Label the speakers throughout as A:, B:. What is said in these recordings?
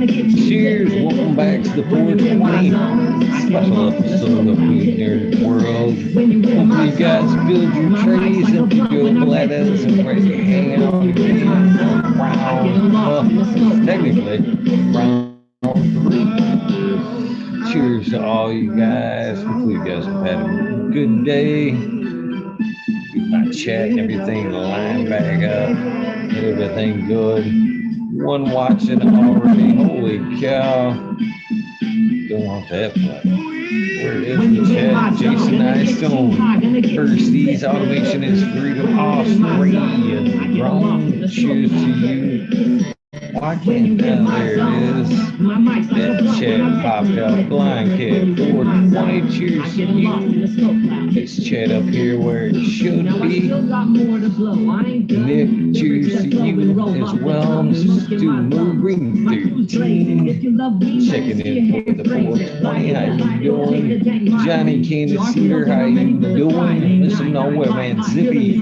A: Cheers, welcome back to the 420 special episode of Weed Nerd World. Hopefully you guys build your trays, empty your bladders, and ready to hang out again. Technically, round 3. Cheers to all you guys. Hopefully you guys have had a good day. My chat and everything lined back up. Everything good. One watching already. Holy cow. Don't want that play. Where is the chat? Jason Stone. First, automation is freedom Australian. Grown. Cheers to you. Why can't there it is. That chat popped out. Blind Cat 420. Cheers to you. This chat up here where it should be. Nick, cheers to you as well. Stu Greenthirteen. Checking in for the 420. How you doing? Johnny Candace Cedar, how you doing? Listen nowhere, man. Zippy.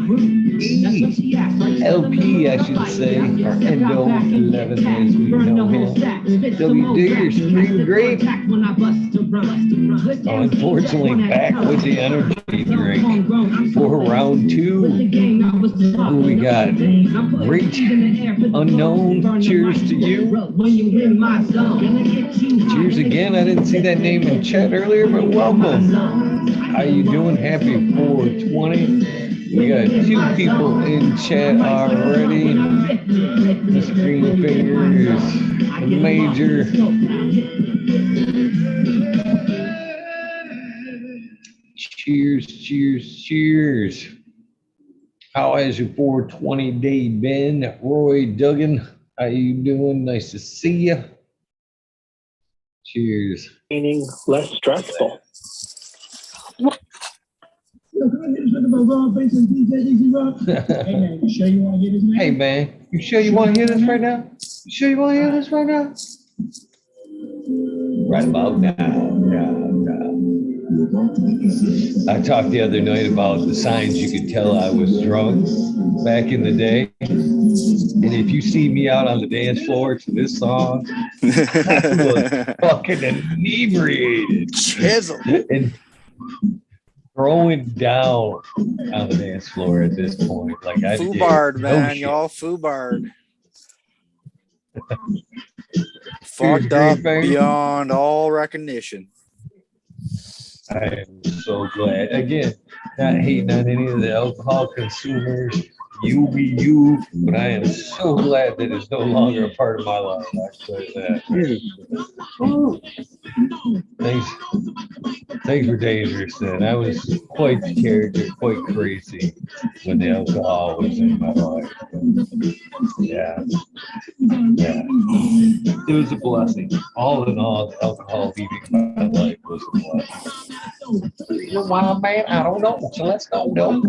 A: LP, I should say, or Endopharm as we know him. WD, your Supreme Grape. Unfortunately, back with the energy drink for round 2. Who we got? Great Unknown, cheers to you. Cheers again. I didn't see that name in chat earlier, but welcome. How you doing? Happy 420. We got 2 people in chat already. Miss Greenfingers, Major. Cheers, cheers, cheers. How has your 420 day been? Roy Duggan, how you doing? Nice to see you. Cheers.
B: Meaning less stressful.
A: Hey man, you sure you want to hear this right now? You sure you want to hear this right now? Right about now. I talked the other night about the signs you could tell I was drunk back in the day. And if you see me out on the dance floor to this song, I was fucking inebriated.
C: Chisel.
A: And throwing down on the dance floor at this point. Like I
C: Foobarred, man. Y'all foobarred. Fucked up beyond all recognition.
A: I am so glad. Again, not hating on any of the alcohol consumers. You be you, but I am so glad that it's no longer a part of my life. I say that. Thanks for dangerous. Then I was quite the character, quite crazy when the alcohol was in my life. Yeah. It was a blessing. All in all, the alcohol leaving my life was a blessing. You know why, man? I don't know. So let's go, though.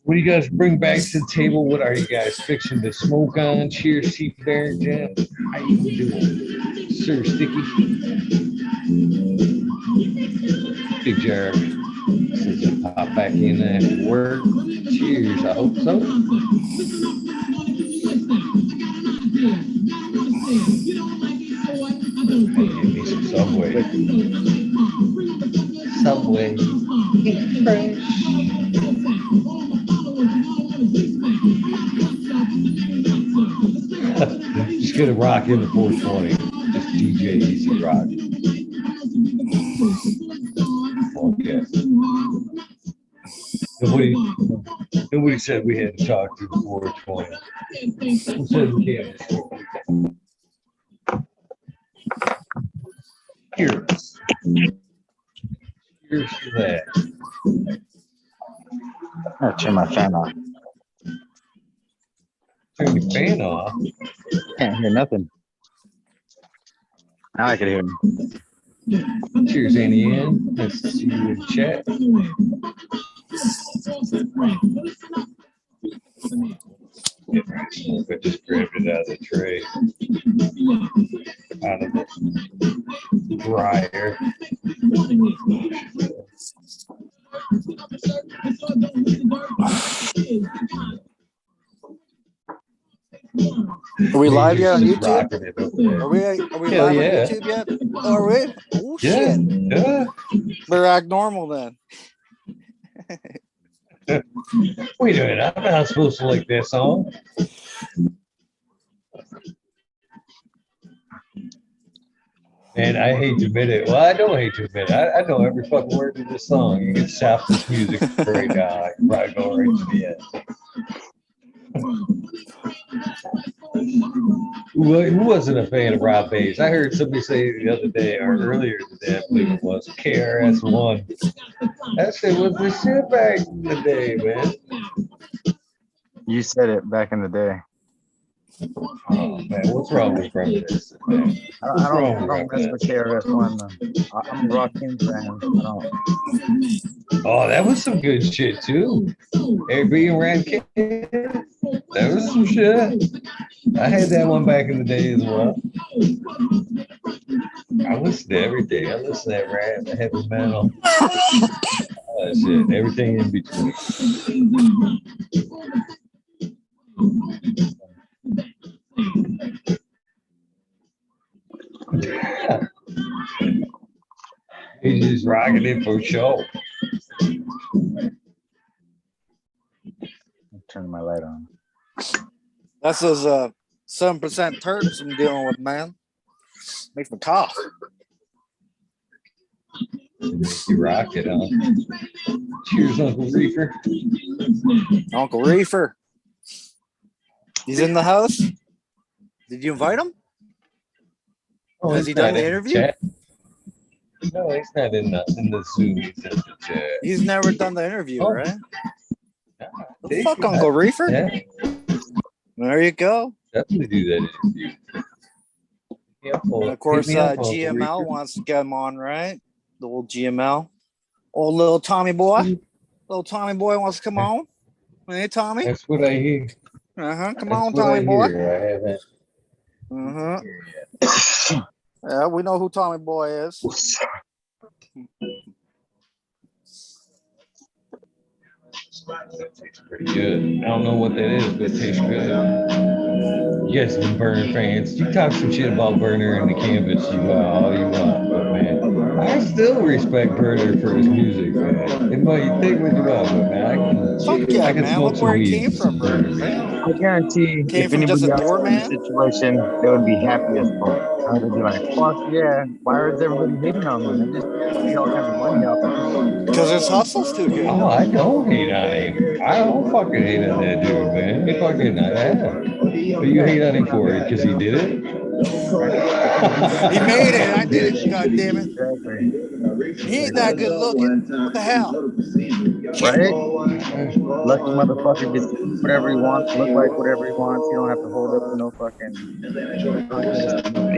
A: What do you guys bring back to the table? What are you guys fixing to smoke on? Cheers, Chief Bear Jen. How you doing, Sir Sticky? Big Jar. Since I pop back in after work. Cheers, I hope so. Hey, give me some Subway. Subway. Fresh. Just gonna rock in the 420. Just DJ Easy Rock. Oh, yeah. Nobody said we had to talk to the 420. Who said we can't? Cheers. Cheers to that.
D: I'll turn my fan off.
A: Turn your fan off.
D: Can't hear nothing. Now I can hear him.
A: Cheers, Annie Ann. Nice to see you in chat. I just grabbed it out of the tray. Out of the dryer.
C: Are we live yet on
A: Just
C: YouTube?
A: rocking it over there.
C: Are we
A: Hell
C: live
A: yeah.
C: on YouTube yet? Oh, are we? Oh
A: Yeah,
C: shit.
A: yeah.
C: Better act normal then.
A: Wait a minute, I'm not supposed to like that song. And I hate to admit it. Well, I don't hate to admit it. I know every fucking word to this song. You can stop this music right now. I can probably go right to the end. Who wasn't a fan of Rob Bass? I heard somebody say the other day, or earlier today, I believe it was, KRS-One. That shit was the shit back in the day, man.
D: You said it back in the day.
A: Oh, man, what's wrong with Reminiscence, man?
D: I don't mess with KRS-One. I'm a Rock King fan. I don't.
A: Oh, that was some good shit, too. Everybody around Kid, that was some shit. I had that one back in the day as well. I listened to everything. I listened to that rap, the heavy metal, all that shit, everything in between. He's just rocking it for show.
D: Turn my light on.
C: That's those 7% terps I'm dealing with, man. Makes me cough.
A: You rock it, huh? Cheers, Uncle Reefer.
C: Uncle Reefer. He's in the house. Did you invite him?
A: Oh,
C: Has he done the interview?
A: Chat. No, he's not in the Zoom. He's in the chat.
C: He's never done the interview, right?
A: Nah,
C: Fuck Uncle Reefer.
A: Yeah,
C: There you go.
A: definitely do that interview. Yeah,
C: And of course, GML wants to get him on, right? The old GML. Old little Tommy boy. Little Tommy boy wants to come on. Hey, Tommy.
A: That's what I hear.
C: Come on, Tommy boy.
A: I haven't.
C: Yeah, we know who Tommy boy is.
A: That tastes pretty good. I don't know what that is, but it tastes good. You guys been Burner fans. You talk some shit about Burner and the Cannabis all you want, but man, I still respect Burner for his music, man. It might think what you want, but man, I can
C: man.
A: smoke
C: Look
A: some
C: where he
A: weed.
C: came from, Burner, man.
D: I guarantee
C: Came
D: if
C: from just
D: anybody
C: a
D: else was in
C: doorman?
D: this situation, they would be happy as fuck. I would be like, fuck yeah. Why is everybody hating on me? I just made all kinds of money off of it.
C: Because his hustle's too good.
A: Oh, I don't hate on him. I don't fucking hate on that dude, man. He fucking, but you hate on him for it because he did it?
C: He made it. I did it. God damn it.
D: Exactly.
C: He ain't that good looking. What the hell?
D: Right? Lucky motherfucker gets to do whatever he wants, look like whatever he wants. You don't have to hold up to no fucking.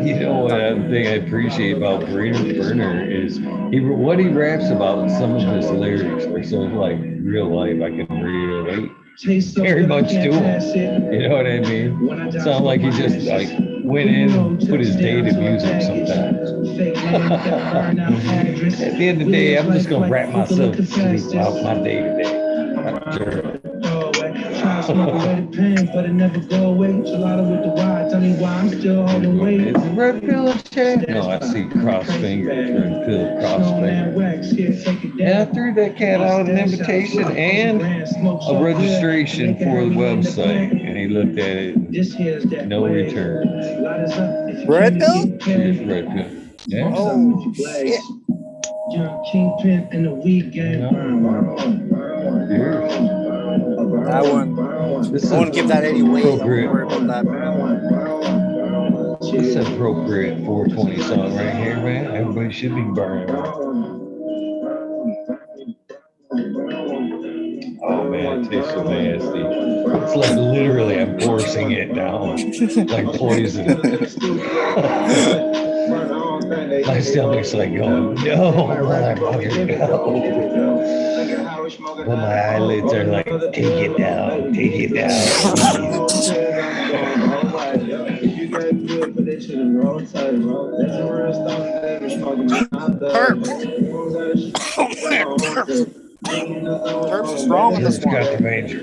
A: You know what other thing I appreciate about Burner is what he raps about. Some of his lyrics are so like real life. I can relate very much to him. You know what I mean? Sound like he just like went in and put his day to music sometimes. At the end of the day, I'm just gonna rap myself to sleep off my day to day. But it never go away. Gelato with the wide. Tell me why I'm still holding weight. Is it red pill check? No, I see cross finger, red pill, cross finger. And I threw that cat out an invitation and a registration for the website, and he looked at it. No return.
C: Red pill?
A: Cheers, red pill. Yeah.
C: Oh shit.
E: Young Kingpin in the weekend.
C: I wouldn't give that any weight. I wouldn't worry about that, man.
A: It's an appropriate 420 song right here, man. Everybody should be burning. Oh man, it tastes so nasty. It's like literally I'm forcing it down like poison. My stomach's like going, no, motherfucker, no. But my eyelids are like, take it down, take it down.
C: Terps are strong in this
A: Terps got the
C: one.
A: major.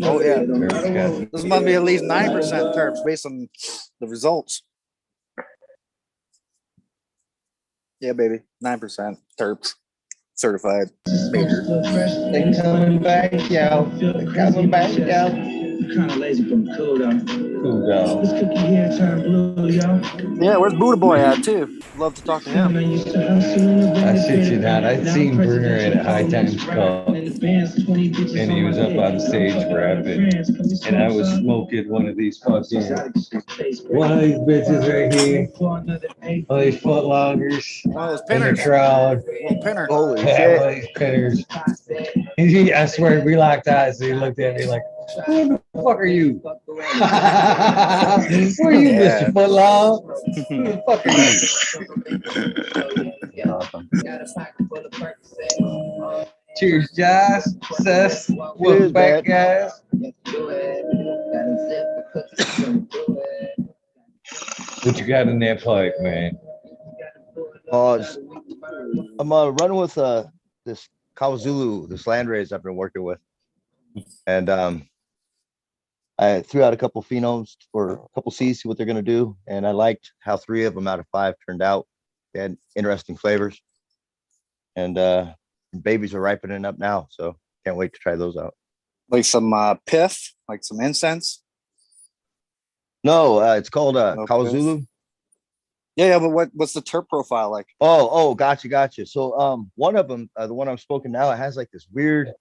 C: Oh yeah,
A: Terps got
C: this must be at least 9% terps based on the results. Yeah, baby, 9% terps, certified major.
D: They coming back out. They coming back out.
E: Kind of lazy from cool though.
A: cool down.
E: This cookie here turn blue, y'all.
C: Yeah, where's Buddha Boy at too? Love to talk to him.
A: I shit you not. I'd seen Bruner at a High Times Cup, and he was up on stage rapping, and I was smoking one of these fucking, one of these bitches right here, one of these footlongers
C: One of those
A: in the
C: pinners,
A: crowd.
C: little pinner.
D: Holy
A: Yeah,
D: shit.
A: one of these pinners. I swear, we locked eyes, and he looked at me like, who the fuck are you? Who are you,
C: Yeah.
A: Mr. Footlong? Who the fuck are you? Cheers, Josh. Seth. Welcome
D: Cheers,
A: back,
D: man.
A: guys. What you got in that pipe, man?
D: I'm running with this Kawazulu, this landrays I've been working with, and I threw out a couple phenoms or a couple C's, see what they're gonna do, and I liked how 3 of them out of 5 turned out. They had interesting flavors, and babies are ripening up now, so can't wait to try those out.
C: Like some piff, like some incense.
D: No, it's called
C: Okay.
D: Kawazulu.
C: Yeah, but what's the terp profile like?
D: Oh, gotcha. So one of them, the one I'm smoking now, it has like this weird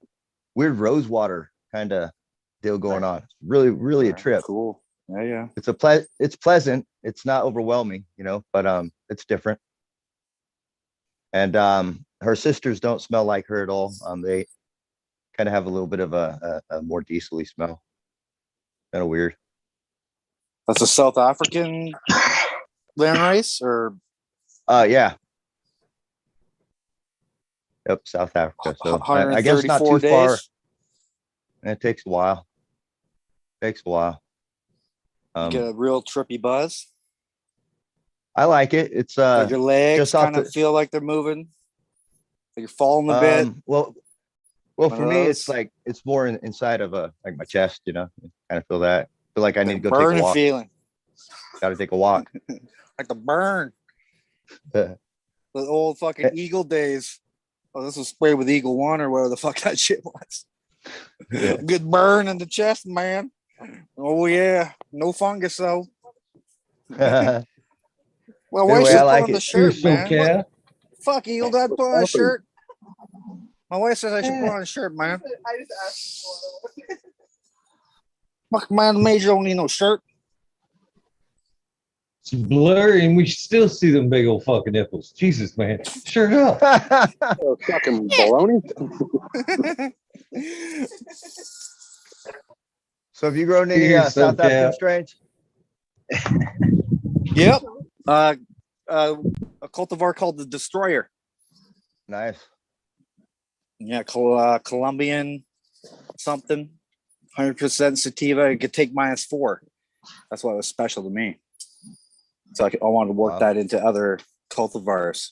D: rose water kind of deal going on. It's really a trip.
C: Cool. Yeah.
D: It's pleasant. It's not overwhelming, but it's different. And her sisters don't smell like her at all. They kind of have a little bit of a more diesely smell. Kind of weird.
C: That's a South African landrace, or
D: yeah. Yep, South Africa. So I guess not too
C: days.
D: far. And it takes a while.
C: You get a real trippy buzz.
D: I like it. It's
C: like your legs
D: just
C: kind of feel like they're moving. Like you're falling a bit.
D: Well, for me, it's like it's more inside of like my chest. Kind of feel that. Feel like I need to go take a walk.
C: Feeling.
D: Got to take a walk.
C: Like the burn. The old fucking Eagle days. Oh, this was sprayed with Eagle One or whatever the fuck that shit was.
D: Yeah.
C: Good burn in the chest, man. Oh yeah, no fungus though.
D: Well,
C: why should I put on the shirt,
A: so
C: man? Fuck Eagle, I'd put on a shirt. My wife says I should put on a shirt, man. I just asked. Fuck, man, Major don't need no shirt.
A: It's blurry, and we still see them big old fucking nipples. Jesus, man. Shirt up.
B: Oh, fucking baloney.
D: So have you grown any South African strains?
C: Yep. A cultivar called the Destroyer.
D: Nice.
C: Yeah, Colombian something. 100% sativa. It could take -4. That's why it was special to me. So I wanted to work that into other cultivars.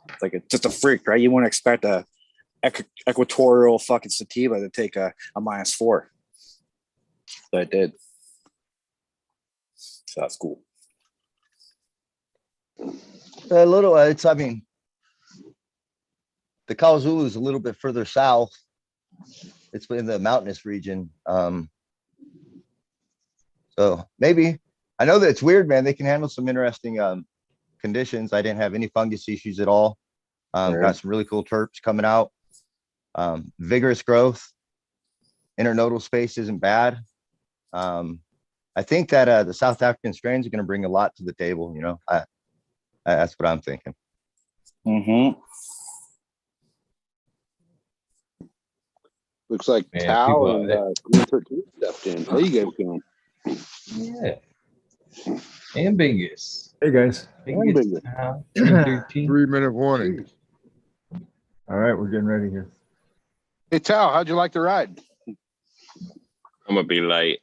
C: It's like just a freak, right? You wouldn't expect a equatorial fucking sativa to take a -4. But it did. So that's cool.
D: A little. I mean, the KwaZulu is a little bit further south. It's in the mountainous region. So maybe. I know that it's weird, man. They can handle some interesting conditions. I didn't have any fungus issues at all. Got some really cool terps coming out. Vigorous growth. Internodal space isn't bad. I think that the South African strains are going to bring a lot to the table. That's what I'm thinking.
C: Mm-hmm.
B: Looks like
A: Man,
B: Tao and Greenthirteen stepped in. How you guys doing?
A: Yeah. And bingus.
F: Hey guys.
B: Bingus.
F: 3-minute warning. All right, we're getting ready here.
B: Hey Tao, how'd you like the ride?
G: I'm gonna be late.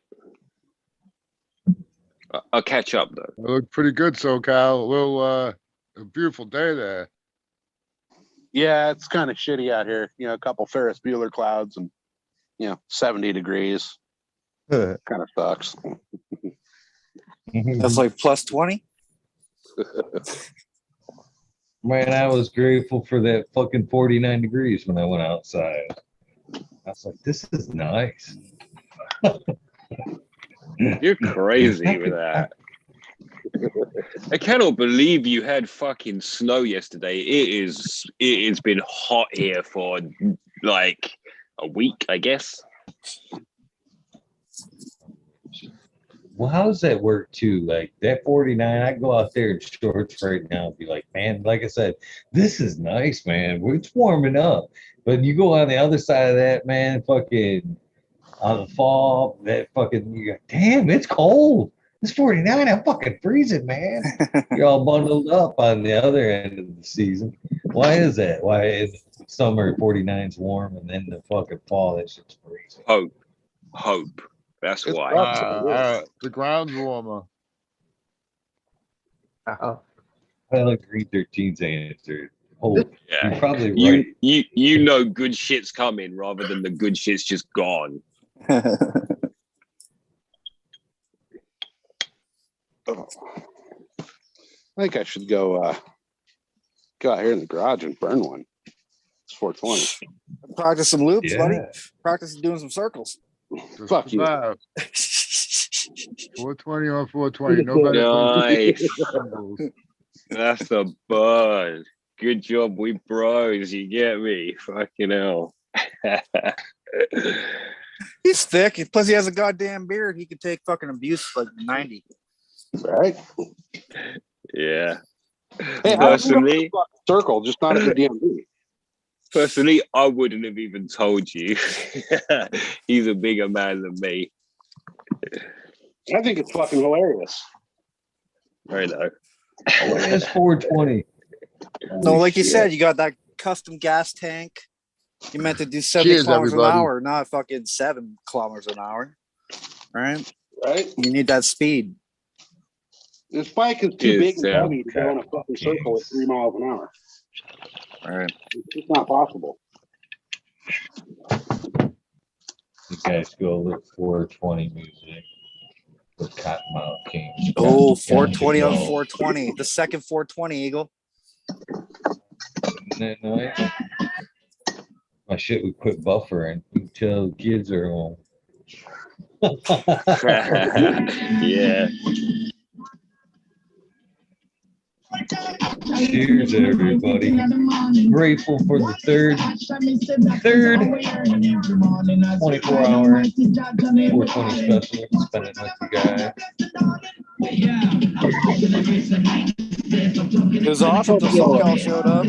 G: I'll catch up though.
F: It looked pretty good, SoCal. A beautiful day there.
B: Yeah, it's kind of shitty out here. You know, a couple Ferris Bueller clouds and 70 degrees. Kind of sucks.
C: That's like plus 20.
A: Man, I was grateful for that fucking 49 degrees when I went outside. I was like, this is nice.
G: You're crazy with that. I cannot believe you had fucking snow yesterday. It's been hot here for like a week, I guess.
A: Well, how does that work too? Like that 49, I go out there in shorts right now and be like, man, like I said, this is nice, man. It's warming up. But you go on the other side of that, man, fucking on the fall, that fucking, you go, damn, it's cold. It's 49. I'm fucking freezing, man. You're all bundled up on the other end of the season. Why is that? Why is summer 49's warm and then the fucking fall that shit's freezing?
G: Hope. That's
B: It's
G: why.
F: The ground's warmer.
A: I like Greenthirteen's answer. Hope.
G: Yeah.
A: You're probably right.
G: You know good shit's coming rather than the good shit's just gone.
B: I think I should go out here in the garage and burn one. It's 420.
C: Practice some loops,
A: Yeah.
C: buddy. Practice doing some circles.
B: Fuck you.
F: 420 on 420. Nobody.
G: Nice. That's the buzz. Good job, we bros. You get me? Fucking hell.
C: He's thick. Plus, he has a goddamn beard. He could take fucking abuse like 90.
B: Right?
G: Yeah.
B: Hey,
G: Personally,
B: circle, just not at the DMV.
G: Personally, I wouldn't have even told you. He's a bigger man than me.
B: I think it's fucking hilarious.
G: I know.
A: It's 420.
C: No, like you said, you got that custom gas tank. You meant to do 70
F: Cheers,
C: kilometers
F: everybody.
C: an hour, not fucking 7 kilometers an hour. Right?
B: Right?
C: You need that speed.
B: This bike is too
G: Cheers,
B: big and
G: Sam.
B: heavy to go in a fucking circle at 3 miles an hour.
C: All right.
B: It's just not possible.
A: You guys go look 420 music with Cottonmouth King.
C: Oh, 420 on 420. The second 420, Eagle.
A: Isn't that nice? My shit would quit buffering until kids are home.
G: Yeah.
A: Cheers, everybody. Grateful for the third 24-hour 420 special. Spending with you guys.
C: It was awesome until SoCal showed up.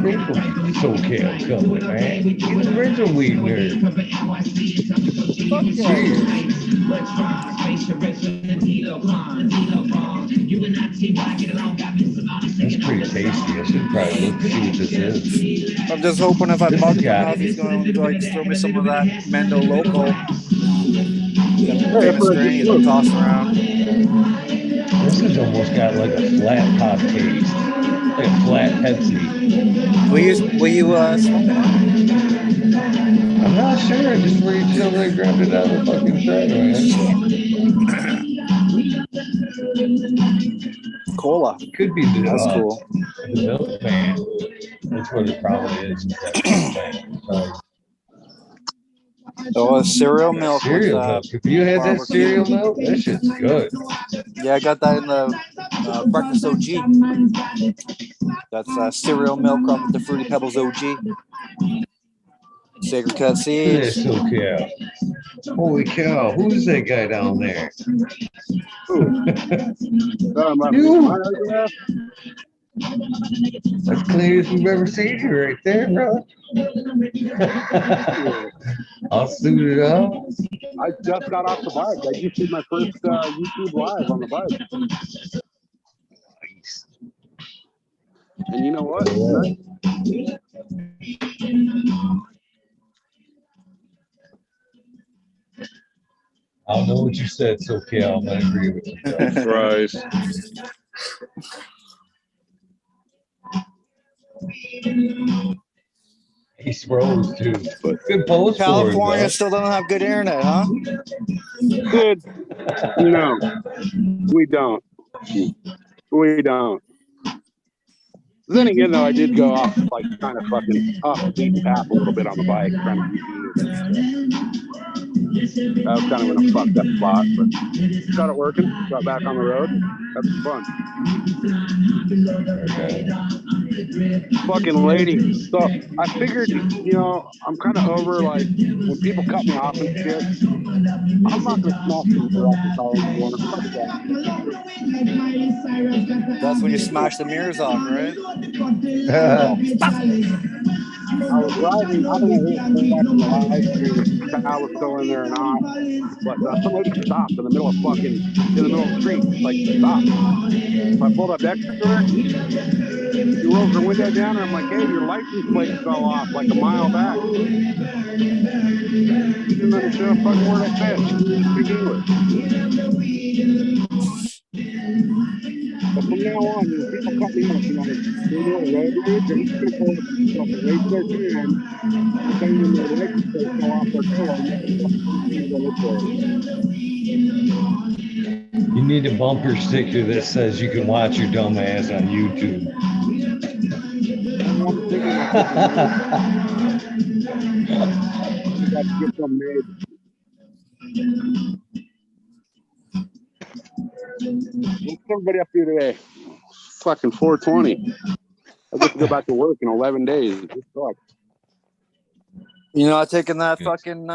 A: Grateful for SoCal coming, man. You're the original weed nerd.
C: Fuck yeah.
A: That's pretty tasty. I should probably look to see what this is.
C: I'm just hoping if I bug him enough, he's going to like throw me some of that Mendo Loco. That famous strain he's been tossing around.
A: This has almost got like a flat pop taste. Like a flat Pepsi.
C: Will you smoke that?
A: I'm not sure. I just waited till they grabbed it out of the fucking shredder, man.
C: Cola.
A: Could be the,
C: That's cool.
A: The milkman. That's what it probably is. That milkman.
C: Oh, cereal milk.
A: Cereal
C: with,
A: milk. If you had that
C: barbecue.
A: cereal milk, that shit's good.
C: Yeah, I got that in the breakfast OG. That's cereal milk off the Fruity Pebbles OG. Sacred Cut
A: Look at
C: Seeds.
A: that SoCal. Holy cow. Who's that guy down there? You. That's clean as we've ever seen you right there, bro. All suited up.
B: I just got off the bike. I just did my first YouTube live on the bike.
A: Nice.
B: And you know what?
A: I don't know what you said, SoCal. I'm gonna agree with you.
G: Bros.
A: nice roads too. Good post for
C: California
A: it,
C: still doesn't have good internet, huh?
B: Dude, no, we don't. We don't. Then again, though, I did go off like kind of fucking off the beaten path a little bit on the bike, trying to do it. I was kind of in a fucked up spot, but got it working. Got back on the road and had some fun. Fucking lady. So I figured, I'm kind of over like when people cut me off and shit. I'm not gonna smash the mirror alcohol anymore. Fuck that.
C: That's when you smash the mirrors off, right?
B: I was driving. I don't know who was watching the live stream, if Kyle was still in there or not. But some lady stopped in the middle of the street, like stopped. So I pulled up next to her. She rolls her window down, and I'm like, "Hey, your license plate fell off like a mile back." She didn't understand a fucking word I said. She didn't speak English. But from now on, when people cut me off, they know a road rage. I'm just gonna pull up and raise their hand and tell them their license plate fell off their car and make a fucking go look for it.
A: You need a bumper sticker that says you can watch your dumb ass on YouTube.
B: I'm thinking I got to get some made. What's everybody up here today? Fucking 420. I get to go back to work in 11 days. It sucks.
C: You're not taking that fucking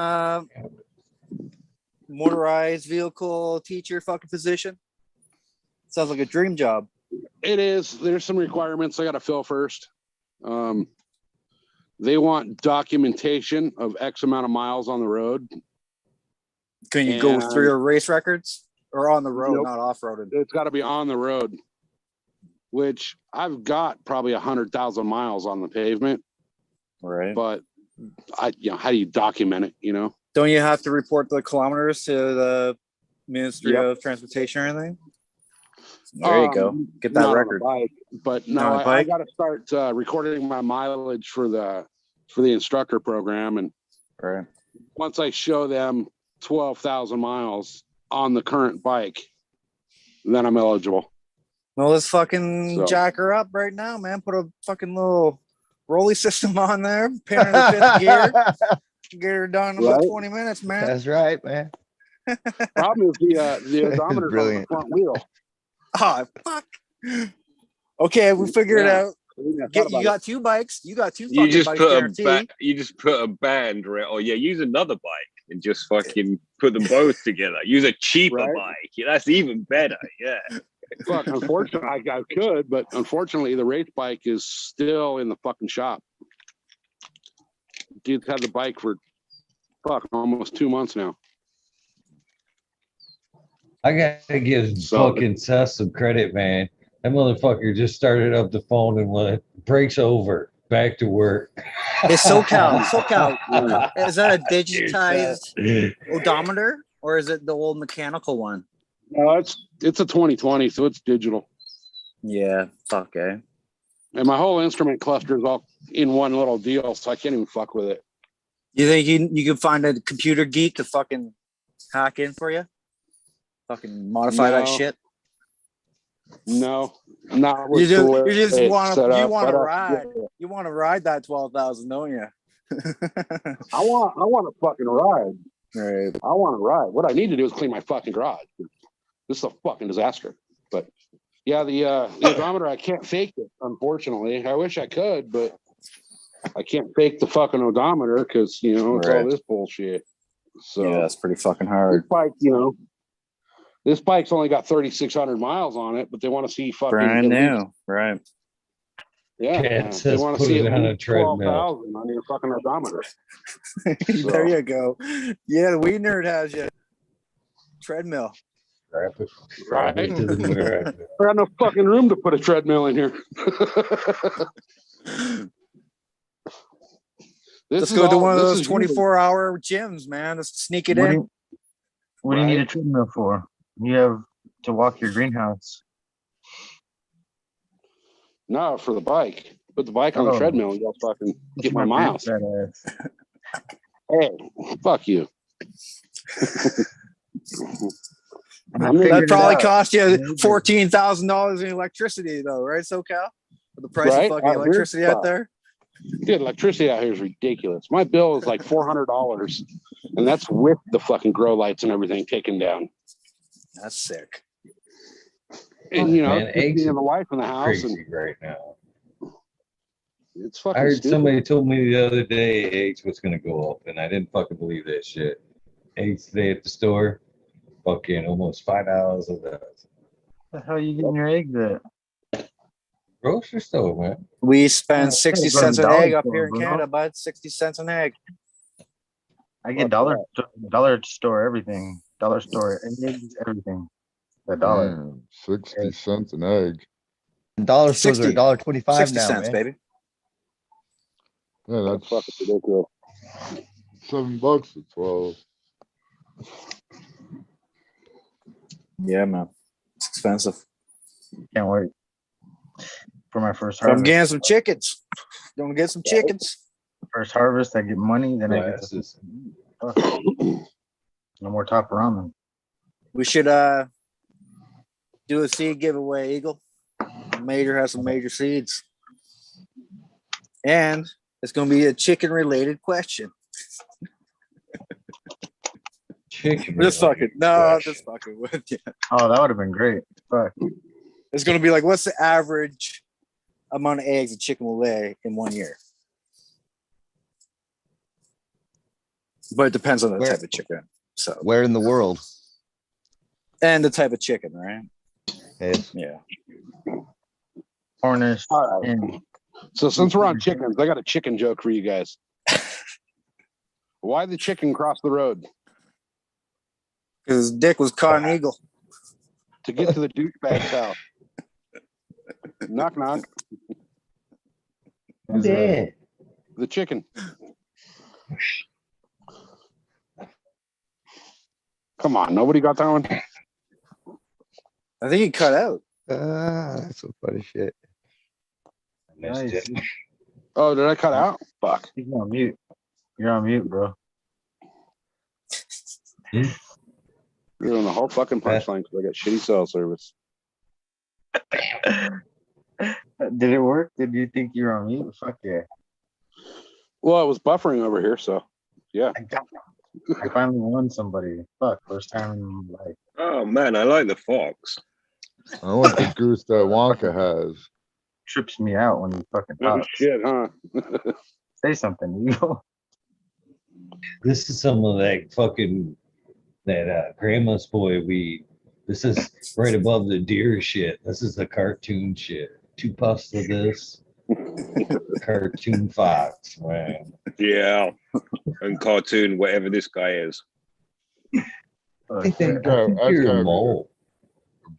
C: motorized vehicle teacher fucking position? Sounds like a dream job.
B: It is. There's some requirements I got to fill first. They want documentation of X amount of miles on the road.
C: Can you go through your race records or on the road,
B: Nope.
C: not off-roaded?
B: It's got to be on the road, which I've got probably 100,000 miles on the pavement.
C: Right.
B: But how do you document it?
C: Don't you have to report the kilometers to the Ministry
B: Yep.
C: of Transportation or anything? There you go. Get that
B: not
C: record.
B: On a bike, but no,
C: Not on a
B: I
C: bike?
B: got to start recording my mileage for the instructor program, and
C: Right.
B: once I show them 12,000 miles on the current bike, then I'm eligible.
C: Well, let's fucking jack her up right now, man. Put a fucking little rolly system on there, pin her in the fifth gear, get her done in about 20 minutes, man.
D: That's right, man.
B: Problem is the odometer's on the front wheel.
C: Oh, fuck. Okay, we figured it out. You got two bikes. You got two
G: You
C: fucking
G: just
C: bikes
G: put
C: guaranteed.
G: you just put a band, or use another bike and just fucking put them both together. Use a cheaper bike. Yeah, that's even better. Yeah.
B: Fuck, unfortunately, I could, but unfortunately, the race bike is still in the fucking shop. Dude's had the bike for almost 2 months now.
A: I gotta give fucking Seth some credit, man. That motherfucker just started up the phone and went, breaks over, back to work.
C: It's SoCal. Is that a digitized odometer or is it the old mechanical one?
B: No, it's a 2020, so it's digital.
C: Yeah, fuck, eh?
B: And my whole instrument cluster is all in one little deal, so I can't even fuck with it.
C: You think you can find a computer geek to fucking hack in for you? Fucking modify that shit?
B: No, not
C: You
B: with
C: just want to
B: ride.
C: You want to ride that 12,000, don't you?
B: I want to fucking ride.
C: Right.
B: I want to ride. What I need to do is clean my fucking garage. This is a fucking disaster. But yeah, the odometer, I can't fake it, unfortunately. I wish I could, but I can't fake the fucking odometer because it's all this bullshit. So
C: yeah, that's pretty fucking hard.
B: This bike, this bike's only got 3,600 miles on it, but they want to see fucking
C: brand new, right?
B: Yeah, they want to see it on a 12,000 on your fucking odometer.
C: There you go. Yeah, the Weed Nerd has you. Treadmill.
B: Right. I got no fucking room to put a treadmill in here.
C: Let's go to one of those 24-hour gyms, man. Let's sneak it in.
H: What do you need a treadmill for? You have to walk your greenhouse.
B: No, for the bike. Put the bike on the treadmill and go fucking get my miles. Hey, fuck you.
C: That probably cost you $14,000 in electricity, though, right, SoCal? For the price of fucking electricity out there.
B: Dude, electricity out here is ridiculous. My bill is like $400, and that's with the fucking grow lights and everything taken down.
C: That's sick.
B: And you know,
A: Man, eggs
B: being the wife in the house
A: crazy
B: and
A: right now.
B: it's fucking.
A: I heard
B: stupid.
A: somebody told me the other day eggs was gonna go up, and I didn't fucking believe that shit. Eggs today at the store, fucking almost $5 a dozen.
H: The hell are you getting your eggs at?
A: Grocery store, man.
C: We spend 60 cents an egg up here in
H: bro.
C: Canada, bud. 60 cents an egg.
H: I get dollar store everything. Dollar store eggs, everything. $1.
F: Damn, 60 cents an egg.
D: And dollar stores are
C: 60.
D: $1.25
C: 60
D: now,
C: cents,
D: man.
C: baby.
F: Yeah,
B: That's
F: that's
B: fucking ridiculous.
F: $7 for 12.
C: Yeah, man. It's expensive.
H: Can't wait for my first
C: So I'm
H: harvest.
C: getting some chickens. Gonna get some chickens.
H: First harvest, I get money, then I get
A: Glasses.
H: no more top ramen.
C: We should do a seed giveaway, Eagle. Major has some major seeds. And it's gonna be a chicken related question.
A: Chicken.
C: Just fucking just fucking with you.
H: Oh, that would have been great. Fuck.
C: It's gonna be like, what's the average amount of eggs a chicken will lay in 1 year? But it depends on the type of chicken. So
D: Where in the world?
C: and the type of chicken, right?
D: Yes.
C: Yeah.
H: Cornish.
B: All right.
H: And
B: So since we're on chickens, I got a chicken joke for you guys. Why the chicken cross the road?
C: Because his dick was caught an eagle.
B: To get to the douchebag's house. Knock knock.
A: Yeah.
B: The chicken. Come on, nobody got that one?
C: I think he cut out.
D: That's some funny shit.
A: Missed
H: nice.
A: it.
B: Oh, did I cut out? Fuck.
H: He's on mute. You're on mute, bro.
B: You're doing the whole fucking punchline because I got shitty cell service.
H: Did it work? Did you think you were on mute? Fuck yeah.
B: Well, it was buffering over here, so yeah.
H: I finally won somebody. Fuck, first time in my life.
G: Oh man, I like the fox.
F: I want the goose that Wonka has.
H: Trips me out when you fucking
B: Oh
H: talk.
B: shit, huh?
H: Say something, Eagle.
A: This is some of that fucking grandma's boy weed. This is right above the deer shit. This is the cartoon shit. 2 puffs of this. Cartoon fox, man.
G: Yeah, and cartoon, whatever this guy is.
A: I think
F: That's
A: you're
F: gotta
A: a
F: be
A: mole.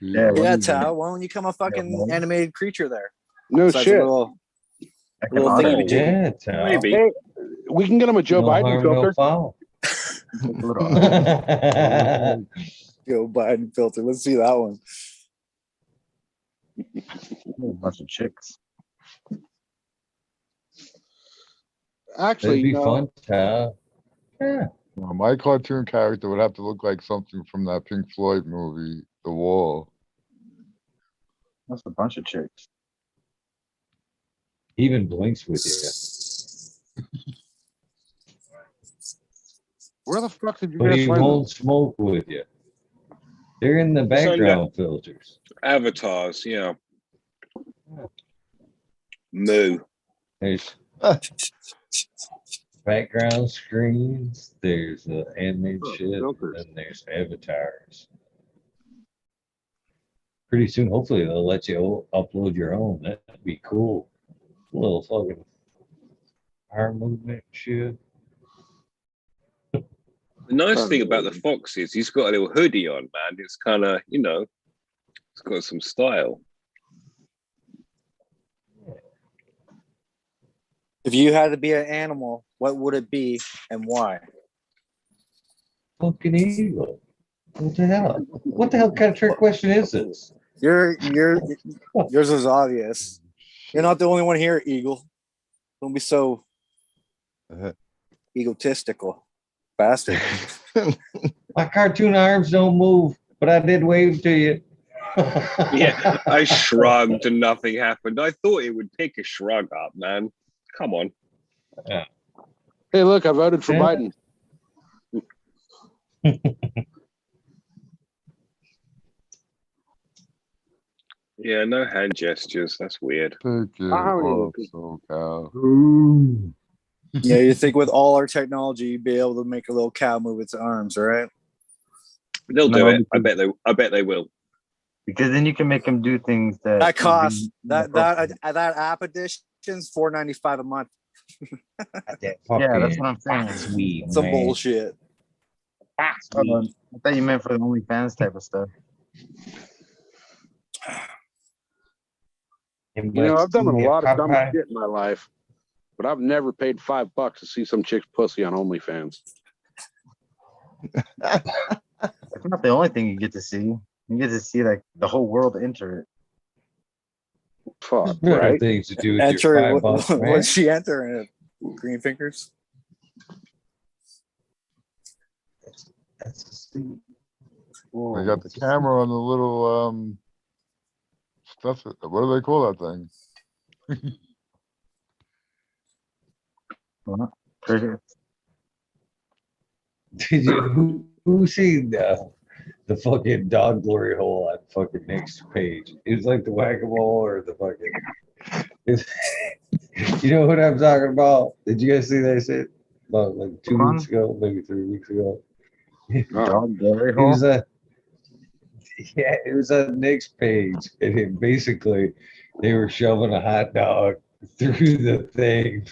H: Yeah,
C: Yeah,
H: what
C: Tal, why don't you become a fucking animated creature there?
B: No
C: Besides a
B: shit.
C: little
H: I can
C: little
H: honor
C: thing
H: you.
A: Yeah, Tal.
G: Maybe.
B: Hey, we can get him a Joe
A: No
B: Biden
A: harm,
B: filter.
A: no foul.
H: A little
C: Joe Biden filter. Let's see that one.
H: a bunch of chicks.
B: Actually,
A: That'd be
B: no.
A: fun, Tal. Yeah.
F: Well, my cartoon character would have to look like something from that Pink Floyd movie, The Wall.
H: That's a bunch of chicks.
A: He even blinks with you.
B: Where the fuck did you
A: But
B: guys
A: he
B: find
A: won't smoke with you. They're in the background filters.
G: Avatars, yeah. Moo.
A: There's background screens, there's animated shit,
B: filters.
A: and there's avatars. Pretty soon, hopefully, they'll let you upload your own. That'd be cool. A little fucking arm movement shit.
G: The nice thing about the fox is he's got a little hoodie on, man. It's kind of, it's got some style.
C: If you had to be an animal, what would it be and why?
A: Fucking eagle. What the hell? What the hell kind of trick question is this?
C: Yours is obvious. You're not the only one here, Eagle. Don't be so egotistical, bastard.
A: My cartoon arms don't move, but I did wave to you.
G: Yeah, I shrugged and nothing happened. I thought it would pick a shrug up, man. Come on.
A: Yeah.
B: Hey, look, I voted for Biden.
G: Yeah, no hand gestures. That's weird.
F: Pick it
B: Oh,
F: up, SoCal.
A: Ooh.
C: Yeah, you think with all our technology, you'd be able to make a little cow move its arms, right?
G: They'll do
H: No,
G: it. I bet they will.
H: Because then you can make them do things that
C: That costs
H: would be
C: that app edition's $4.95 a month.
H: yeah, that's what I'm saying.
A: Sweet,
C: Some
A: man.
C: bullshit.
H: I thought you meant for the OnlyFans type of stuff.
B: You know, I've done a lot of dumb shit in my life, but I've never paid $5 to see some chick's pussy on OnlyFans.
H: It's not the only thing you get to see. You get to see like the whole world enter it.
B: Fuck,
A: Better
B: right?
A: things to do with
C: Enter
A: your $5, man.
C: what'd she enter in it? Greenfingers?
H: That's sweet.
F: They got the camera on the little stuff. What do they call that thing?
A: Did you who seen the fucking dog glory hole on fucking Nick's page? It was like the whack-a-mole or the fucking. You know what I'm talking about? Did you guys see that shit about like 2 weeks ago, maybe 3 weeks ago?
H: Dog glory
A: It
H: hole?
A: was it was on Nick's page, and it basically they were shoving a hot dog through the thing,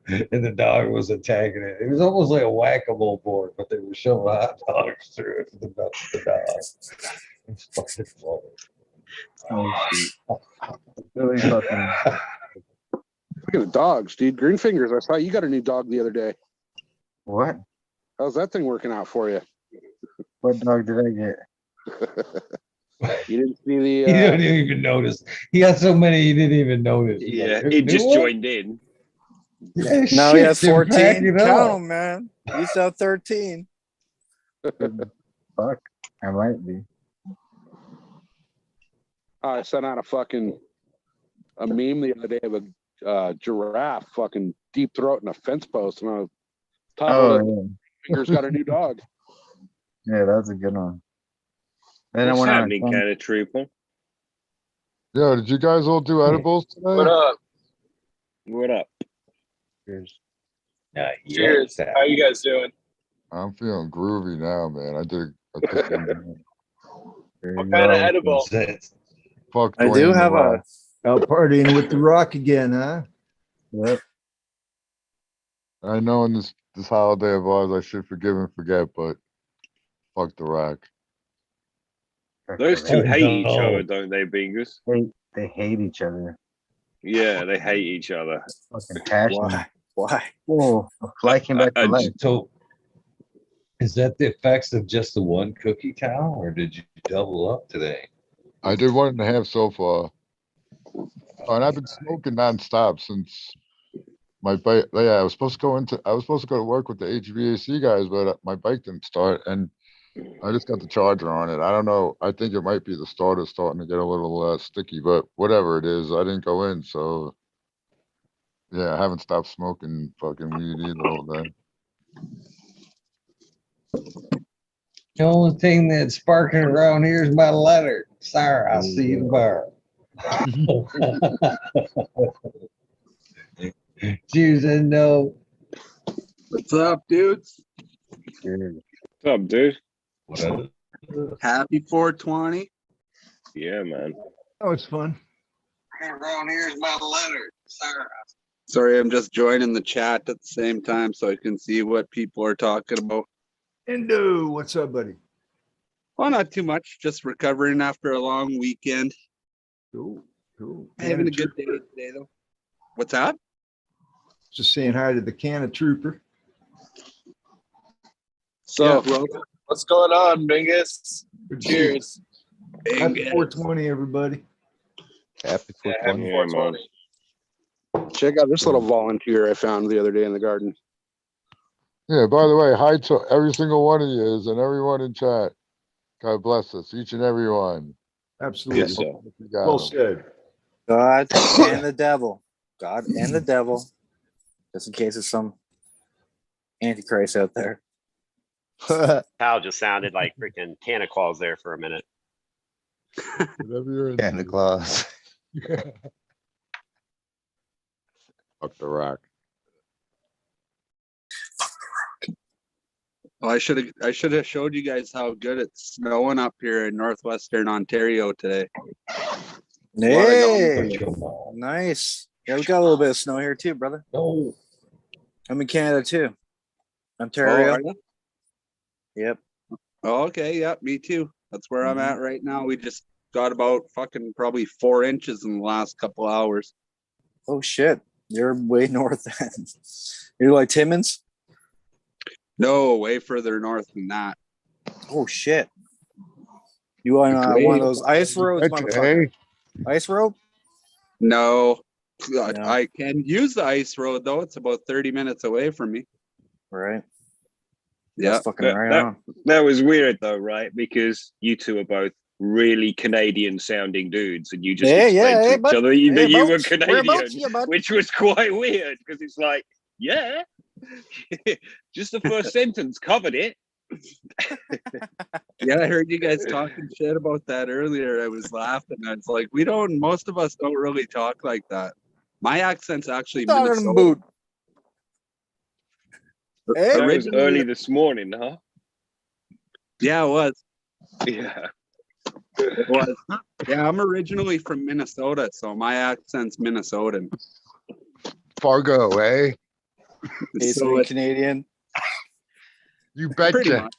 A: and the dog was attacking it. It was almost like a whack-a-mole board, but they were shoving hot dogs through it for the dog. It's fucking funny.
H: Oh shit. Really fucking.
B: Speaking of dogs, dude, Greenfingers, I saw you got a new dog the other day.
H: What?
B: How's that thing working out for you?
H: What dog did I get?
B: You didn't see the.
A: You don't even notice. He got so many you didn't even notice.
G: Yeah,
A: Like,
G: it just
A: what?
G: joined in.
A: Yeah,
C: Now he
A: shit,
C: has
A: they're
C: 14.
A: packing
C: Count
A: up.
C: them, man. You used to have 13.
H: Fuck. I might be.
B: I sent out a meme the other day of a giraffe fucking deep throat in a fence post, and I was Fingers got a new dog.
H: Yeah, that's a good one. Then I
G: What's
H: went
G: happening,
H: on.
G: cannatrooper?
F: Yeah, did you guys all do edibles today?
G: What up? What up?
H: Cheers.
I: Cheers. How you guys doing?
F: I'm feeling groovy now, man. I took one.
I: What kind of edible?
F: Fuck.
C: I do have a.
J: Out partying with the rock again, huh?
H: Yep.
F: I know in this holiday of ours, I should forgive and forget, but fuck the rock.
G: Those two
A: Oh,
G: hate each
A: no.
G: other, don't they, Bingus?
H: They hate each other.
G: Yeah, they hate each other.
H: Fucking passion.
C: Why?
H: Oh, a fly came back to life.
A: So, is that the effects of just the one cookie cow, or did you double up today?
F: I did 1.5 so far. And I've been smoking nonstop since my bike. Yeah, I was supposed to go to work with the HVAC guys, but my bike didn't start, and I just got the charger on it. I don't know. I think it might be the starter starting to get a little sticky, but whatever it is, I didn't go in, so yeah, I haven't stopped smoking fucking weed either all day.
A: The only thing that's sparking around here is my letter. Sorry, I'll see you tomorrow. Cheers, and no.
I: What's up, dudes?
H: Cheers.
G: What's up, dude?
A: What up?
I: Happy 420.
G: Yeah, man.
J: Oh, it's fun.
I: Around here is my letter. Sorry, I'm just joining the chat at the same time so I can see what people are talking about.
J: Endo, what's up, buddy?
I: Well, not too much. Just recovering after a long weekend.
J: Cool, cool.
I: Having a good day today, though. What's that?
J: Just saying hi to the cannatrooper.
I: So,
E: What's going on, Bingus? Cheers.
J: Happy 420, everybody.
D: Happy
E: Yeah,
D: 420.
E: happy 420.
B: check out this little volunteer I found the other day in the garden.
F: Yeah, by the way, hi to every single one of you and everyone in chat. God bless us, each and every one.
J: Absolutely.
G: Yes, sir.
J: Well said.
C: God and the devil. God and the devil. Just in case there's some antichrist out there.
K: Kyle just sounded like freaking Santa Claus there for a minute.
F: Whatever you're into.
D: Santa Claus.
F: Fuck the rock.
I: Well, I should have showed you guys how good it's snowing up here in northwestern Ontario today.
C: Hey, nice. Yeah, we got a little bit of snow here too, brother.
A: No.
C: I'm in Canada too.
I: Oh,
C: Ontario.
I: are you?
C: Yep.
I: Oh, okay, yep, me too. That's where I'm at right now. We just got about fucking probably 4 inches in the last couple hours.
C: Oh shit. You're way north then. You're like Timmins?
I: No, way further north than that.
C: Oh shit. You on one of those ice roads, motherfucker? Ice road?
I: No.
C: No.
I: I can use the ice road though. It's about 30 minutes away from me.
C: Right.
I: Yeah.
C: That's fucking right on.
G: That was weird though, right? Because you two are both really Canadian sounding dudes, and you just explained to each other that you were Canadian, which was quite weird because it's like, yeah, just the first sentence covered it.
I: Yeah, I heard you guys talking shit about that earlier. I was laughing. It's like most of us don't really talk like that. My accent's actually Minnesota.
G: That was early this morning, huh?
I: Yeah, it was.
G: Yeah.
I: It was. Yeah, I'm originally from Minnesota, so my accent's Minnesotan.
F: Fargo, eh?
C: Basically Canadian.
F: You betcha.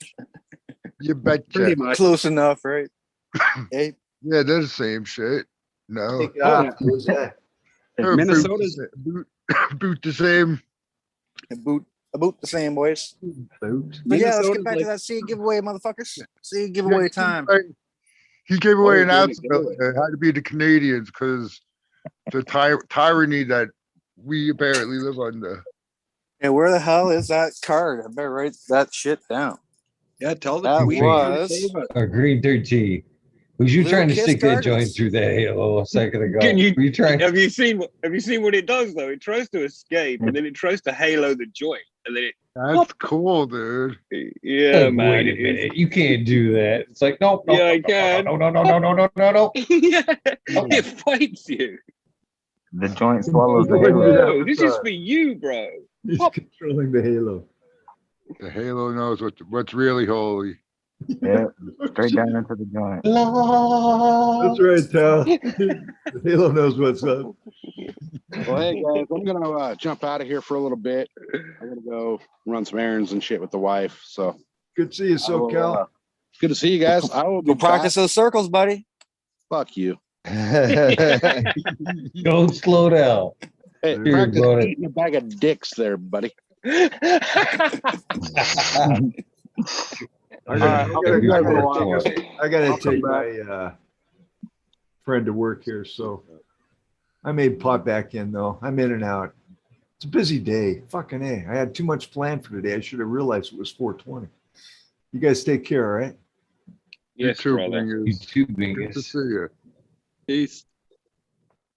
F: You betcha.
I: Pretty much.
C: Close enough, right? Hey.
F: Yeah, they're the same shit. No.
J: Who's that?
I: Minnesota's
F: boot the same.
C: About the same, boys.
J: Boot.
C: But yeah, let's get back to that seed giveaway, motherfuckers. Seed giveaway time.
F: He gave away an ounce of it. It had to be the Canadians because the tyranny that we apparently live under.
C: And where the hell is that card? I better write that shit down.
I: Yeah, tell the
C: that
I: queen.
C: was
A: Greenthirteen. Was you
C: Little
A: trying to
C: Kiss
A: stick that
C: Gardens.
A: joint through that halo a second ago?
G: Can you,
A: Were you trying?
G: have you seen what it does though? It tries to escape and then it tries to halo the joint and then it.
F: That's cool, dude.
G: Yeah, man.
A: Wait a minute. You can't do that. It's like nope.
G: Yeah, I can.
A: No.
G: Yeah, it fights you.
H: The joint swallows the
J: Wait,
H: halo.
G: Bro, this is for you, bro.
J: He's controlling the halo.
F: The halo knows what's really holy.
H: Yeah, straight down into the joint.
J: That's right, Tal. The halo knows what's up.
B: Well, hey guys, I'm gonna jump out of here for a little bit. I'm gonna go run some errands and shit with the wife. So
J: Good to see you, SoCal.
B: good to see you guys. I will be
C: Go practice those circles, buddy.
B: Fuck you.
A: Don't slow down.
B: Hey,
A: Here,
B: practice
A: brother.
B: eating a bag of dicks there, buddy.
J: I gotta take my friend to work here, so I may pop back in though. I'm in and out. It's a busy day. Fucking A. I had too much planned for today. I should have realized it was 4:20. You guys take care, all right?
G: Yes,
F: too,
G: brother.
A: You too,
F: Good to
A: Bingus.
F: see you.
I: Peace.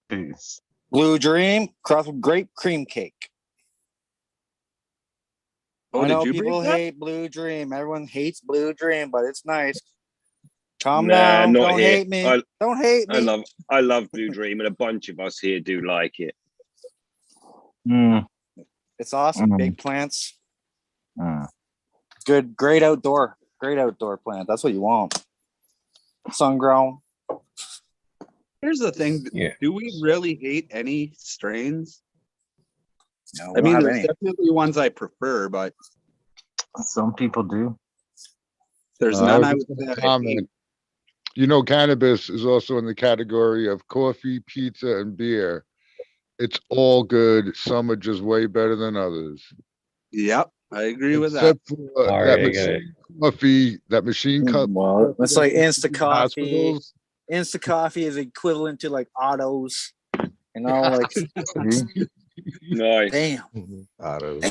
H: Peace.
C: Blue Dream, crossed with grape cream cake.
I: Oh,
C: I know
I: did you
C: people
I: bring that?
C: hate Blue Dream. Everyone hates Blue Dream, but it's nice. Calm
G: Nah,
C: down.
G: not
C: Don't
G: here.
C: hate me. Don't hate me.
G: I love Blue Dream, and a bunch of us here do like it.
C: It's awesome.
H: Mm.
C: Big plants. Good, great outdoor plant. That's what you want. Sun grown.
I: Here's the thing.
A: Yeah.
I: Do we really hate any strains?
C: No,
I: I mean, there's definitely ones I prefer, but
H: Some people do.
I: there's none I
F: I
I: would
F: was
I: say
F: gonna
I: I
F: comment.
I: hate.
F: You know, cannabis is also in the category of coffee, pizza, and beer. It's all good. Some are just way better than others.
I: Yep, I agree with that.
F: Except for
A: All
F: that
A: right, I got it.
F: machine coffee, that machine cup.
C: Well, it's like Insta
F: in
C: coffee.
F: hospitals.
C: Insta coffee is equivalent to like autos. You know, like
G: Nice.
C: Damn.
D: Autos.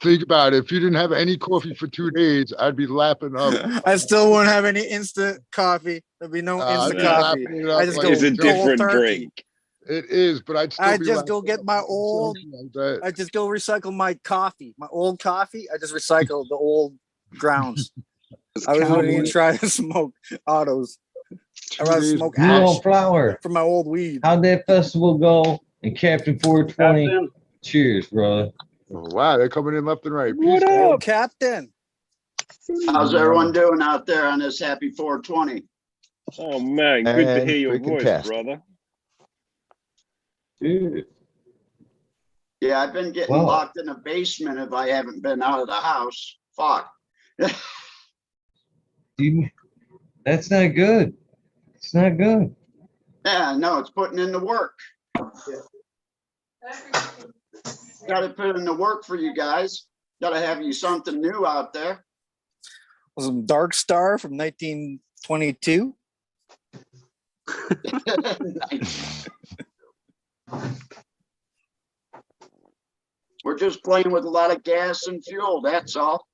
F: Think about it. If you didn't have any coffee for 2 days, I'd be lapping up.
C: I still won't have any instant coffee. There'll be no
F: I'd
C: instant
F: be
C: coffee.
F: lapping it
C: I
F: up
C: just
F: like
C: go
G: It's a
C: cold
G: different
C: turkey.
G: drink.
F: It is, but I'd still
C: I
F: be
C: just go
F: lapping
C: get
F: up
C: my
F: like
C: old.
F: like that.
C: I just go recycle my coffee, my old coffee. I just recycle the old grounds. I wouldn't even try to smoke autos. I'd rather smoke ash
A: MeAulFlower.
C: from my old weed.
A: How'd that festival go? And Captain 420.
B: Captain,
A: Cheers, brother.
F: Oh, wow, they're coming in left and right.
G: What
F: Peace,
C: Yo,
G: up?
C: Captain.
I: How's everyone doing out there on this happy 420?
G: Oh man, good to
D: And
G: hear your
D: freaking
G: voice,
D: test.
G: brother.
A: Dude.
I: Yeah, I've been getting
A: Wow.
I: locked in the basement if I haven't been out of the house. Fuck.
A: That's not good. It's not good.
I: Yeah, no, it's putting in the work. Got to put in the work for you guys. Got to have you something new out there.
C: Some Dark Star from 1922.
I: Nice. We're just playing with a lot of gas and fuel, that's all.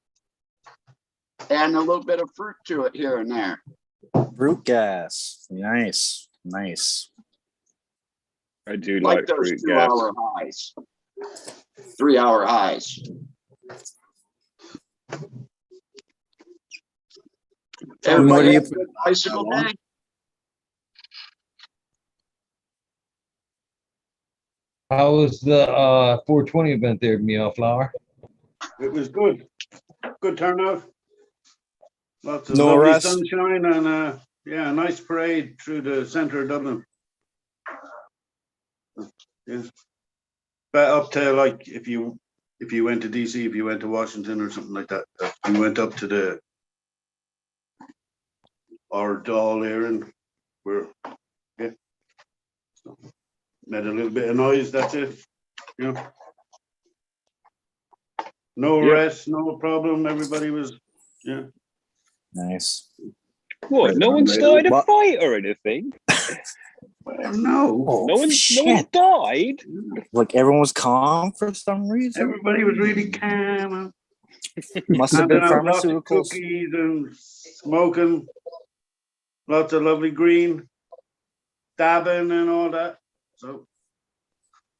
I: And a little bit of fruit to it here and there.
C: Fruit gas. Nice. Nice.
G: I do
I: Like
G: like
I: those
G: fruit gas.
I: 2-hour highs. 3-hour highs. Everybody have a good bicycle day?
A: How was the 420 event there, MeAulFlower?
L: It was good. Good turnout. Lots of
C: No
L: lovely
C: rest.
L: sunshine and yeah, a nice parade through the centre of Dublin. Yeah. But up to like if you went to DC, if you went to Washington or something like that, you went up to the our doll there and we're yeah. So, made a little bit of noise, that's it. You know. No
G: Yep.
L: rest, no problem. Everybody was yeah.
C: Nice.
G: What? No one started a fight or anything?
L: Well, no.
C: Oh,
G: No one
C: shit.
G: died.
C: Like everyone was calm for some reason.
L: Everybody was really calm.
C: Must have been
L: Handing out lots of
C: pharmaceuticals.
L: cookies and smoking. Lots of lovely green, dabbing and all that. So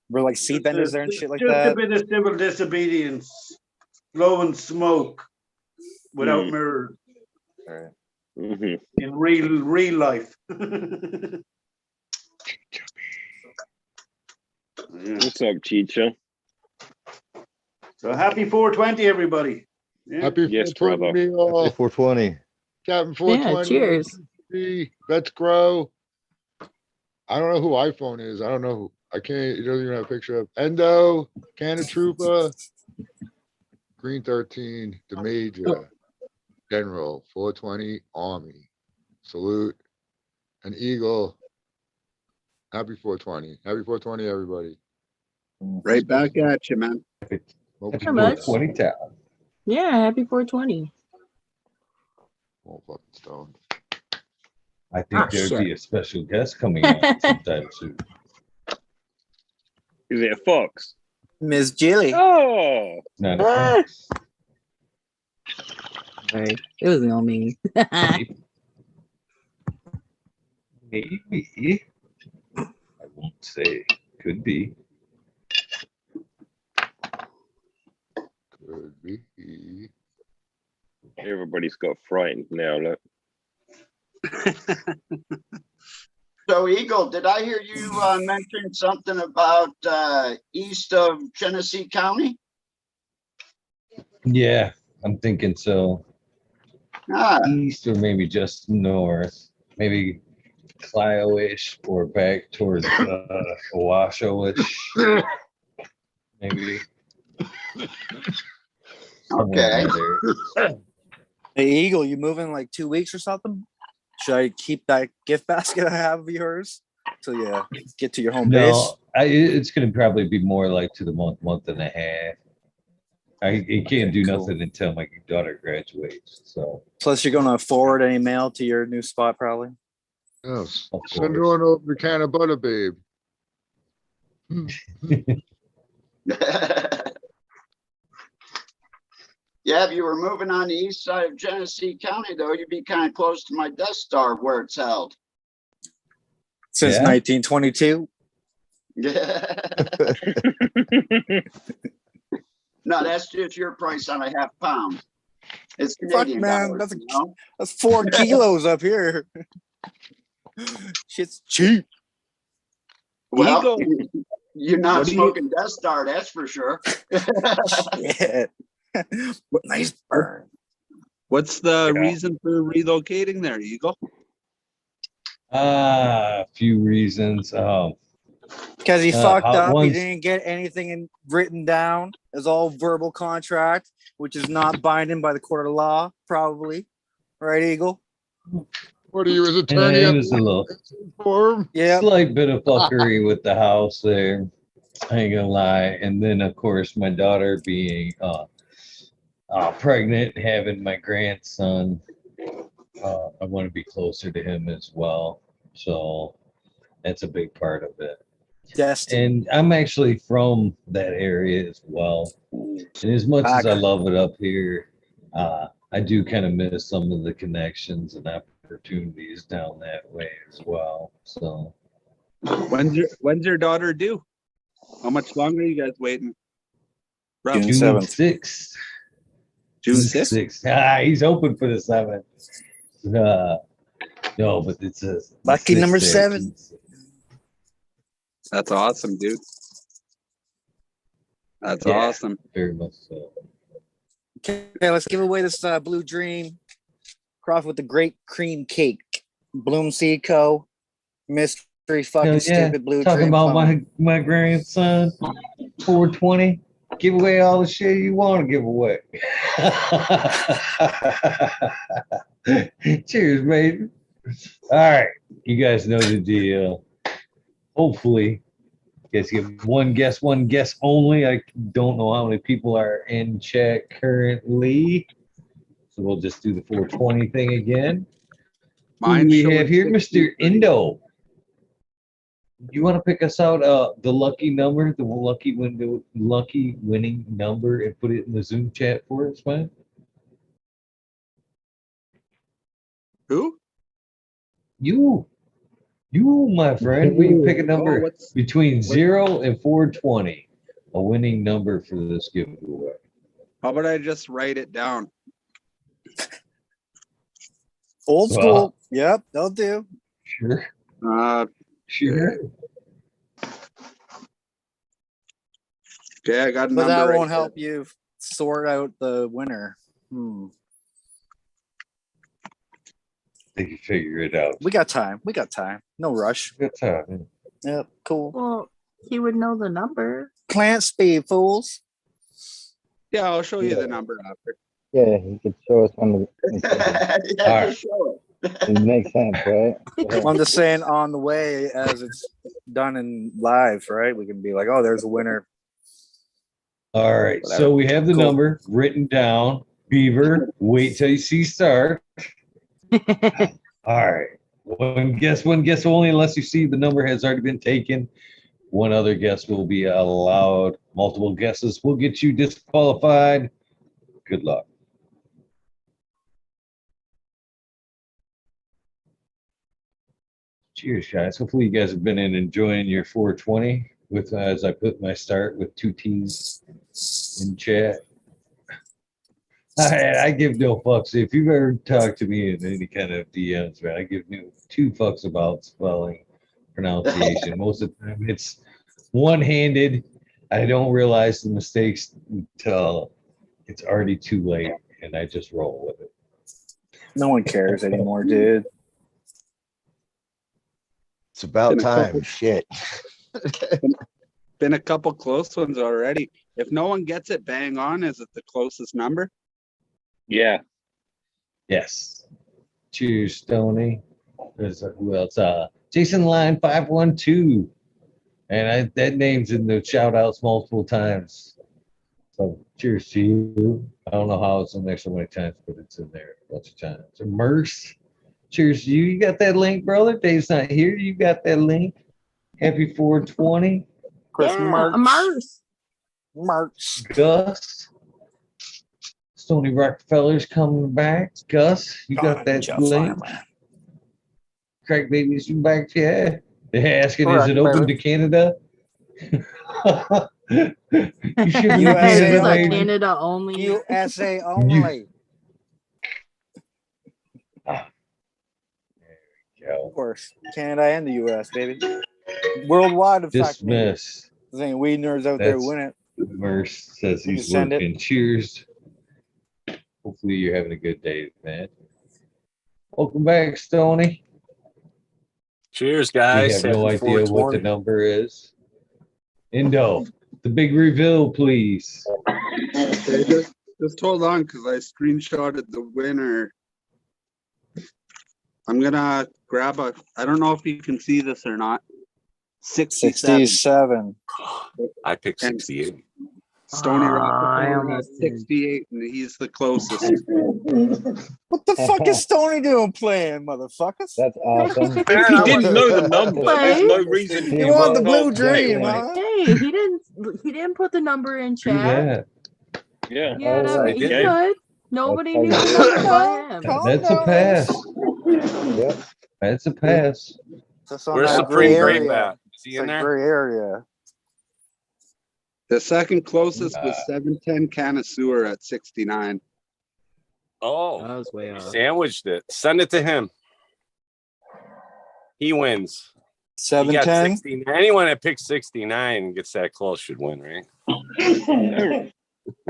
C: We're like seed vendors there and shit like
L: just
C: that.
L: a bit of civil disobedience, blowing smoke without mirrors
C: Right.
L: in real life. Yeah.
G: What's up, Cheech?
L: So happy 420, everybody. Yeah.
F: Happy
G: Yes,
F: 420,
G: brother.
F: all.
D: 420.
F: Captain 420.
M: cheers.
F: Let's grow. I don't know who iPhone is. I don't know who. I can't. It doesn't even have a picture of Endo, Cannatrooper, Greenthirteen, the Major, General, 420, Army, Salute, and Eagle. Happy 420. Happy 420, everybody.
I: Right back at you, man.
A: Happy
M: How much?
A: 420 town.
M: Yeah, happy 420.
F: Oh, fucking stoned.
A: I think
M: Ah,
A: there'd
M: shit.
A: be a special guest coming up sometime soon.
G: Is it a fox?
C: Miss Jilly.
G: Oh,
A: Not a
M: Ah.
A: fox.
M: Sorry, it was on me.
A: Maybe. I won't say. Could be.
F: Could be.
G: everybody's got frightened now. Look.
I: So Eagle, did I hear you mention something about east of Genesee County?
A: Yeah, I'm thinking so.
I: Ah,
A: East or maybe just north. Maybe Clio-ish or back towards Washoe-ish. Maybe.
I: okay.
C: Hey, Eagle, you moving in like 2 weeks or something? Should I keep that gift basket I have of yours till you get to your home base?
A: No, it's going to probably be more like to the month and a half. I can't do nothing until my daughter graduates. So
C: Plus, you're going to forward any mail to your new spot, probably.
F: Yes.
A: Of
F: Send her
A: course.
F: on over the can of butter, babe.
N: Yeah, if you were moving on the east side of Genesee County, though, you'd be kind of close to my Death Star where it's held.
C: Since 1922.
N: No, that's just your price on a half pound. It's
C: Fuck,
N: Canadian
C: man,
N: dollars, you know?
C: that's 4 kilos up here. Shit's cheap.
N: Well, you're not
C: What do you-
N: smoking Death Star, that's for sure.
C: Yeah. Nice burn.
I: What's the reason for relocating there, Eagle?
A: A few reasons.
C: Because he fucked
A: hot
C: up. He
A: ones.
C: didn't get anything written down. It's all verbal contract, which is not binding by the court of law, probably. Right, Eagle?
F: What are you, his attorney?
A: Yeah,
F: at
A: it was a little
F: form?
A: slight bit of fuckery with the house there. I ain't gonna lie. And then, of course, my daughter being pregnant, having my grandson. I want to be closer to him as well. So that's a big part of it.
C: Destiny.
A: And I'm actually from that area as well. And as much as I love it up here, I do kind of miss some of the connections and opportunities down that way as well. So
I: When's your daughter due? How much longer are you guys waiting?
C: June
A: June
C: 7th.
A: 6th.
I: June 6th?
A: He's hoping for the 7th. No, but it's a
C: lucky number
A: 7.
I: That's awesome, dude. That's
A: Yeah,
I: awesome.
A: Very much so.
C: Okay, let's give away this Blue Dream cross with the Great Cream Cake. Bloom Seed Co. Mystery fucking
A: Hell yeah.
C: stupid Blue
A: Talking
C: Dream.
A: about
C: phone.
A: my grandson, 420. Give away all the shit you want to give away. Cheers, baby. All right, you guys know the deal. Hopefully, you guys get one guess only. I don't know how many people are in chat currently, so we'll just do the 420 thing again. Who do we have here, Mr. Indo? You want to pick us out the lucky number, the lucky winning number, and put it in the Zoom chat for us, man?
I: Who?
A: You, my friend. We pick a number between 0 and 420, a winning number for this giveaway.
I: How about I just write it down?
C: Old school. Yep, they'll do.
A: Sure.
I: Sure. Okay, I got a
C: But
I: number.
C: that
I: right
C: won't
I: there.
C: help you sort out the winner.
A: They can figure it out.
C: We got time. No rush.
A: Good time.
C: Yep, cool.
M: Well, he would know the number.
C: Plant speed, fools.
I: Yeah, I'll show you the number after.
O: Yeah, he could show us on the.
N: Yeah,
A: All right.
N: just show it.
O: It makes sense, right?
C: I'm just saying on the way as it's done in live, right? We can be like, oh, there's a winner.
A: All right, so we have the number written down. Beaver, wait till you see start. All right, one guess only, unless you see the number has already been taken. One other guess will be allowed. Multiple guesses will get you disqualified. Good luck. Cheers, guys. Hopefully you guys have been enjoying your 420 with as I put my start with 2 T's in chat. I give no fucks. If you've ever talked to me in any kind of DMs, man, I give no 2 fucks about spelling, pronunciation. Most of the time it's one-handed. I don't realize the mistakes until it's already too late, and I just roll with it.
C: No one cares anymore, dude.
D: It's about
I: Been a
D: time.
I: couple-
D: Shit.
I: Been a couple close ones already. If no one gets it bang on, is it the closest number?
G: Yeah.
A: Yes. Cheers, Stoney. There's who else? Jason Line 512. And that name's in the shout outs multiple times. So cheers to you. I don't know how it's in there so many times, but it's in there a bunch of times. Immerse. Cheers to you. You got that link, brother? Dave's not here. You got that link. Happy 420.
C: Chris
M: Yeah,
C: Marks.
M: Mars.
C: Marks.
A: Gus. Stoney Rockafeller's coming back. Gus, you got that link? Crack babies, you back? Yeah. They're asking, is it open to Canada? You should be
C: USA
M: It's like
A: Canada,
M: Canada only.
C: USA only. Of course, Canada and the US, baby. Worldwide, in fact.
A: Dismiss.
C: There's any weed nerds out there
A: That's
C: win it.
A: Merce says he's
C: Send it.
A: working. Cheers. Hopefully you're having a good day, man. Welcome back, Stoney.
P: Cheers,
A: We
P: guys.
A: have no
P: Happy
A: idea what the
P: 420.
A: number is. Indo, the big reveal, please.
I: Okay, just hold on, because I screenshotted the winner. I'm gonna grab a. I don't know if you can see this or not.
C: 67.
P: I picked 68.
I: Stony
M: I
I: Rockafeller
M: almost
I: has
M: did.
I: 68, and he's the closest.
C: What the fuck is Stoney doing playing, motherfuckers?
O: That's awesome.
G: If you didn't know the number, there's no reason.
C: You want the blue dream, huh?
M: Hey, he didn't put the number in
A: Do
M: chat.
A: that.
G: Yeah.
M: Yeah,
O: Oh,
M: that,
O: right.
M: he
G: Okay.
M: could. Nobody knew
O: That's
M: the number by him.
A: That's a pass.
O: Yep.
A: That's a pass.
C: Just on
P: Where's
C: that
P: Supreme
C: gray
P: Grape
C: area.
P: at? Is he
C: It's
P: in
C: like
P: there?
C: gray area.
I: The second closest was 710 Cannatrooper at 69.
P: Oh,
M: That was way off.
P: sandwiched it. Send it to him. He wins. He got
C: 710.
P: 69. Anyone that picks 69 and gets that close should win, right?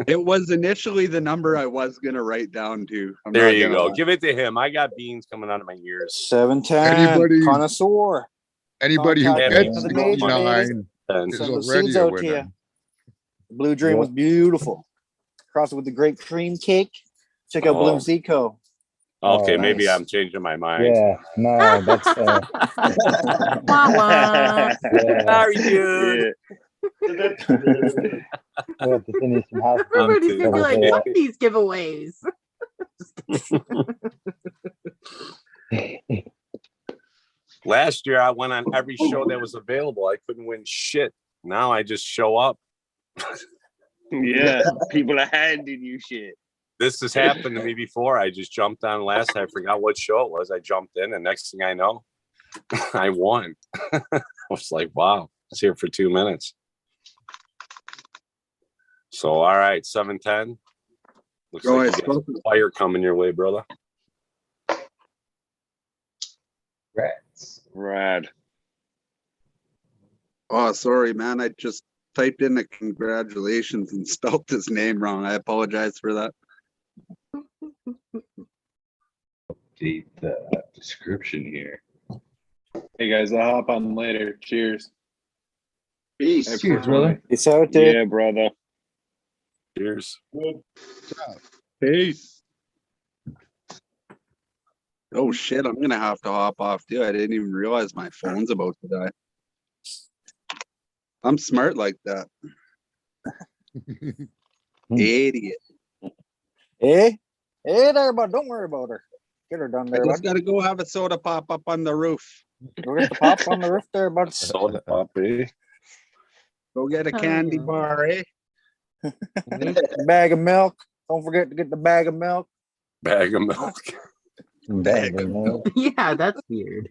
I: It was initially the number I was gonna write down to. I'm
P: There
I: not
P: you
I: gonna
P: go.
I: lie.
P: Give it to him. I got beans coming out of my ears.
C: 710.
F: Anybody-
C: Connoisseur.
F: Anybody who
C: Contact
P: Yeah,
F: gets
C: for the major,
F: 69
P: And
F: is
C: Send those
F: already
C: seeds
F: a
C: out to you.
F: winner.
C: The blue dream was beautiful. Cross it with the great cream cake. Check out
P: Oh.
C: Bloom Seco.
P: okay,
O: Oh,
P: maybe
C: nice.
P: I'm changing my mind.
O: Yeah. No, that's
M: Wah, wah.
O: yeah.
P: Sorry, dude.
O: We'll have to send you some house.
M: Everybody's gonna be like,
P: Yeah.
M: fuck these giveaways.
P: Last year, I went on every show that was available. I couldn't win shit. Now I just show up.
G: Yeah. People are handing you shit.
P: This has happened to me before. I just jumped on last. I forgot what show it was. I jumped in, and next thing I know, I won. I was like, wow, I was here for 2 minutes. So, all right, 710. Looks
I: Oh,
P: like
I: I
P: you got some fire coming your way, brother.
A: Rats.
G: Rad.
I: Oh, sorry, man. I just typed in the congratulations and spelled his name wrong. I apologize for that.
A: Update the description here.
E: Hey guys, I'll hop on later. Cheers.
N: Peace.
A: Cheers, brother.
C: It's out there.
G: Yeah, brother.
P: Cheers.
I: Peace. Oh shit, I'm gonna have to hop off too. I didn't even realize my phone's about to die. I'm smart like that. Idiot.
C: Hey, hey there, but don't worry about her. Get her done
I: I
C: there,
I: just
C: bud.
I: gotta go have a soda pop up on the roof.
C: Go get the pop on the roof there, bud.
P: Soda pop, eh?
I: Go get a candy
M: Oh.
I: bar, eh?
C: Bag of milk. Don't forget to get the bag of milk.
P: Bag of milk.
O: Bag of milk.
M: Yeah, that's weird.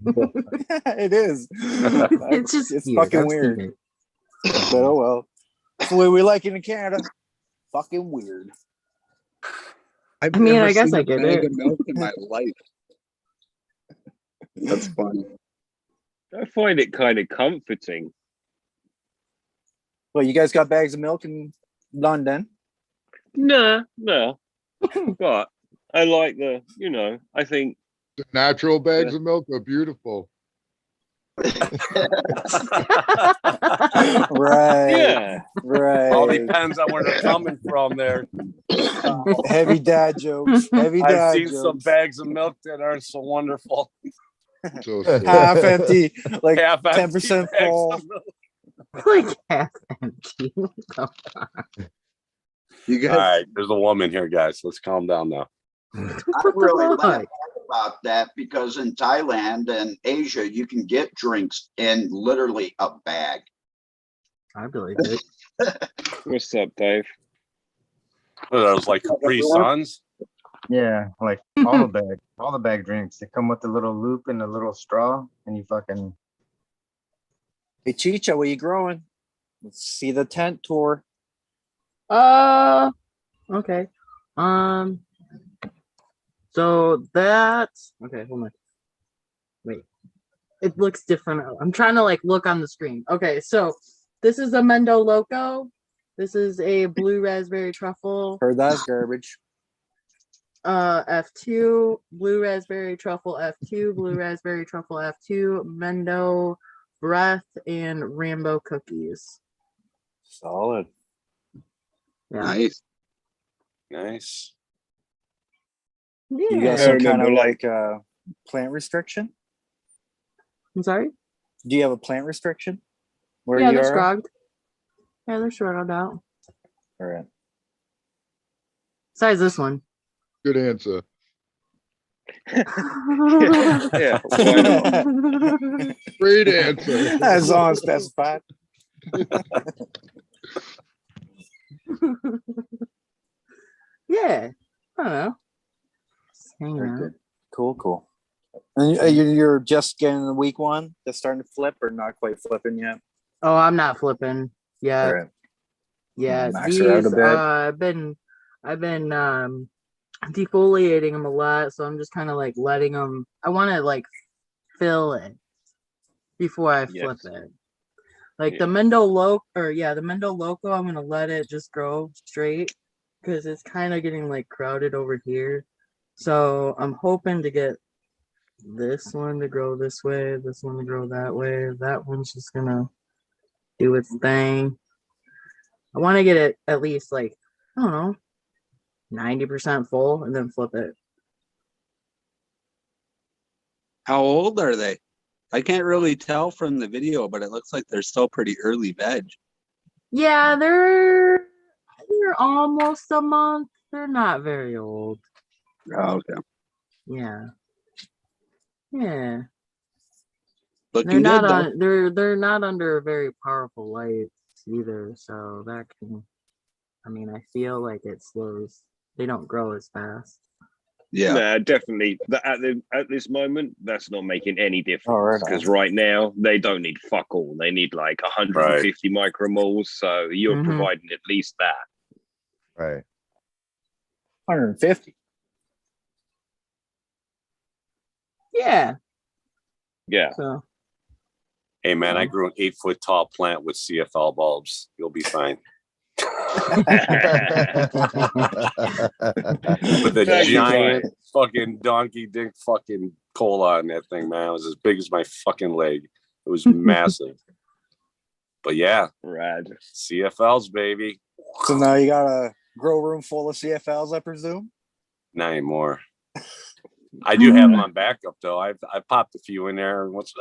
C: It is.
M: It's just
C: it's
M: weird.
C: fucking
M: I've
C: weird.
M: seen it.
C: But oh well. That's the way we like it in Canada. Fucking weird.
I: I've
M: I mean,
I: never
M: I guess
I: seen
M: I
I: a
M: get
I: bag
M: it.
I: of milk in my life. That's funny.
G: I find it kind of comforting.
C: Well, you guys got bags of milk in London?
G: No. But I like I think
F: The natural bags of milk are beautiful.
C: Right.
G: Yeah.
C: Right.
P: All depends on where they're coming from there.
C: Heavy dad jokes. Heavy
P: I've
C: dad
P: seen
C: jokes.
P: some bags of milk that aren't so wonderful.
F: So
C: Half empty, like
P: Half empty
C: 10%
P: bags
C: full.
P: of milk.
M: Like half empty.
I: You
P: All
I: guys,
P: right, there's a woman here, guys. Let's calm down now.
N: I
M: What the
N: really laugh
M: fuck?
N: about that because in Thailand and Asia, you can get drinks in literally a bag.
M: I believe it.
G: What's up, Dave?
P: Those like Capri Suns.
H: Yeah, like all the bag drinks. They come with the little loop and the little straw, and you fucking.
C: Hey, Chicha, what are you growing? Let's see the tent tour.
M: Okay. So that's okay. Hold on. Wait. It looks different. I'm trying to like look on the screen. Okay, so this is a Mendo Loco. This is a blue raspberry truffle.
C: Heard that's garbage.
M: F2, blue raspberry truffle F2, blue raspberry truffle F2, Mendo breath, and Rambo cookies.
C: Solid.
M: Yeah.
P: Nice.
M: Yeah.
C: You got some kind of like plant restriction?
M: I'm sorry?
C: Do you have a plant restriction? Where
M: yeah,
C: you
M: they're
C: are?
M: scrogged. Yeah, they're shorted out.
C: All right.
M: Besides this one.
F: Good answer.
G: Yeah, why not?
F: Great answer.
C: That's unspecified.
M: Yeah. I don't know. Just hanging
C: Very
M: out.
C: good. Cool. And you're just getting the week one, just starting to flip, or not quite flipping yet?
M: Oh, I'm not flipping. Yeah.
C: All right.
M: Yeah.
C: Max her out a bit.
M: I've been defoliating them a lot, so I'm just kind of like letting them. I want to like fill it before I flip it. Like the Mendo Loco, the Mendo Loco, I'm gonna let it just grow straight because it's kind of getting like crowded over here. So I'm hoping to get this one to grow this way, this one to grow that way. That one's just gonna do its thing. I want to get it at least like, I don't know, 90% full and then flip it.
I: How old are they? I can't really tell from the video, but it looks like they're still pretty early veg.
M: Yeah, they're almost a month. They're not very old.
I: Oh, okay.
M: Yeah. Yeah.
I: Looking
M: they're
I: good,
M: not they're not under very powerful lights either, so that can, I mean, I feel like it slows. They don't grow as fast.
I: Yeah.
G: Nah, definitely. At this moment, that's not making any difference because
C: on.
G: right now they don't need fuck all. They need like 150 micromoles. So you're providing at least that.
D: Right.
C: 150.
M: Yeah.
G: Yeah.
M: So.
P: Hey man, I grew an 8-foot tall plant with CFL bulbs. You'll be fine. With a giant fucking donkey dick fucking cola on that thing, man. It was as big as my fucking leg. It was massive. But yeah,
G: rad.
P: CFLs, baby.
C: So now you got a grow room full of CFLs, I presume?
P: Not anymore. I do have them on backup though. I popped a few in there. What's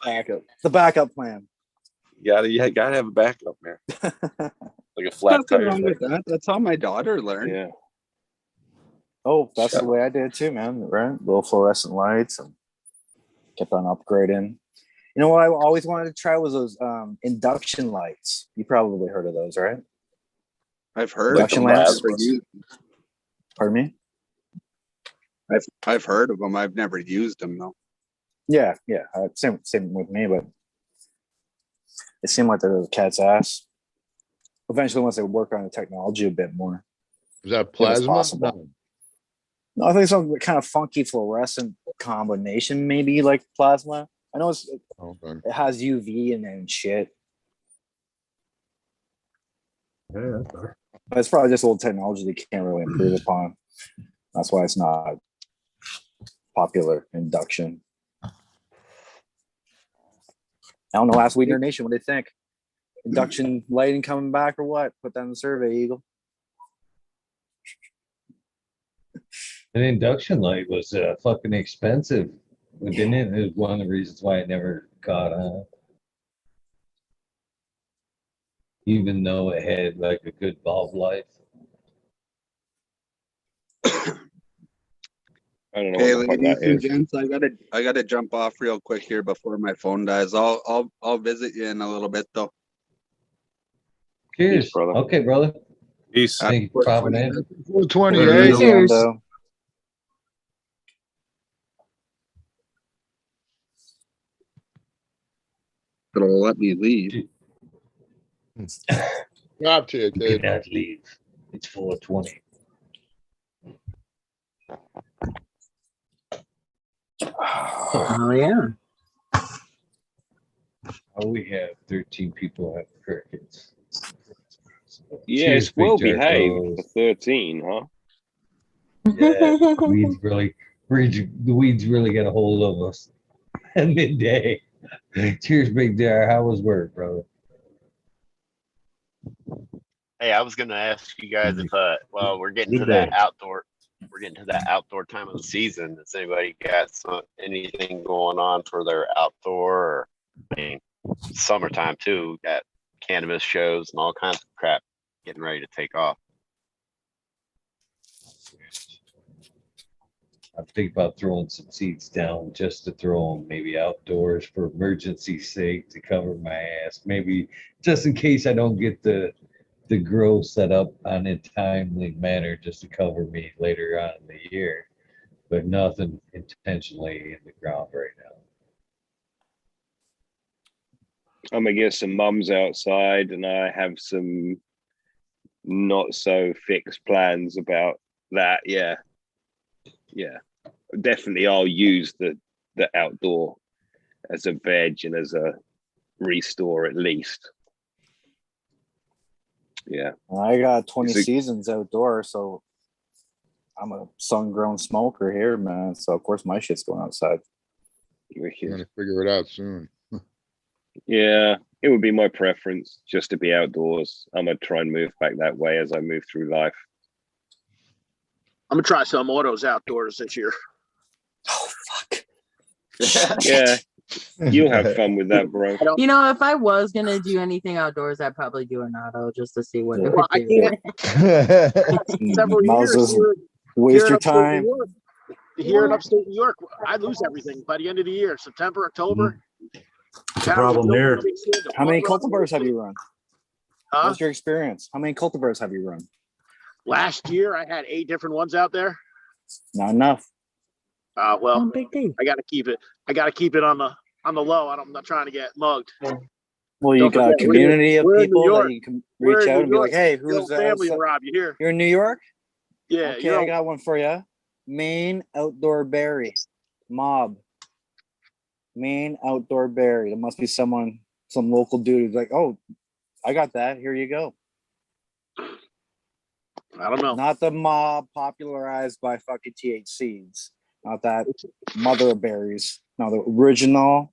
C: backup? The backup plan.
P: You gotta have a backup, man. Like a flat
I: Nothing
P: tire.
I: wrong with that. That's how my daughter learned.
G: Yeah.
C: Oh, that's the way I did too, man. Right? Little fluorescent lights and kept on upgrading. You know what I always wanted to try was those induction lights. You probably heard of those, right?
I: I've heard
C: induction
I: of them.
C: lamps. Pardon me?
I: I've heard of them. I've never used them though.
C: Yeah. Same with me, but it seemed like they're a cat's ass. Eventually, once they work on the technology a bit more.
F: Is that plasma?
C: No, I think some kind of funky fluorescent combination, maybe like plasma. I know it has UV and shit.
J: Yeah.
C: But it's probably just old technology they can't really improve upon. That's why it's not popular induction. I don't know. Ask Weed Nation what they think. Induction lighting coming back or what? Put that in the survey, Eagle.
A: An induction light was fucking expensive, didn't it? It was one of the reasons why it never caught on. Even though it had like a good bulb life.
G: I don't know.
I: Hey,
G: what the fuck
I: ladies
G: that
I: and
G: is.
I: gents, I gotta jump off real quick here before my phone dies. I'll visit you in a little bit though.
A: Cheers.
G: brother.
A: Okay, brother.
P: Peace.
A: Thank you for popping in.
F: 428.
M: Cheers.
B: Gonna let me leave.
F: Drop to you,
A: You
F: kid.
A: cannot leave. It's 420.
M: Oh yeah.
A: Oh, we have 13 people have crickets.
G: Yeah,
A: Cheers,
G: it's well
A: big
G: behaved
A: Jarkos.
G: for 13, huh?
A: Yeah, the weeds really get a hold of us at midday. Cheers, Big Jar. How was work, brother?
K: Hey, I was gonna ask you guys if well, we're getting to
A: Good day.
K: that outdoor time of the season. Has anybody got anything going on for their outdoor? Or, I mean, summertime too. Got cannabis shows and all kinds of crap getting ready to take off.
A: I'm thinking about throwing some seeds down just to throw them maybe outdoors for emergency sake to cover my ass. Maybe just in case I don't get the grow set up on a timely manner just to cover me later on in the year. But nothing intentionally in the ground right now.
G: I'm gonna get some mums outside, and I have some not so fixed plans about that. Yeah, definitely. I'll use the outdoor as a veg and as a restore at least. Yeah,
C: I got 20
G: Is it-
C: seasons outdoors, so I'm a sun-grown smoker here, man. So of course my shit's going outside.
F: You're gonna figure it out soon.
G: Yeah, it would be my preference just to be outdoors. I'm gonna try and move back that way as I move through life.
B: I'm gonna try some autos outdoors this year.
G: Yeah, you'll have fun with that, bro.
M: You know, if I was gonna do anything outdoors, I'd probably do an auto just to see what it would
B: Well, I
M: do.
B: can't. Several years here,
C: Waste
B: here in
C: your
B: upstate
C: time.
B: New York, here in upstate New York, I lose everything by the end of the year. September, October.
C: It's a problem here. How many
B: cultivars
C: cultivars have you run?
B: Huh?
C: What's your experience? How many cultivars have you run?
B: Last year, I had 8 different ones out there.
C: Not enough.
B: Well, I gotta keep it. I gotta keep it on the low. I'm not trying to get mugged.
C: Well, you
B: Don't
C: got a
B: forget,
C: community of
B: we're in New
C: people that
B: York.
C: you can
B: We're
C: reach
B: in
C: out
B: New
C: and be like,
B: York.
C: hey,
B: Your
C: who's
B: family, Rob? You here?
C: You're in New York?
B: Yeah.
C: Okay, I got one for you. Maine outdoor berry mob. Maine outdoor berry. There must be some local dude who's like, oh, I got that. Here you go.
B: I don't know.
C: Not the mob popularized by fucking THCs. Not that mother of berries. No, the original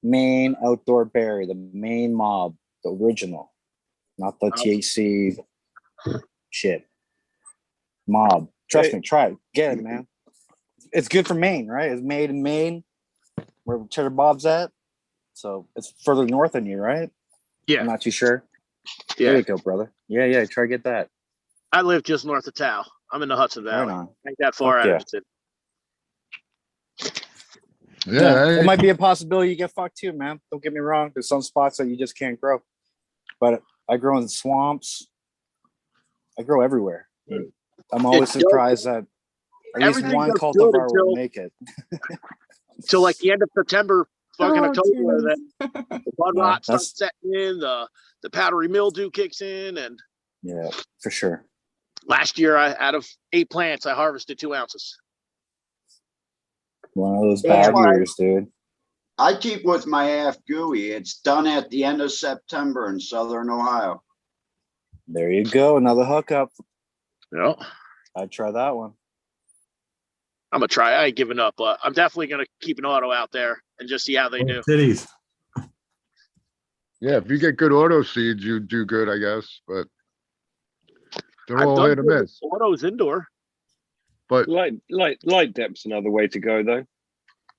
C: Maine outdoor berry. The Maine mob. The original. Not the THC shit. Mob. Trust me, try it. Get it, man. It's good for Maine, right? It's made in Maine, where Cheddar Bob's at. So it's further north than you, right?
B: Yeah.
C: I'm not too sure.
B: Yeah.
C: There you go, brother. Yeah. Try to get that.
B: I live just north of Tao. I'm in the Hudson Valley.
C: Right on.
B: Ain't that far
C: Fuck
B: out
C: yeah.
B: of the city.
F: Yeah,
C: It might be a possibility you get fucked too, man. Don't get me wrong. There's some spots that you just can't grow. But I grow in swamps. I grow everywhere. I'm always
B: It's
C: surprised that at least
B: Everything
C: one
B: looks good
C: cultivar
B: until-
C: will make it.
B: Till like the end of September, fucking
M: Oh,
B: October,
M: jeez.
B: then the bud
C: Yeah,
B: rot
C: that's-
B: starts setting in, the powdery mildew kicks in, and
C: Yeah, for sure.
B: last year, out of 8 plants, I harvested 2 ounces.
C: One of those
N: Yeah,
C: bad
N: well,
C: years, dude.
N: I keep with my half gooey. It's done at the end of September in Southern Ohio.
C: There you go. Another hookup.
B: Yeah.
C: I'd try that one.
B: I'm gonna try. I ain't giving up, but I'm definitely gonna keep an auto out there and just see how they do.
J: Cities.
F: Yeah, if you get good auto seeds, you do good, I guess, but they're
B: I've
F: all
B: done
F: hit or
B: good
F: miss.
B: autos indoor.
F: But
G: Light depth's another way to go, though.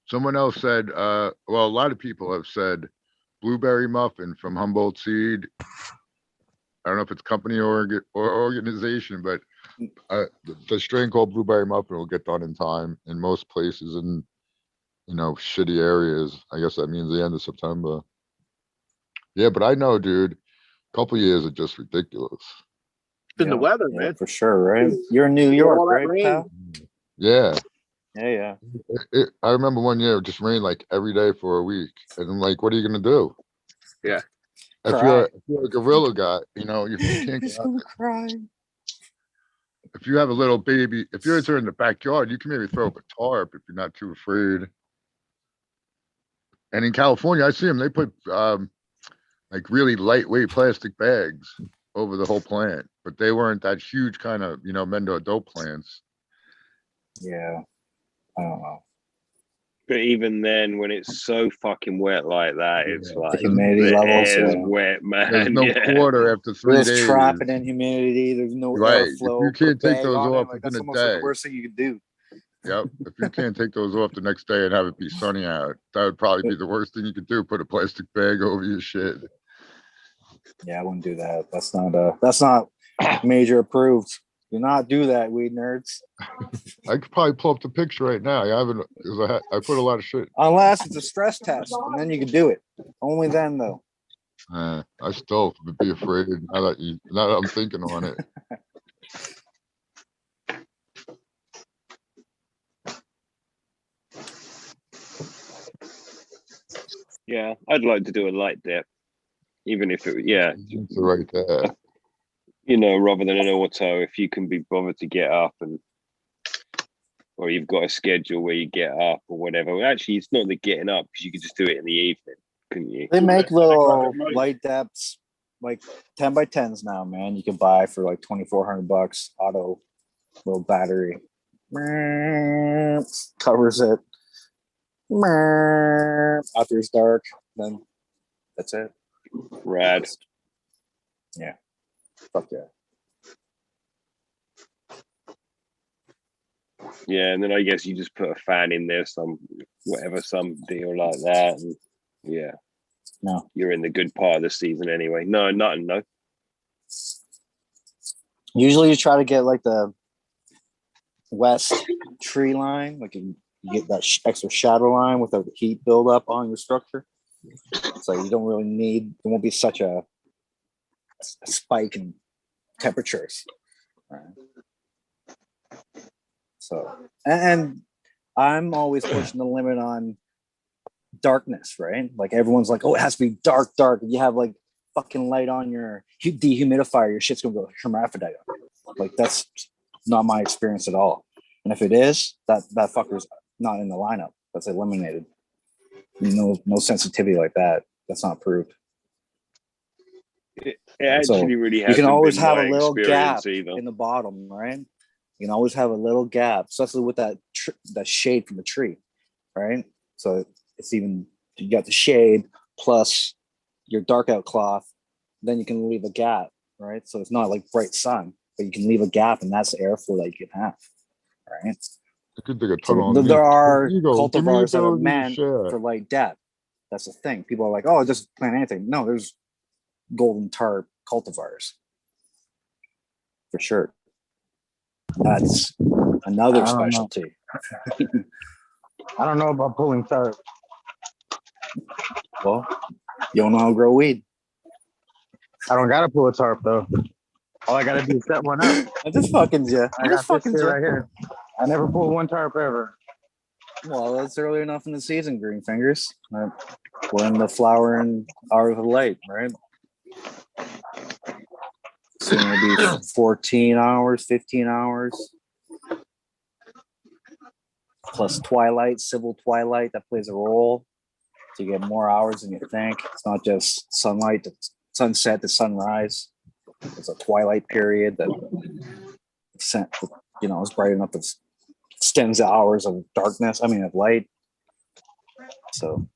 F: someone else said, well, a lot of people have said blueberry muffin from Humboldt Seed. I don't know if it's company or organization, but the strain called blueberry muffin will get done in time in most places in, shitty areas. I guess that means the end of September. Yeah, but I know, dude, couple years are just ridiculous.
E: Been the weather,
C: Yeah,
E: man.
C: for sure, right? You're in New York,
E: all that
C: right,
E: rain.
C: pal?
F: Yeah.
C: Yeah.
F: I remember one year it just rained like every day for a week. And I'm like, what are you gonna do?
E: Yeah.
F: If you're a gorilla guy, you know, you can't
C: He's
F: go out
C: gonna
F: there.
C: cry.
F: If you have a little baby, if you're in the backyard, you can maybe throw up a tarp if you're not too afraid. And in California, I see them, they put like really lightweight plastic bags over the whole plant, but they weren't that huge kind of, you know, Mendo adult plants.
C: Yeah. I don't know.
G: But even then, when it's so fucking wet like that, it's like
C: humidity
G: the
C: levels,
G: air's
C: yeah.
G: wet, man.
F: There's no quarter after 3
C: It's
F: days.
C: trapping in humidity. There's no
F: Right. If
C: airflow.
F: you
C: Put a
F: can't take
C: bag
F: those
C: on it.
F: off
C: Like,
F: within
C: that's
F: a
C: almost like
F: day.
C: the worst thing you could do.
F: Yep. If you can't take those off the next day and have it be sunny out, that would probably be the worst thing you could do. Put a plastic bag over your shit.
C: Yeah, I wouldn't do that. That's not major approved. Do not do that, weed nerds.
F: I could probably pull up the picture right now. I haven't, because I put a lot of shit.
C: Unless it's a stress test, and then you can do it. Only then, though.
F: I still would be afraid now that I'm thinking on it.
G: Yeah, I'd like to do a light dip, even if it,
F: It's right there.
G: you know, rather than an auto, if you can be bothered to get up or you've got a schedule where you get up or whatever. Well, actually, it's not the getting up because you could just do it in the evening, couldn't you?
C: They make little light depths, like 10 by 10s now, man. You can buy for like $2,400 auto, little battery. Covers it. After it's dark, then that's it.
G: Rad.
C: Yeah. Fuck yeah.
G: Yeah, and then I guess you just put a fan in there, some deal like that, and yeah.
C: No.
G: You're in the good part of the season anyway. No, nothing, no.
C: Usually you try to get like the west tree line, like you get that extra shadow line with the heat buildup on your structure. So you don't really need, there won't be such a spike in temperatures. Right? So, and I'm always pushing the limit on darkness, right? Like everyone's like, oh, it has to be dark. You have like fucking light on your dehumidifier, your shit's gonna go hermaphrodite. Like that's not my experience at all. And if it is, that fucker's not in the lineup. That's eliminated. No sensitivity like that. That's not approved.
G: It actually really
C: you can
G: hasn't
C: always
G: been
C: have
G: my
C: a little gap
G: experience either.
C: in the bottom, right? You can always have a little gap, especially with that shade from the tree, right? So it's even, you got the shade plus your dark out cloth, then you can leave a gap, right? So it's not like bright sun, but you can leave a gap, and that's the airflow that you can have, right? So there are cultivars that are meant for light depth. That's the thing. People are like, oh, just plant anything. No, there's golden tarp cultivars for sure. That's another specialty.
H: I don't know about pulling tarp.
C: Well, you don't know how to grow weed.
H: I don't gotta pull a tarp though. All I gotta do is set one up.
C: I just fucking yeah.
H: I got this shit right here. I never pulled one tarp ever.
C: Well, that's early enough in the season, Greenfingers. We're in the flowering hours of light, right? So maybe 14 hours, 15 hours. Plus twilight, civil twilight, that plays a role. So you get more hours than you think. It's not just sunlight to sunset to sunrise. It's a twilight period that, you know, is bright enough that extends the hours of darkness. I mean, of light. So,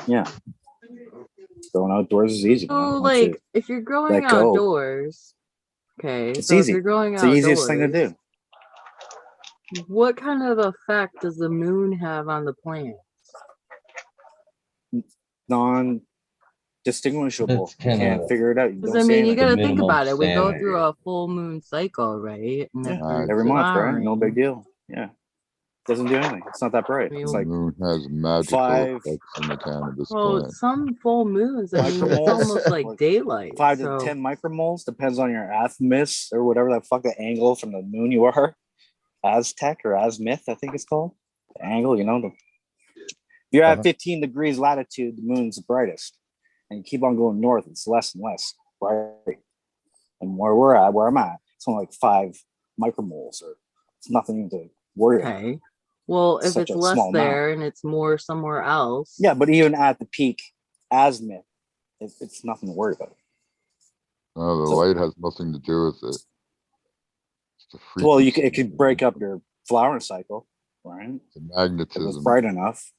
C: yeah. Going outdoors is easy.
M: So, like, if you're growing outdoors, okay,
C: it's
M: so
C: easy.
M: if you're growing
C: it's the easiest thing to do.
M: What kind of effect does the moon have on the plant?
C: Non-distinguishable. You can't figure it out.
M: Because I mean, you got to think about it. We go through a full moon cycle, right? And
C: every month, right? No big deal. Yeah. Doesn't do anything. It's not that bright. It's
F: The
C: like
F: moon has magical
C: 5
F: effects in the cannabis
M: Well,
F: plant.
M: some full moons, I mean, it's
C: micromoles,
M: almost like daylight.
C: 5
M: so.
C: to 10 micromoles, depends on your azimuth or whatever the fuck the angle from the moon you are. Aztec or azimuth, I think it's called. The angle, you know. If you're at 15 degrees latitude, the moon's the brightest. And you keep on going north, it's less and less bright. And where I'm at, it's only like 5 micromoles, or it's nothing to worry about.
M: Okay. Well, if
C: Such
M: it's
C: a
M: less
C: small
M: there
C: amount.
M: and it's more somewhere else.
C: Yeah, but even at the peak azimuth, it's nothing to worry about.
F: No, the light has nothing to do with it. It's the
C: Well,
F: frequency.
C: it could break up your flowering cycle, right?
F: The
C: If it
F: magnetism
C: was bright enough.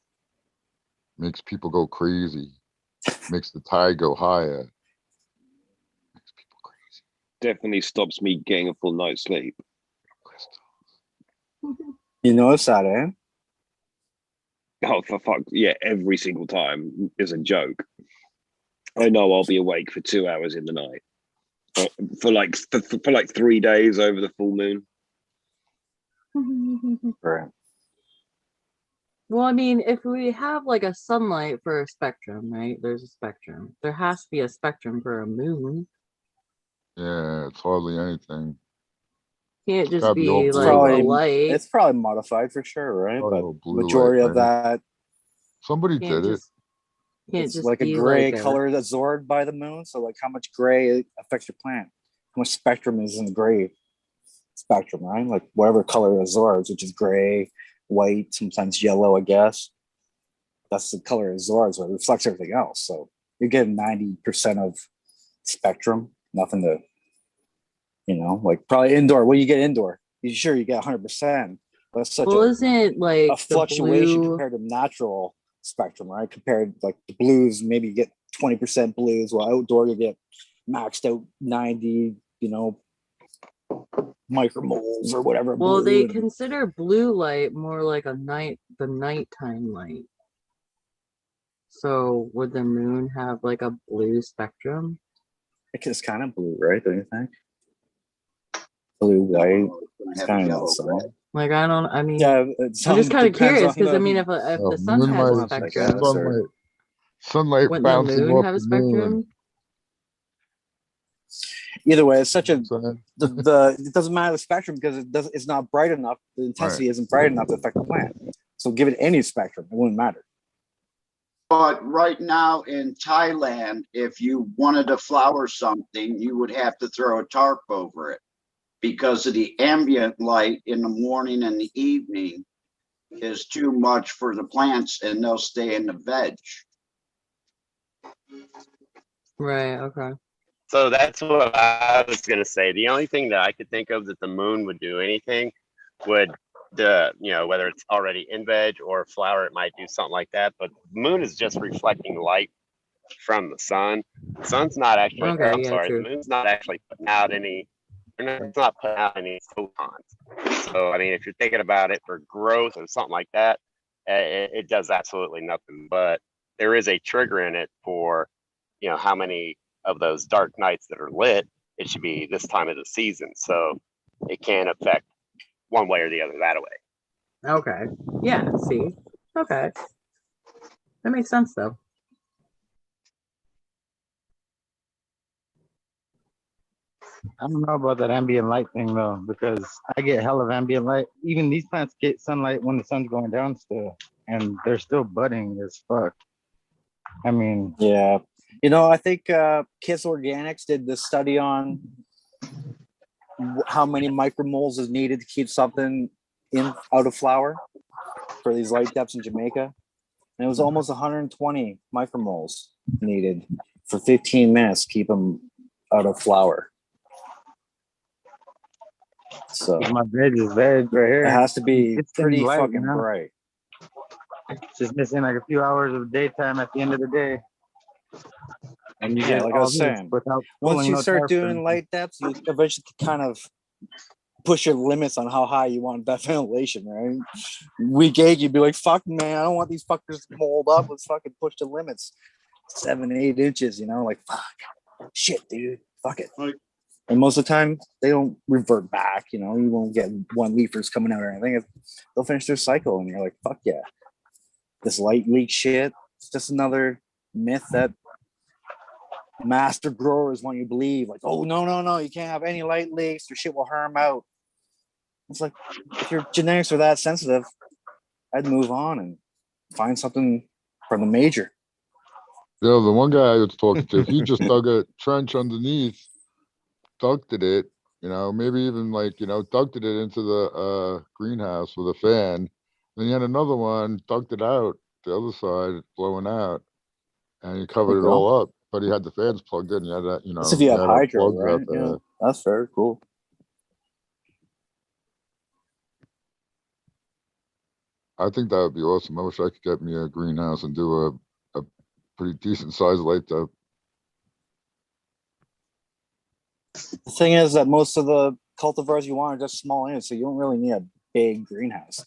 F: makes people go crazy. Makes the tide go higher.
G: Definitely stops me getting a full night's sleep.
C: You notice that, eh?
G: Oh, for fuck. Yeah, every single time is a joke. I know I'll be awake for 2 hours in the night. For like 3 days over the full moon.
C: Right.
M: Well, I mean, if we have like a sunlight for a spectrum, right? There's a spectrum. There has to be a spectrum for a moon.
F: Yeah, it's hardly anything.
M: Can't just
F: Gotta be all
M: be
F: blue
M: like
F: light.
M: a light.
C: It's probably modified for sure, right?
F: Probably all
C: But
F: blue
C: majority
F: light,
C: of
F: man.
C: that,
F: Somebody
M: Can't
F: did it.
M: just can't
C: it's
M: just
C: like a
M: be
C: gray
M: like
C: color that's absorbed by the moon. So like how much gray affects your plant? How much spectrum is in the gray spectrum, right? Like whatever color it absorbs, which is gray, white, sometimes yellow, I guess. That's the color it absorbs, but it reflects everything else. So you're getting 90% of spectrum, nothing to, like probably indoor. What do you get indoor? You sure you get 100%, but it's such
M: Well, isn't like
C: a
M: the
C: fluctuation
M: blue?
C: compared to natural spectrum, right? Compared like the blues, maybe you get 20% blues, while outdoor you get maxed out 90, micromoles or whatever.
M: Well,
C: blue
M: they
C: and-
M: consider blue light more like the nighttime light. So would the moon have like a blue spectrum?
C: It's kind of blue, right? Don't you think? Blue, white. It's kind of the same.
M: Like I mean,
C: Yeah,
M: I'm just kind of curious because I mean, if
F: No,
M: the sun has a
F: moonlight,
M: spectrum,
F: sunlight
M: wouldn't the
F: bouncing
M: moon
F: off
M: have a
F: the moon.
M: spectrum?
C: Either way, it's such a
F: Son.
C: it doesn't matter the spectrum because it's not bright enough. The intensity isn't bright enough to affect the plant. So give it any spectrum, it wouldn't matter.
N: But right now in Thailand, if you wanted to flower something, you would have to throw a tarp over it because of the ambient light in the morning and the evening is too much for the plants and they'll stay in the veg.
M: Right. Okay.
K: So that's what I was gonna say. The only thing that I could think of that the moon would do anything would whether it's already in veg or flower, it might do something like that. But the moon is just reflecting light from the sun. The sun's not actually.
M: Okay,
K: I'm
M: yeah,
K: sorry,
M: true.
K: the moon's not actually putting out any. It's not putting out any photons. So I mean, if you're thinking about it for growth or something like that, it does absolutely nothing. But there is a trigger in it for, how many of those dark nights that are lit. It should be this time of the season, so it can affect one way or the other that way.
M: Okay. Yeah. See. Okay. That makes sense though.
H: I don't know about that ambient light thing though, because I get hell of ambient light. Even these plants get sunlight when the sun's going down still, and they're still budding as fuck. I mean,
C: Yeah. I think Kiss Organics did this study on how many micromoles is needed to keep something out of flower for these light depths in Jamaica. And it was almost 120 micromoles needed for 15 minutes to keep them out of flower. So
H: my veg is veg right here.
C: it has to be
H: It's
C: pretty
H: light,
C: fucking bright.
H: It's just missing like a few hours of daytime at the end of the day. And you
C: Yeah,
H: get
C: like I
H: all
C: was
H: this
C: saying,
H: without
C: once
H: pulling
C: you
H: no
C: start
H: tarp
C: doing
H: or
C: light depths, you eventually kind of push your limits on how high you want that ventilation, right? Week 8, you'd be like, fuck, man, I don't want these fuckers to mold up. Let's fucking push the limits 7, 8 inches, like, fuck, shit, dude, fuck it. And most of the time, they don't revert back. You know, you won't get 1 leafers coming out or anything. They'll finish their cycle, and you're like, fuck yeah. This light leak shit, it's just another myth that master growers want you to believe. Like, oh, no, you can't have any light leaks. Your shit will harm out. It's like, if your genetics are that sensitive, I'd move on and find something from the major.
F: Yeah, the one guy I was talking to, he just dug a trench underneath, ducted it, you know, maybe even like, you know, ducted it into the greenhouse with a fan. Then he had another one, ducted it out the other side, blowing out, and he covered it all up. But he had the fans plugged in. He had that, you know,
C: That's if you have hydro,
F: plugs
C: right?
F: out there.
C: Yeah, that's very cool.
F: I think that would be awesome. I wish I could get me a greenhouse and do a pretty decent sized light up.
C: The thing is that most of the cultivars you want are just small units, so you don't really need a big greenhouse.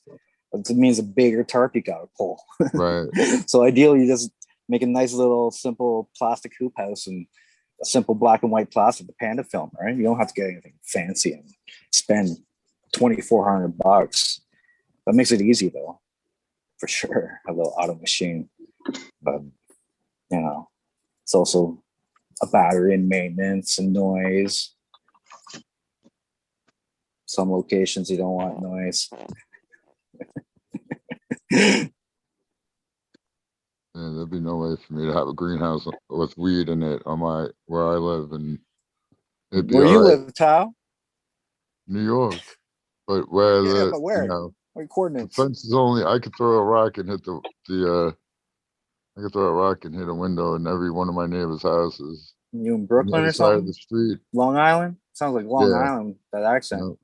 C: It means a bigger tarp you gotta pull.
F: Right.
C: So ideally, you just make a nice little simple plastic hoop house and a simple black and white plastic, the panda film, right? You don't have to get anything fancy and spend $2,400. That makes it easy though, for sure. A little auto machine, but you know, it's also a battery and maintenance and noise. Some locations you don't want noise.
F: Yeah, there'd be no way for me to have a greenhouse with weed in it on where I live, and it'd be
C: Where you
F: all right.
C: live, Tao?
F: New York, but where
C: But where?
F: you know,
C: What are your
F: the
C: coordinates?
F: fence is only, I could throw a rock and hit I could throw a rock and hit a window in every one of my neighbors' houses.
C: You in
F: On the
C: Brooklyn
F: other
C: or
F: side of
C: something?
F: the street.
C: Long Island? Sounds like Long
F: Yeah.
C: Island, that accent.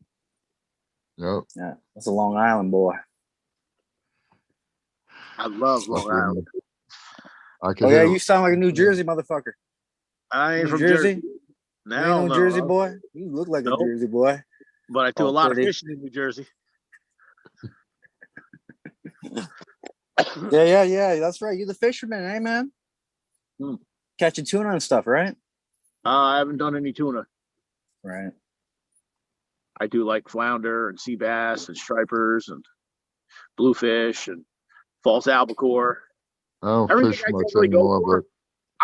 F: Yep.
C: Yeah, that's a Long Island boy.
B: I love Long Island.
F: I could
C: Oh yeah,
F: hit
C: you sound like a New Jersey motherfucker.
B: I ain't
C: New
B: from
C: Jersey?
B: Jersey.
C: You ain't
B: Hell
C: no
B: no.
C: Jersey boy? You look like
B: Nope.
C: a Jersey boy.
B: But I do
C: Oh,
B: a lot
C: pretty.
B: of fishing in New Jersey.
C: Yeah. That's right. You're the fisherman, hey man. Catching tuna and stuff, right?
B: I haven't done any tuna.
C: Right.
B: I do like flounder and sea bass and stripers and bluefish and false albacore.
F: I don't
B: Everything
F: fish
B: I
F: much
B: generally go
F: anymore,
B: for.
F: but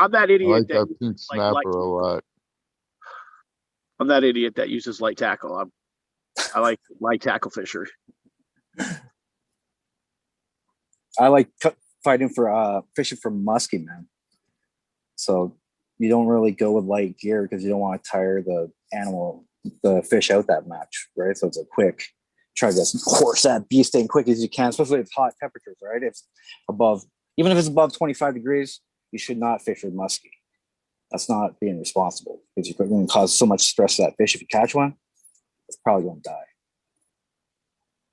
B: I'm that
F: I
B: idiot
F: like
B: that
F: that pink
B: like light.
F: snapper a lot.
B: I'm that idiot that uses light tackle. I like light tackle fishery.
C: I like fighting for fishing for muskie, man. So you don't really go with light gear because you don't want to tire the fish out that much, right? So it's a quick, try to just course that beast in quick as you can, especially if it's hot temperatures, right? Even if it's above 25 degrees, you should not fish with muskie. That's not being responsible because you're going to cause so much stress to that fish. If you catch one, it's probably going to die.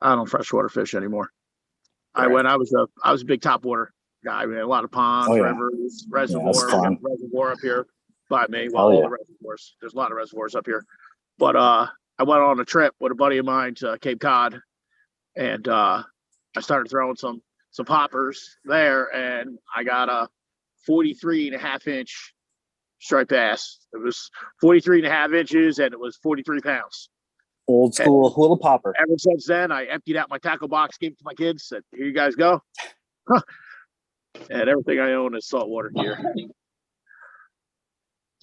B: I don't freshwater fish anymore.
C: Right.
B: I was a big topwater guy. We had a lot of ponds,
C: Oh, yeah.
B: rivers,
C: Yeah, that's
B: reservoirs.
C: fun.
B: Reservoir up here by me. Well,
C: Hell
B: all
C: yeah.
B: the reservoirs. There's a lot of reservoirs up here. But I went on a trip with a buddy of mine to Cape Cod, and I started throwing some poppers there, and I got a 43.5-inch striped bass. It was 43.5 inches, and it was 43 pounds.
C: Old school little popper.
B: Ever since then, I emptied out my tackle box, gave it to my kids, said, "Here you guys go." Huh. And everything I own is saltwater gear.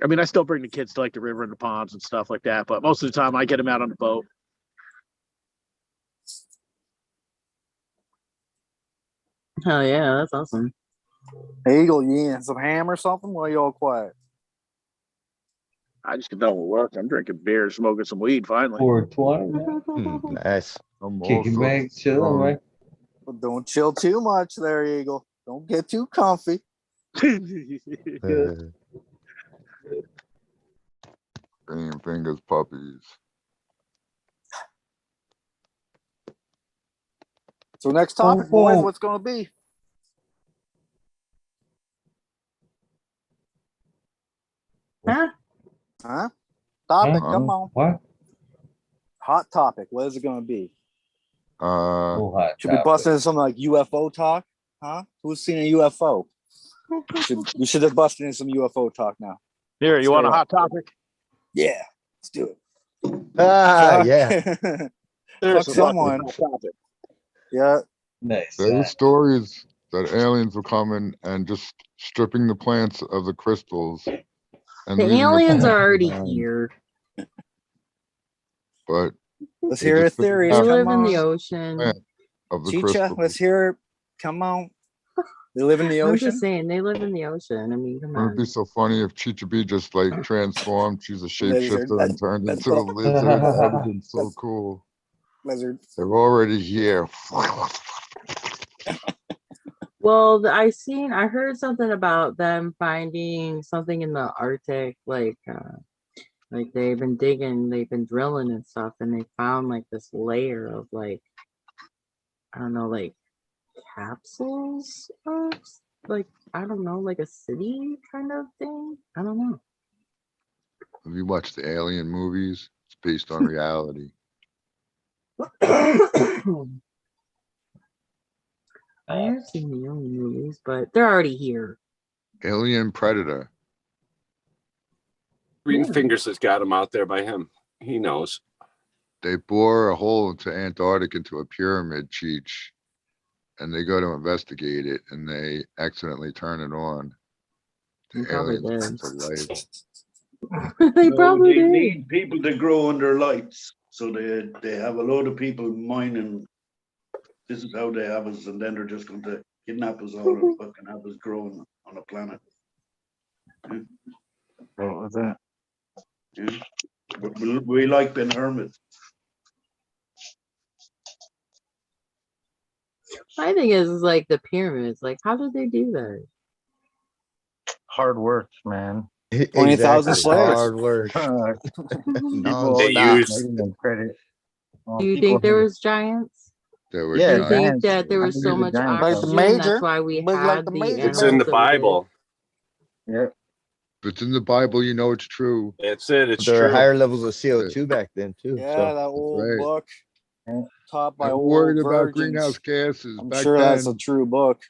B: I mean, I still bring the kids to like the river and the ponds and stuff like that, but most of the time I get them out on the boat.
M: Hell yeah, that's awesome.
C: Hey, Eagle, you eating some ham or something? Why are you all quiet?
B: I just got done with work. I'm drinking beer, smoking some weed finally.
A: 420.
D: Nice.
F: I'm
A: Kicking
F: also
A: back, chilling, man.
C: Well, don't chill too much there, Eagle. Don't get too comfy.
F: Greenfingers puppies.
C: So next topic, boys, what's going to be? Huh? Topic, come on.
A: What?
C: Hot topic. What is it going to be?
A: Hot
C: Should we
A: topic.
C: bust into some like UFO talk? Huh? Who's seen a UFO? We should have busted in some UFO talk now.
B: Here, you want a hot topic?
C: Yeah. Let's do it.
D: Ah, yeah.
C: Fuck
B: Seriously,
C: someone.
B: stop it.
C: Yeah.
A: Nice.
F: There were stories that aliens were coming and just stripping the plants of the crystals. And
M: The
F: leaving
M: aliens
F: plants
M: are already
F: behind.
M: here.
F: But
C: Let's
F: they
C: hear
F: just
C: the
F: figured
C: theories.
M: They
F: out
M: live
C: Come
M: in the
C: on.
M: ocean.
F: plant of the
C: Chicha,
F: crystals.
C: let's hear it. Come on. They live in the
M: I'm
C: ocean.
M: just saying, they live in the ocean. I mean, come
F: Wouldn't it be
M: on.
F: so funny if Chicha B just like transformed? She's a
C: Lizard.
F: shapeshifter and turned
C: Let's
F: into a
C: go.
F: lizard. That would have been so cool.
C: Lizard.
F: They're already here.
M: Well, I heard something about them finding something in the Arctic, like they've been digging, they've been drilling and stuff, and they found like this layer of like, I don't know, like capsules of like, I don't know, like a city kind of thing. I don't know.
F: Have you watched the Alien movies? It's based on reality.
M: I have seen the alien movies, but they're already here.
F: Alien Predator.
P: Greenfingers has got him out there by him. He knows.
F: They bore a hole into Antarctic into a pyramid, Cheech, and they go to investigate it, and they accidentally turn it on. The
M: You probably
F: aliens
M: did.
F: come to life.
M: They
L: No,
M: probably
L: they
M: did.
L: need people to grow under lights. So they have a load of people mining. This is how they have us, and then they're just going to kidnap us all and fucking have us growing on a planet. Yeah.
H: What was that?
L: Yeah. We like being hermits.
M: My thing is like the pyramids. Like, how did they do that?
H: Hard work, man.
C: 20,000
D: Exactly.
C: slaves.
D: Hard work.
H: People
D: Non-stop.
P: use-
H: giving them credit.
M: Do you think there was giants?
F: There were
H: Yeah,
M: Do you think
H: giants.
M: that there
H: I
M: was so
H: believe the
M: much
H: giants
C: Like the
M: oxygen?
C: major.
M: That's why we
C: Like
M: had
C: the
M: the
C: major.
P: It's in the
M: animals that we did?
P: Bible.
H: Yeah.
F: If it's in the Bible, you know it's true.
P: It's it. It's
D: There were
P: true.
D: higher levels of CO2 back then too.
C: Yeah,
D: So
C: that old
F: right.
C: book taught by
F: I'm
C: old
F: worried about
C: virgins.
F: greenhouse gases.
C: I'm
F: Back
C: sure that's a
F: then,
C: true book.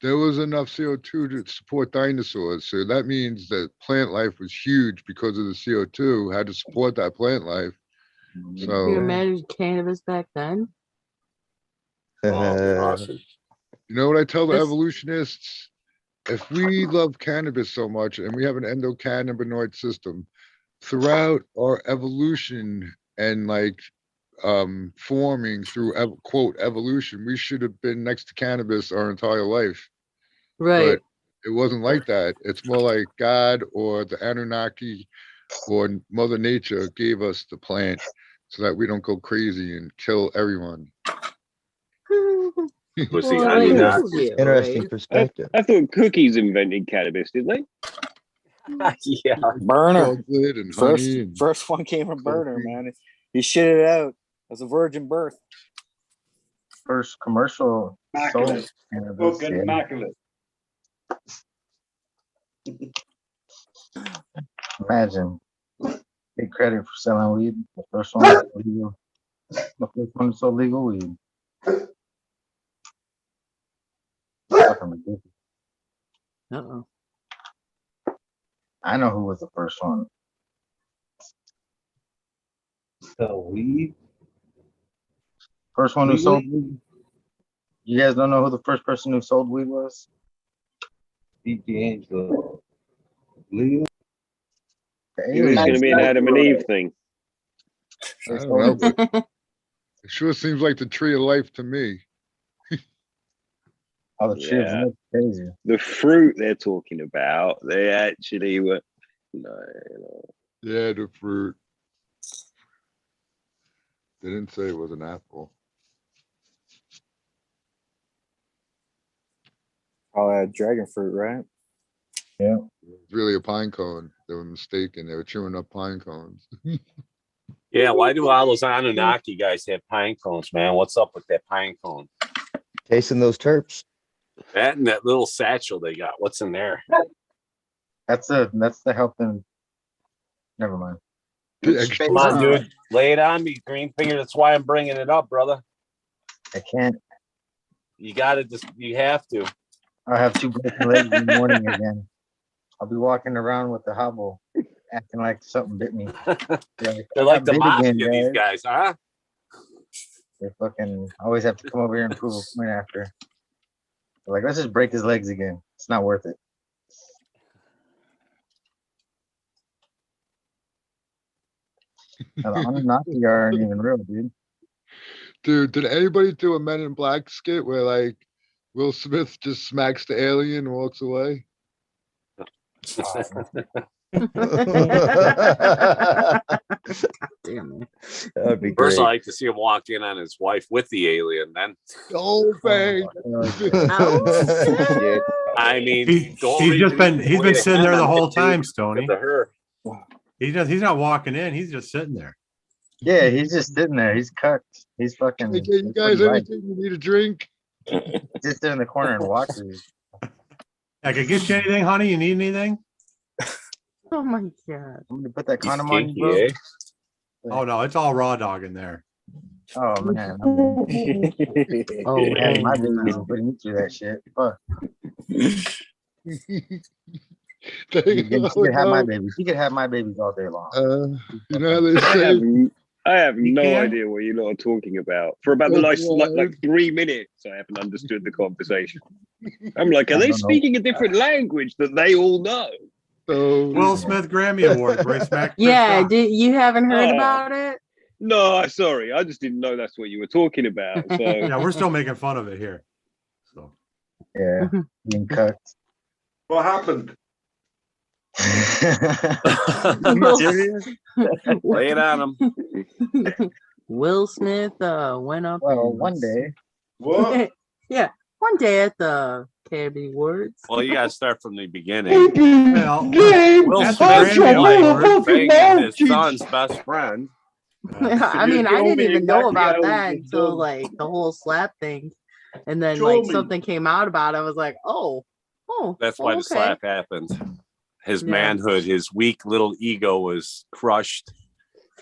F: there was enough CO2 to support dinosaurs. So that means that plant life was huge because of the CO2 had to support that plant life.
M: Can you
F: So,
M: imagine cannabis back then?
P: Awesome.
F: you know what I tell the
M: This-
F: evolutionists? If we love cannabis so much and we have an endocannabinoid system throughout our evolution and like forming through quote evolution, we should have been next to cannabis our entire life.
M: Right.
F: But it wasn't like that. It's more like God or the Anunnaki or Mother Nature gave us the plant so that we don't go crazy and kill everyone.
P: Was
M: Well,
P: the
M: like,
P: Anunnaki?
M: this is you,
D: Interesting
M: right?
D: perspective.
G: I thought cookies invented cannabis, did they?
P: Yeah.
C: Burner.
F: Chocolate and
C: First,
F: honey and
C: first one came from Burner,
F: coffee.
C: man. He shit it out as a virgin birth.
H: First commercial sold
L: Immaculate.
H: cannabis.
L: Fucking
H: Yeah.
L: immaculate.
H: Imagine. Take credit for selling weed. The first one was legal. The first one sold legal weed. Fucking ridiculous.
M: Uh-oh.
H: I know who was the first one.
A: So weed.
H: First one who
A: Legally?
H: sold weed. You guys don't know who the first person who sold weed was?
A: Pete D'Angelo. Legal.
H: The
G: It was going to be an Adam and Eve thing.
F: I don't know, but it sure seems like the tree of life to me.
H: Oh, the tree of
G: Yeah.
H: life, crazy.
G: The fruit they're talking about, they actually were. No.
F: Yeah, the fruit. They didn't say it was an apple.
C: Probably had dragon fruit, right?
H: Yeah.
F: It was really a pine cone. They were mistaken. They were chewing up pine cones.
P: Yeah, why do all those Anunnaki guys have pine cones, man? What's up with that pine cone?
D: Tasting those terps.
P: That and that little satchel they got. What's in there?
H: That's the help them. Never mind.
P: Come on, dude. Lay it on me, Greenfinger. That's why I'm bringing it up, brother.
H: I can't.
P: You gotta just, you have to.
H: I'll have two broken legs in the morning again. I'll be walking around with the hobble. acting like something bit me.
P: They're like the mafia, these guys, huh?
H: They fucking always have to come over here and prove a point after. They're like, let's just break his legs again. It's not worth it. The Anunnaki aren't even real, dude.
F: Dude, did anybody do a Men in Black skit where like Will Smith just smacks the alien and walks away?
M: Damn.
D: That would be
P: First, I
D: great.
P: like to see him walk in on his wife with the alien. Then,
F: oh, babe.
P: I mean,
Q: He's been sitting there the whole time, Stoney.
P: To her.
Q: He's not walking in. He's just sitting there.
H: Yeah, he's just sitting there. He's cucked. He's fucking.
F: Hey, you guys, anything you need a drink?
H: Just in the corner and watches.
Q: I could get you anything, honey. You need anything?
M: Oh my god!
H: I'm gonna put that condom on you, bro.
Q: Eh? Oh no, it's all raw dog in there.
H: Oh man. Oh man, my baby's putting me through that shit. Fuck. She could have my baby. She could have my babies all day long.
F: You know they say.
G: I have no idea what you lot are talking about. For about the last like 3 minutes, I haven't understood the conversation. I'm like, are they speaking a different language that they all know?
Q: Will Smith Grammy Award, Roy Smack.
M: Yeah, you haven't heard about it?
G: No, sorry, I just didn't know that's what you were talking about. So
Q: Yeah, we're still making fun of it here. So
H: yeah, being cut.
L: What happened?
P: Lay it on him.
M: Will Smith went up.
H: Well, one day.
L: What?
M: Yeah, one day at the Cannabis Awards.
P: Well, you gotta start from the beginning.
Q: Well,
P: Will
Q: that's
P: Smith
Q: the Grammy Award.
P: banging his son's best friend.
M: I mean, I didn't even know about that until like the whole slap thing, and then like something came out about it. I was like, oh,
P: That's why the slap happened. His manhood, his weak little ego was crushed,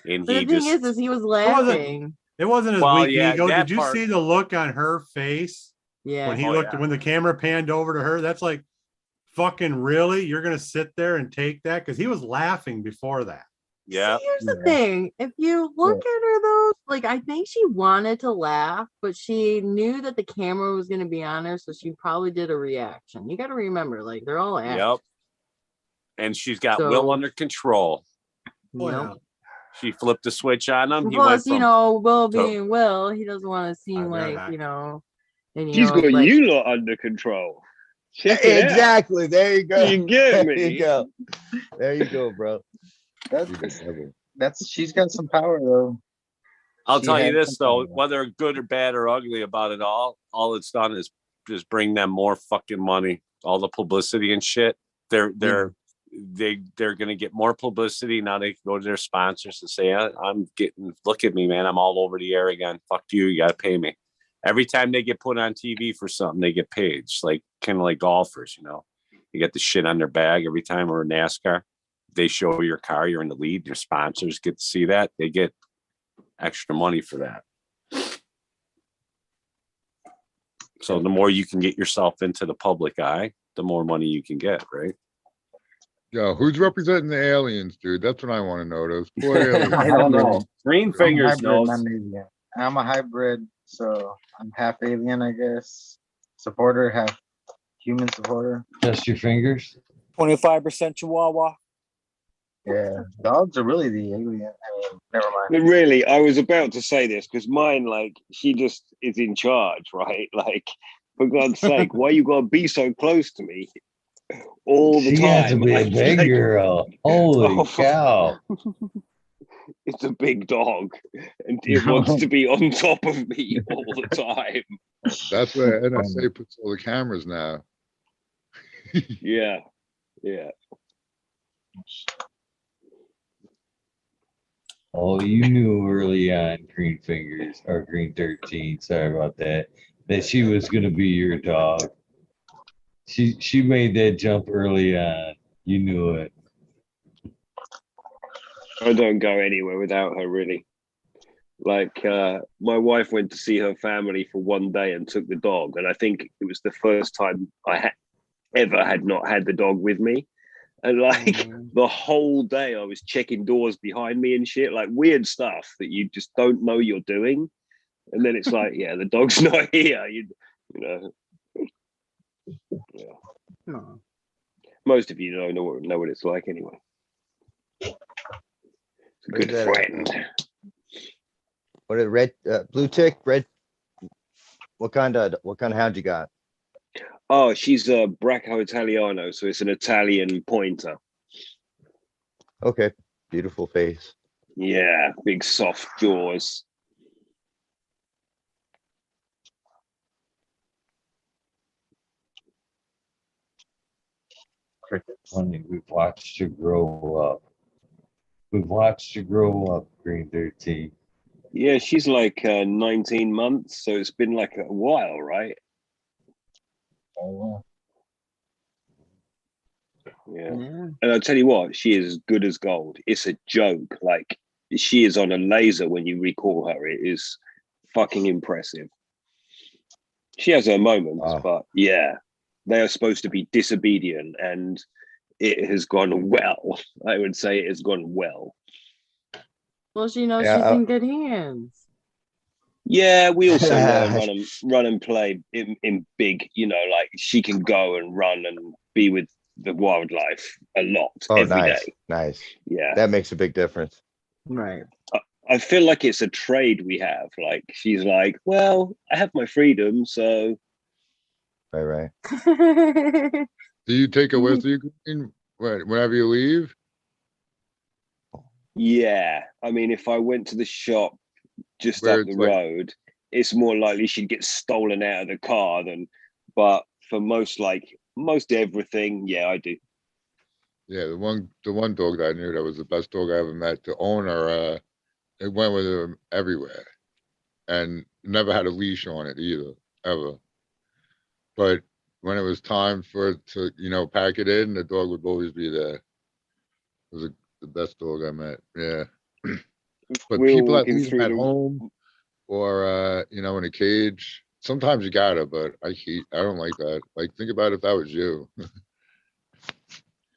P: and
M: But
P: he
M: the thing
P: just
M: is he was laughing.
Q: It wasn't his
P: Well,
Q: weak
P: yeah,
Q: ego.
P: that
Q: Did you
P: part-
Q: see the look on her face
M: Yeah.
Q: when he looked when the camera panned over to her? That's like, fucking really? You're gonna sit there and take that? Because he was laughing before that.
P: Yeah.
M: Here's the thing. If you look at her though, like I think she wanted to laugh, but she knew that the camera was going to be on her, so she probably did a reaction. You got to remember, like they're all actors.
P: Yep. And she's got
M: So-
P: Will under control.
M: Yep.
P: She flipped the switch on him. He
M: Plus,
P: went
M: you
P: from
M: know, Will
P: to-
M: being Will, he doesn't want to seem
P: they're
M: like,
P: not.
M: you know, and
G: She's got
M: like,
G: you lot under control. Check it out.
D: Exactly. There you go.
G: You get
D: There
G: me.
D: you go. There you go, bro.
H: That's she's got some power though.
P: I'll
H: She
P: tell you
H: had
P: this
H: some
P: though,
H: power.
P: whether good or bad or ugly about it all it's done is just bring them more fucking money. All the publicity and shit. They're gonna get more publicity now. They can go to their sponsors and say, I'm getting, look at me, man, I'm all over the air again. Fuck you, you gotta pay me. Every time they get put on TV for something, they get paid. It's like kind of like golfers, you know. You get the shit on their bag every time, or NASCAR. They show your car, you're in the lead, your sponsors get to see that, they get extra money for that. So the more you can get yourself into the public eye, the more money you can get, right?
F: Yo, who's representing the aliens, dude? That's what I want to know. Those poor aliens.
P: I don't know. Greenfingers
H: I'm
P: knows.
H: alien. I'm a hybrid, so I'm half alien, I guess. Supporter, half human supporter.
A: Just your fingers.
C: 25% Chihuahua.
H: Yeah, dogs are really the alien. I mean, never mind.
G: But really, I was about to say this because mine, like, she just is in charge, right? Like, for God's sake, why you gotta be so close to me all the
A: She
G: time?
A: has to be a
G: Like,
A: big girl. Holy
G: Oh,
A: cow.
G: it's a big dog, and it wants to be on top of me all the time.
F: That's where NSA puts all the cameras now.
G: Yeah, yeah.
A: Oh, you knew early on, Greenfingers or Greenthirteen. Sorry about that. That she was gonna be your dog. She made that jump early on. You knew it.
G: I don't go anywhere without her, really. Like, my wife went to see her family for one day and took the dog, and I think it was the first time I ever had not had the dog with me. And like the whole day I was checking doors behind me and shit, like weird stuff that you just don't know you're doing. And then it's like, yeah, the dog's not here. You know. Yeah.
M: No.
G: Most of you don't know what it's like anyway. It's a good friend.
D: What a red blue tick, red. What kind of hound you got?
G: Oh, she's a Bracco Italiano, so it's an Italian pointer.
D: Okay, beautiful face.
G: Yeah, big soft jaws.
A: Funny, we've watched you grow up. We've watched you grow up, Greenthirteen.
G: Yeah, she's like 19 months, so it's been like a while, right?
A: Oh, wow.
G: Yeah. And I'll tell you what, she is as good as gold. It's a joke. Like, she is on a laser when you recall her. It is fucking impressive. She has her moments, but yeah, they are supposed to be disobedient, and it has gone well. I would say it has gone well.
M: Well, she knows she's in good hands.
G: Yeah, we also let her run and play in big, you know, like she can go and run and be with the wildlife a lot every day.
D: Nice.
G: Yeah.
D: That makes a big difference.
M: Right.
G: I feel like it's a trade we have. Like, she's like, well, I have my freedom, so.
D: Right.
F: Do you take it with you whenever you leave?
G: Yeah. I mean, if I went to the shop just up the road, it's more likely she'd get stolen out of the car but for most everything, yeah, I do.
F: Yeah, the one dog that I knew that was the best dog I ever met. The owner, it went with him everywhere, and never had a leash on it either, ever. But when it was time for it to, pack it in, the dog would always be there. It was the best dog I met. Yeah. But people that leave them at home or in a cage, sometimes you gotta, but I don't like that. Like, think about if that was you.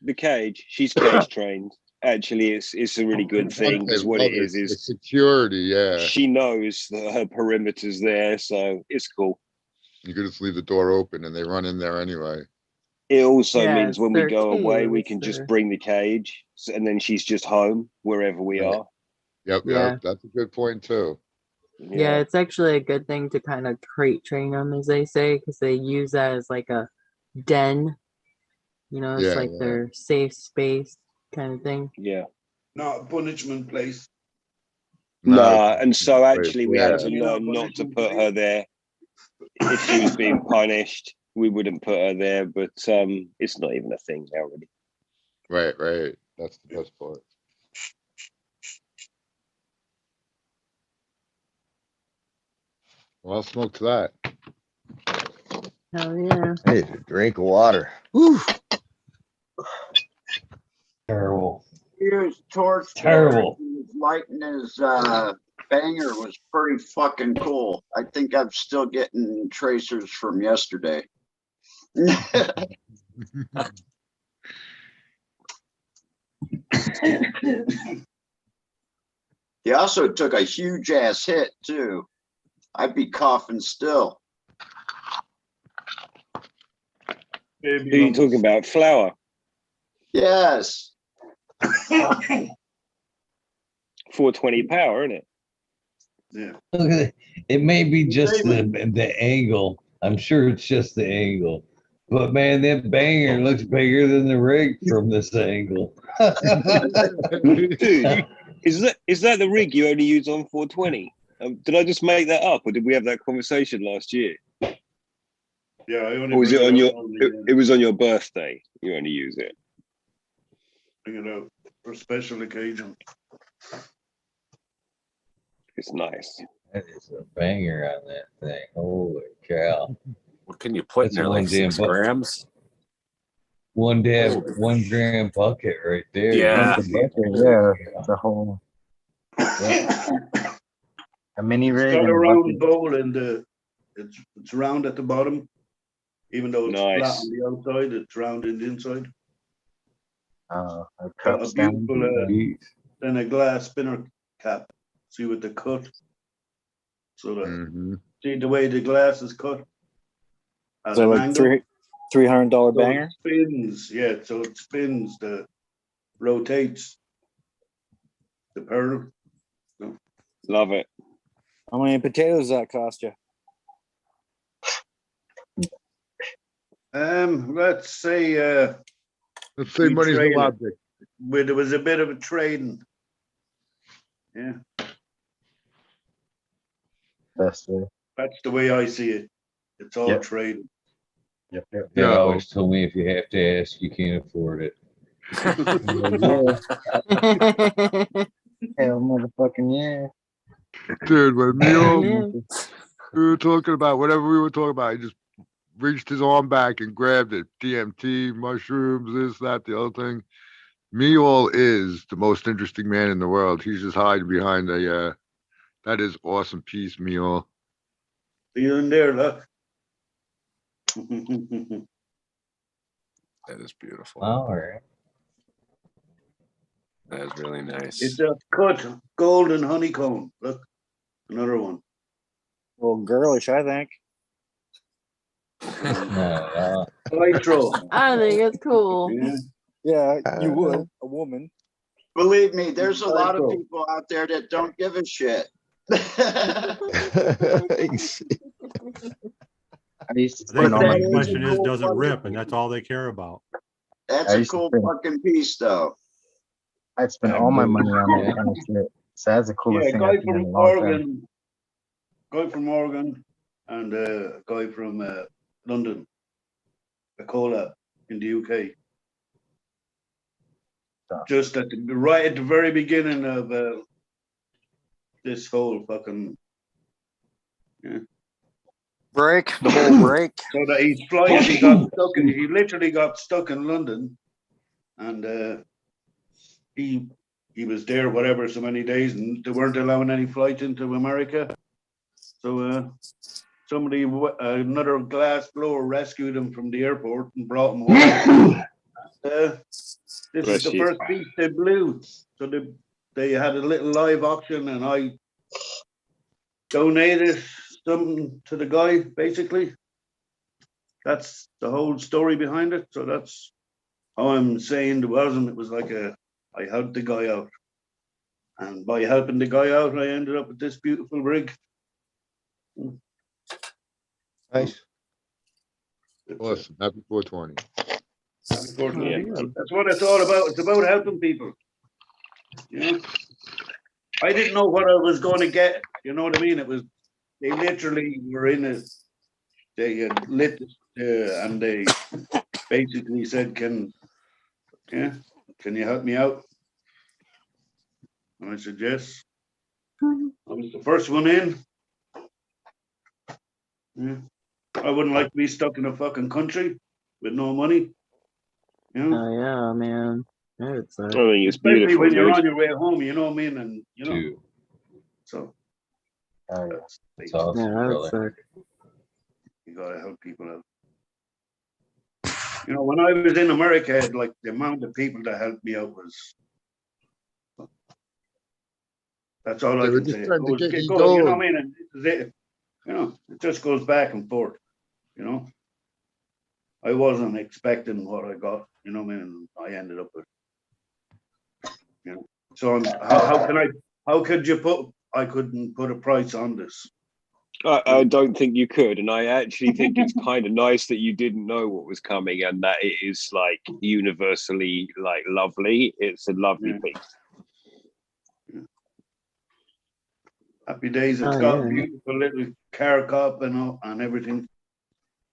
G: The cage, she's cage trained. Actually, it's a really good thing because what it is
F: the security. Yeah,
G: she knows that her perimeter's there, so it's cool.
F: You could just leave the door open and they run in there anyway.
G: It also means when we go away, we can just bring the cage, and then she's just home wherever we are.
F: Yep,
M: Yeah.
F: That's a good point too.
M: Yeah, it's actually a good thing to kind of crate train them, as they say, because they use that as like a den. It's like their safe space kind of thing.
G: Yeah.
L: Not a punishment place.
G: Nah, and so actually we had to learn not to put her there. If she was being punished, we wouldn't put her there, but it's not even a thing now, really.
F: Right. That's the best part. Well, I'll smoke to that.
M: Hell yeah.
D: I need a drink of water. Whew.
A: Terrible.
N: His torch
A: Terrible.
N: lighting his banger was pretty fucking cool. I think I'm still getting tracers from yesterday. He also took a huge ass hit too. I'd be coughing still.
G: Who are you talking about? Flower?
N: Yes.
G: 420 power, isn't it?
L: Yeah.
A: It may be just the angle. I'm sure it's just the angle. But man, that banger looks bigger than the rig from this angle.
G: Dude, is that the rig you only use on 420? Did I just make that up, or did we have that conversation last year?
L: Yeah, I only.
G: Or was it on your? It was on your birthday. You only use it.
L: Bring it out for special occasion.
G: It's nice.
A: That is a banger on that thing. Holy cow!
P: What can you put in there? Like 6 grams?
A: 1 gram bucket right there.
P: Yeah.
H: The whole. Yeah. A mini rig.
L: It's got
H: and
L: a
H: a
L: round
H: bucket.
L: bowl and it's round at the bottom. Even though it's flat on the outside, it's round in the inside.
H: A
L: Got
H: cup
L: a
H: stand.
L: beautiful, then a glass spinner cap. See with the cut. So that see the way the glass is cut. At
C: So
L: an
C: like
L: angle.
C: $300
L: So
C: banger.
L: it spins, yeah. So it spins, rotates the pearl. So,
G: Love it.
C: How many potatoes that cost you?
L: let's say we
F: money's no
L: traded.
F: object.
L: There was a bit of a trading. Yeah.
H: That's it.
L: That's the way I see it. It's all trading.
H: Yep.
A: Dad always told me if you have to ask, you can't afford it.
H: Hell, motherfucking yeah.
F: Dude, when we were talking about whatever we were talking about, he just reached his arm back and grabbed it. DMT, mushrooms, this, that, the other thing. MeAll is the most interesting man in the world. He's just hiding behind that is awesome piece, MeAll.
L: See you in there, look.
P: That is beautiful.
A: All right.
P: That is really nice.
L: It's a cut golden honeycomb. Look, another one.
C: Well, girlish, I think.
L: Nitro.
M: I think it's cool.
C: Yeah, you would. A woman.
N: Believe me, there's a lot of people out there that don't give a shit.
Q: I think the main question is, does it rip? And that's all they care about.
N: That's a cool fucking piece, though.
H: I'd spend all my money on that kind of shit. So that's the coolest thing I've seen in a long time.
L: Guy from Oregon and a guy from London, a collab in the UK. Just right at the very beginning of this whole fucking
C: break, the whole break.
L: So that he's flying, he literally got stuck in London, and he was there whatever so many days, and they weren't allowing any flights into America. So somebody, another glass blower, rescued him from the airport and brought him home. This is the first piece they blew. So they had a little live auction, and I donated something to the guy, basically. That's the whole story behind it. So that's how I'm saying it wasn't. It was like I helped the guy out. And by helping the guy out, I ended up with this beautiful rig.
D: Nice.
F: Awesome. Happy 420.
L: That's what it's all about. It's about helping people. You know, I didn't know what I was going to get. You know what I mean? It was, they literally were in it. They had lit and they basically said, can you help me out? And I said, yes. I was the first one in. Yeah. I wouldn't like to be stuck in a fucking country with no money. You know?
M: Oh yeah, man. It's
G: I think it's
L: especially
G: beautiful,
L: when you're
G: dude.
L: on your way home, you know what I mean? And you know, so
A: that's awesome,
M: yeah,
A: brother.
L: You gotta help people out. You know, when I was in America, like the amount of people that helped me out was, that's all I can say. It goes, you know what I mean? And you know, it just goes back and forth. You know, I wasn't expecting what I got. You know what I mean? I ended up with. You know, so how could you put? I couldn't put a price on this.
G: I don't think you could, and I actually think it's kind of nice that you didn't know what was coming, and that it is like universally like lovely. It's a lovely piece.
L: Yeah. Happy days. It's got a beautiful little car cop and everything.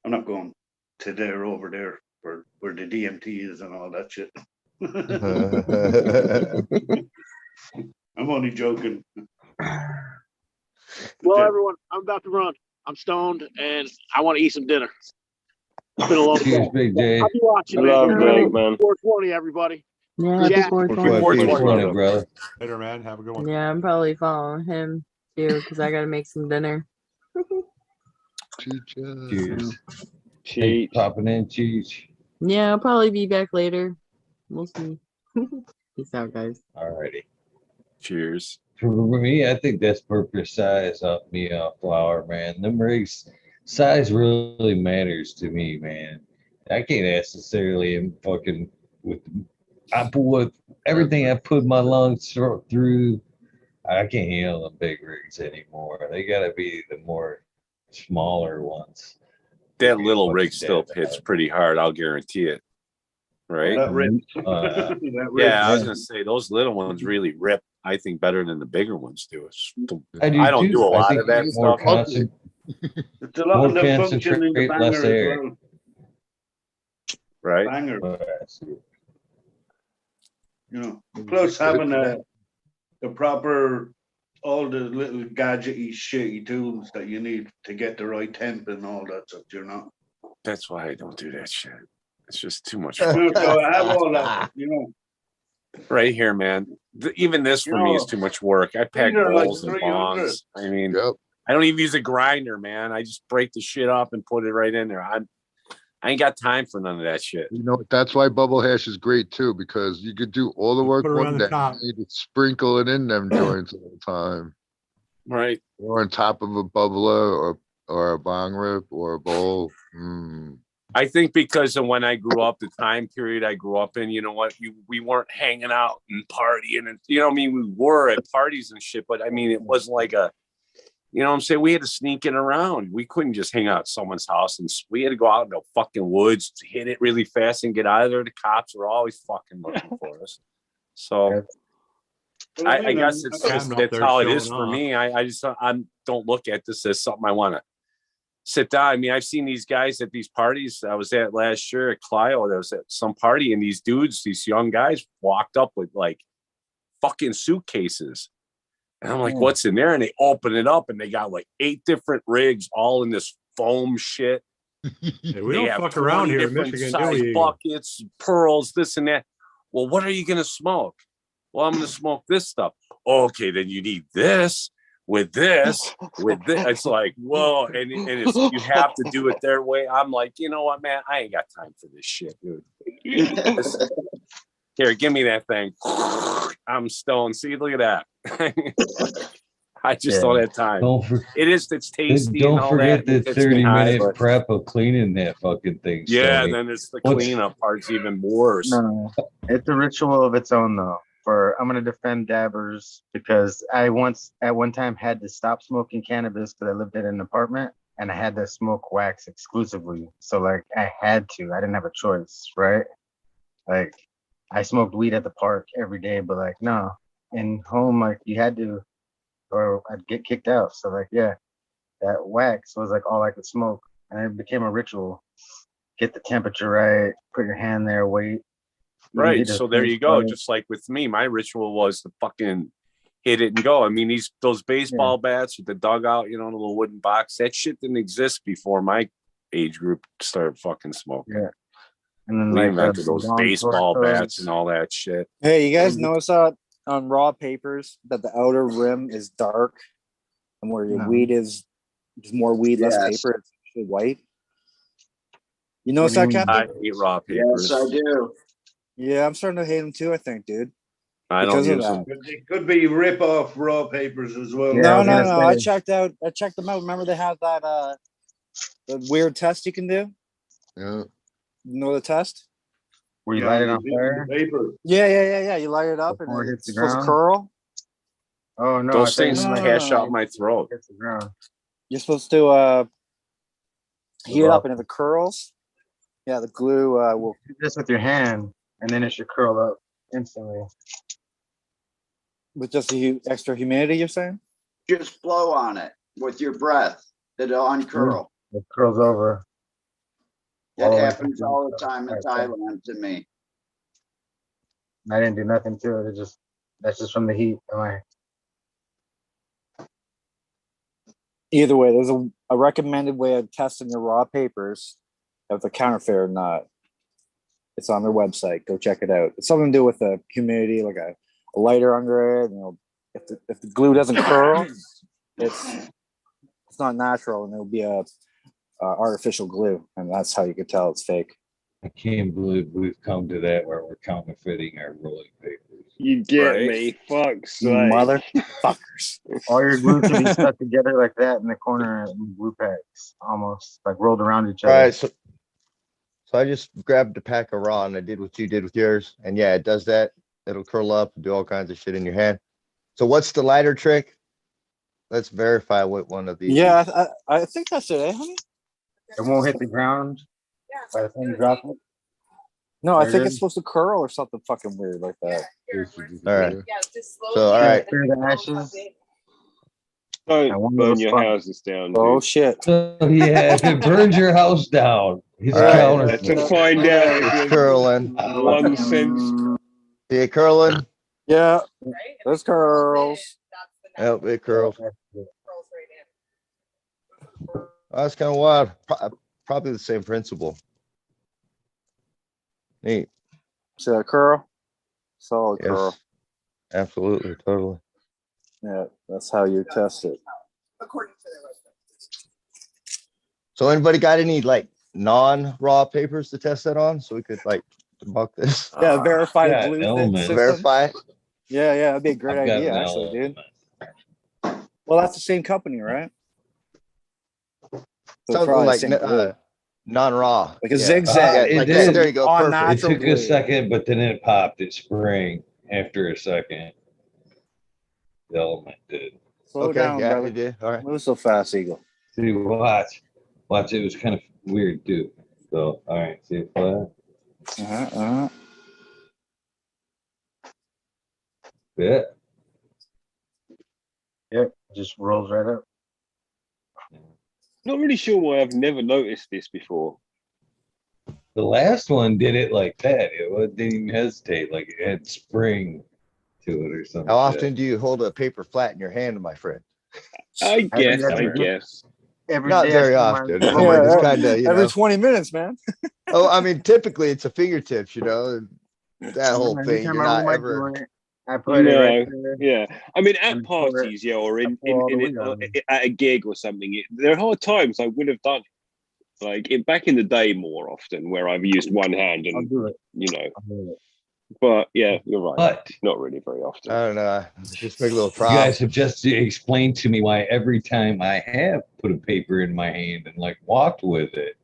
L: I'm not going to there over there where the DMT is and all that shit. I'm only joking.
R: Well, everyone, I'm about to run. I'm stoned and I want to eat some dinner. It's been a long
A: Cheers,
R: day.
A: Big J.
R: I'll be watching, man.
G: Love Big, man.
R: 420, everybody.
M: Yeah,
R: Jack.
A: 420, brother.
Q: Later, man. Have a good one.
M: Yeah, I'm probably following him too because I gotta make some dinner.
A: Cheers.
G: Cheech.
A: Popping in, Cheech.
M: Yeah, I'll probably be back later. We'll see. Peace out, guys.
A: Alrighty.
P: Cheers.
A: For me, I think that's perfect size of MeAulFlower, man. Them rigs, size really matters to me, man. I can't necessarily fucking with I put everything I put my lungs through. I can't handle the big rigs anymore. They gotta be the more smaller ones.
P: That little rig still hits pretty hard. I'll guarantee it. Right?
L: That rip.
A: That
P: Yeah, I was gonna say those little ones really rip. I think better than the bigger ones do.
A: I do
P: I don't
A: too.
P: do a
A: I
P: lot
A: think
P: of that
A: you get more
P: stuff.
L: It's a lot
A: more
L: of the function in the
A: concentrate, less
L: banger as
A: air.
L: well.
P: Right?
L: Banger. You know, plus having the proper, all the little gadgety, shitty tools that you need to get the right temp and all that stuff, you know.
P: That's why I don't do that shit. It's just too much
L: You
P: fun.
L: know, so I have all that, you know.
P: Right here, man. Even this for me is too much work. I pack
L: These are like
P: bowls and
L: 300.
P: bongs. I mean, I don't even use a grinder, man. I just break the shit up and put it right in there. I ain't got time for none of that shit.
F: You know, that's why bubble hash is great too, because you could do all the work
Q: Put it on
F: one
Q: the
F: day,
Q: top.
F: and you could sprinkle it in them joints all the time.
P: Right.
F: Or on top of a bubbler or a bong rip or a bowl.
P: I think because of when I grew up, the time period I grew up in, you know what, we weren't hanging out and partying and, you know what I mean? We were at parties and shit, but I mean, it wasn't like a, you know what I'm saying? We had to sneak in around. We couldn't just hang out at someone's house, and we had to go out in the fucking woods, hit it really fast and get out of there. The cops were always fucking looking for us. So I guess it's just, that's how it is for me. I just, I don't look at this as something I want to sit down. I mean, I've seen these guys at these parties I was at last year at Clio. There was at some party, and these dudes, these young guys, walked up with like fucking suitcases. And I'm like, what's in there? And they open it up, and they got like 8 different rigs all in this foam shit.
Q: Hey, we don't fuck around here in Michigan, do we?
P: Buckets, pearls, this and that. Well, what are you going to smoke? Well, I'm going to smoke this stuff. Okay, then you need this. With this. It's like, whoa, and it's, you have to do it their way. I'm like, you know what, man, I ain't got time for this shit, dude. Here, give me that thing. I'm stoned. See, look at that. I just don't have time. It's tasty.
A: Don't
P: and all
A: forget
P: that.
A: the 30-minute prep of cleaning that fucking thing.
P: Yeah,
A: Stoney.
P: then it's the cleanup part's even worse.
H: No, it's a ritual of its own though. I'm gonna defend dabbers because I once at one time had to stop smoking cannabis because I lived in an apartment and I had to smoke wax exclusively. So like I had to, I didn't have a choice, right? Like I smoked weed at the park every day, but like no, in home like you had to, or I'd get kicked out. So like yeah, that wax was like all I could smoke, and it became a ritual. Get the temperature right, put your hand there, wait.
P: Right. So there you go. Just like with me, my ritual was to fucking hit it and go. I mean, those baseball bats with the dugout, you know, the little wooden box, that shit didn't exist before my age group started fucking smoking.
H: Yeah. And then
P: we
H: like
P: invented those baseball bats and all that shit.
C: Hey, you guys notice on raw papers that the outer rim is dark and where your weed is more weed, less paper, it's actually white. You notice that, Captain?
P: I hate raw papers.
N: Yes, I do.
C: Yeah, I'm starting to hate them too, I think, dude.
P: I don't use them.
L: It could be rip-off raw papers as well.
C: No. I checked them out. Remember they have that the weird test you can do?
F: Yeah.
C: You know the test?
H: Where you light it on fire?
L: Paper.
C: Yeah. You light it up
H: Before
C: and
H: it
C: it's
H: hits the
C: supposed to
H: ground?
C: curl.
H: Oh no,
P: those things cash out my throat.
H: Hits the ground.
C: You're supposed to heat it up, and if it curls, yeah, the glue will
H: do this with your hand, and then it should curl up instantly.
C: With just the extra humidity, you're saying?
N: Just blow on it with your breath. It'll uncurl.
H: It curls over.
N: That happens all the time in Thailand to me.
H: I didn't do nothing to it. That's just from the heat.
C: Either way, there's a recommended way of testing your raw papers if they're counterfeit or not. It's on their website. Go check it out. It's something to do with the humidity, like a lighter under it. You know, if the glue doesn't curl, it's not natural, and it'll be a artificial glue, and that's how you could tell it's fake.
A: I can't believe we've come to that where we're counterfeiting our rolling papers.
G: You get
P: Right.
G: me, fuck's sake.
C: Motherfuckers.
H: All your glue should be stuck together like that in the corner in glue packs, almost like rolled around each
D: All
H: other.
D: right, so I just grabbed a pack of raw and I did what you did with yours. And yeah, it does that. It'll curl up and do all kinds of shit in your hand. So what's the lighter trick? Let's verify what one of these.
C: Yeah, I think that's it, eh, honey?
H: It won't hit the ground by the time you drop it.
C: No, I
H: There it
C: think it's
H: is.
C: supposed to curl or something fucking weird like that.
D: All right. So all right.
H: Clear the ashes.
G: Don't burn your houses down.
C: Oh
G: dude.
C: shit.
A: So yeah, if it burns your house down, it's
D: All right.
A: counterfeit.
G: To find out if
D: It's curling.
G: 1 cent.
D: See it curling?
C: Yeah, those curls.
D: Yep, it curls. That's kind of wild. Probably the same principle. Neat.
C: See that curl? Solid
D: Yes.
C: curl.
D: Absolutely. Totally.
C: Yeah, that's how you test it.
D: So anybody got any like non-raw papers to test that on? So we could like debunk this.
C: Yeah, verify
A: yeah,
C: the glue
A: element.
C: system.
D: Verify it.
C: Yeah, that'd be a great
A: I've got
C: idea,
A: an
C: actually, dude.
A: element.
C: Well, that's the same company, right? So
D: Something
C: probably the
D: like
C: same glue.
D: non-raw.
C: Like a
D: Yeah.
C: zigzag.
D: Yeah,
A: It
D: like
A: did.
D: that. There you go.
C: On
D: Perfect.
A: It
C: natural
A: took
C: glue.
A: a second, but then it popped. It sprang after a second. The element did.
C: Slow
D: Okay.
C: down,
D: Yeah,
C: brother.
D: it did. All right.
C: Move so fast, Eagle.
A: See, watch. It was kind of weird too. So, all right. See it flat. Yeah.
H: Yep, just rolls right up.
G: Not really sure why I've never noticed this before.
A: The last one did it like that. It didn't even hesitate. Like it had spring to it or something.
D: How often do you hold a paper flat in your hand, my friend?
G: I guess.
H: Every
D: Not
H: day I
D: very
H: spend
D: often.
H: my-
D: I mean, it's kind of,
C: every 20 minutes, man.
D: Oh, I mean, typically it's a fingertips, that whole
H: Every
D: thing.
H: time
D: You're
H: I
D: not
H: roll my
D: ever.
H: joint, I put it right there.
G: Yeah. I mean, at
H: And pour
G: parties, yeah, or in
H: all the weed on
G: at a gig or something, there are hard times I would have done it. Like back in the day, more often where I've used one hand
H: I'll
G: and
H: do it.
G: I'll do it. But yeah, you're right.
A: But
G: not really very often.
D: I don't know. Just make a little
A: you
D: prop.
A: guys have just explained to me why every time I have put a paper in my hand and like walked with it,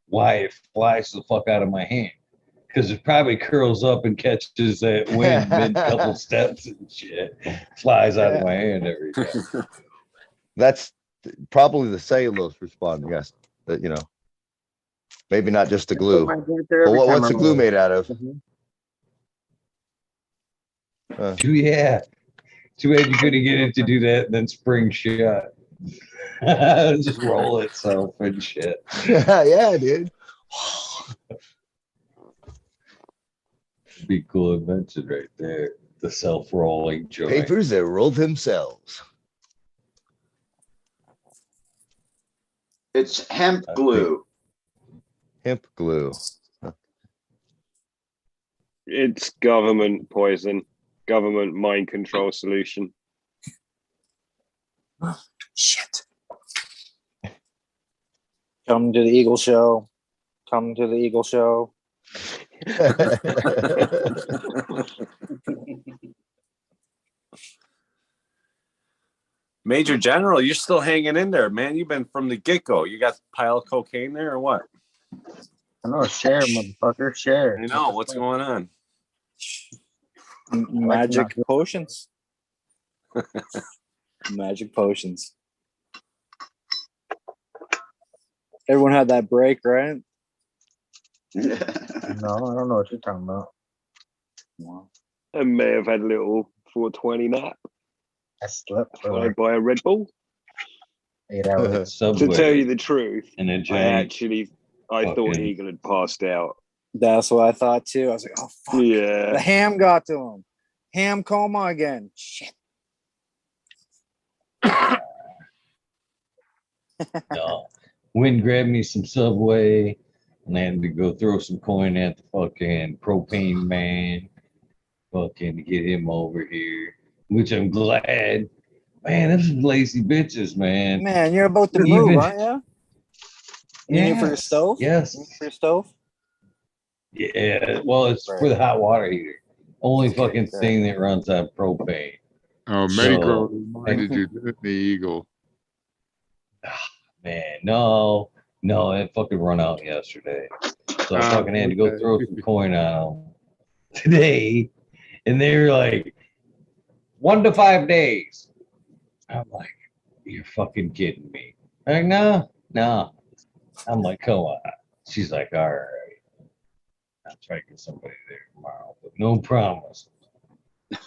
A: why it flies the fuck out of my hand. Because it probably curls up and catches that wind mid couple steps and shit. Flies out of my hand every time.
D: That's probably the cellulose responding. Yes, that maybe not just the glue. But what's the glue made out of?
A: Yeah. Too bad you couldn't get it to do that and then spring shut. Just roll itself and shit.
D: Yeah, dude.
A: Be cool invention right there. The self-rolling joint.
D: Papers that roll themselves.
N: It's hemp glue.
D: Hemp glue.
G: It's government poison, government mind control solution.
C: Shit. Come to the Eagle Show. Come to the Eagle Show.
P: Major General, you're still hanging in there, man. You've been from the get-go. You got a pile of cocaine there or what?
H: I know, share, motherfucker, share.
P: I know. What's going on?
C: Magic potions. Magic potions. Everyone had that break, right?
H: No, I don't know what you're talking about.
G: I may have had a little 420 nap.
H: I slept for
G: Followed by a Red Bull.
H: 8 hours.
G: To tell you the truth,
A: and a
G: I
A: giant
G: thought
A: fucking-
G: Eagle had passed out.
C: That's what I thought too. I was like, oh fuck.
G: Yeah.
C: The ham got to him. Ham coma again. Shit.
A: No. Wind grabbed me some Subway and I had to go throw some coin at the fucking propane man. Fucking to get him over here. Which I'm glad. Man, this is lazy bitches, man.
C: Man, you're about to move, aren't you? You need for your stove?
A: Yes.
C: You need for your stove?
A: Yeah, well, it's for the hot water heater. Only fucking thing that runs on propane.
F: Oh, Medigrow reminded you, didn't the Eagle?
A: Man, no, it fucking run out yesterday. So I fucking had to go throw some coin on them today. And they were like, 1 to 5 days. I'm like, you're fucking kidding me. I'm like, no. I'm like, come on. She's like, all right. I'll try to get somebody there tomorrow, but no promise. All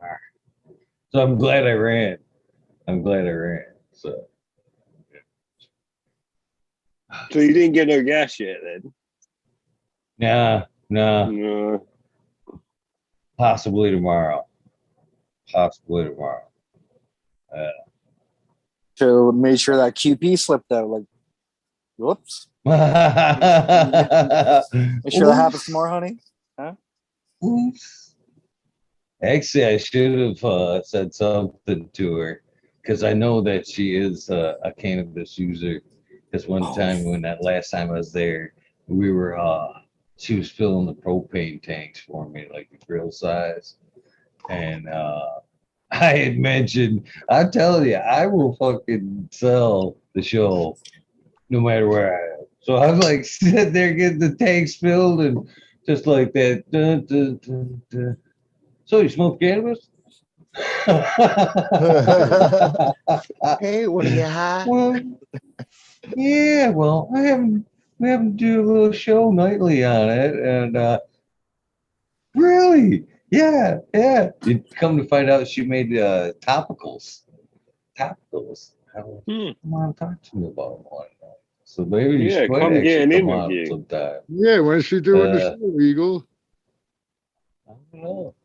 A: right. So I'm glad I ran. So
G: you didn't get no gas yet then?
A: nah.
G: No.
A: Possibly tomorrow.
C: So made sure that QP slipped out. Like, whoops. Make sure that happens tomorrow, honey. Huh?
A: Oops. Actually, I should have said something to her because I know that she is a cannabis user. Because last time I was there, we were she was filling the propane tanks for me, like the grill size, and I had mentioned, I'm telling you, I will fucking sell the show no matter where I am. So I'm like sitting there getting the tanks filled and just like that. Dun, dun, dun, dun. So you smoke cannabis?
D: Hey, what do you have?
A: Well, yeah, well, we have to do a little show nightly on it, and really, yeah. You come to find out, she made topicals. Come on, talk to me about one. So maybe you should
G: come get an
A: come on
G: interview
A: sometime.
F: Yeah, when is she doing the show, Eagle?
A: I don't know.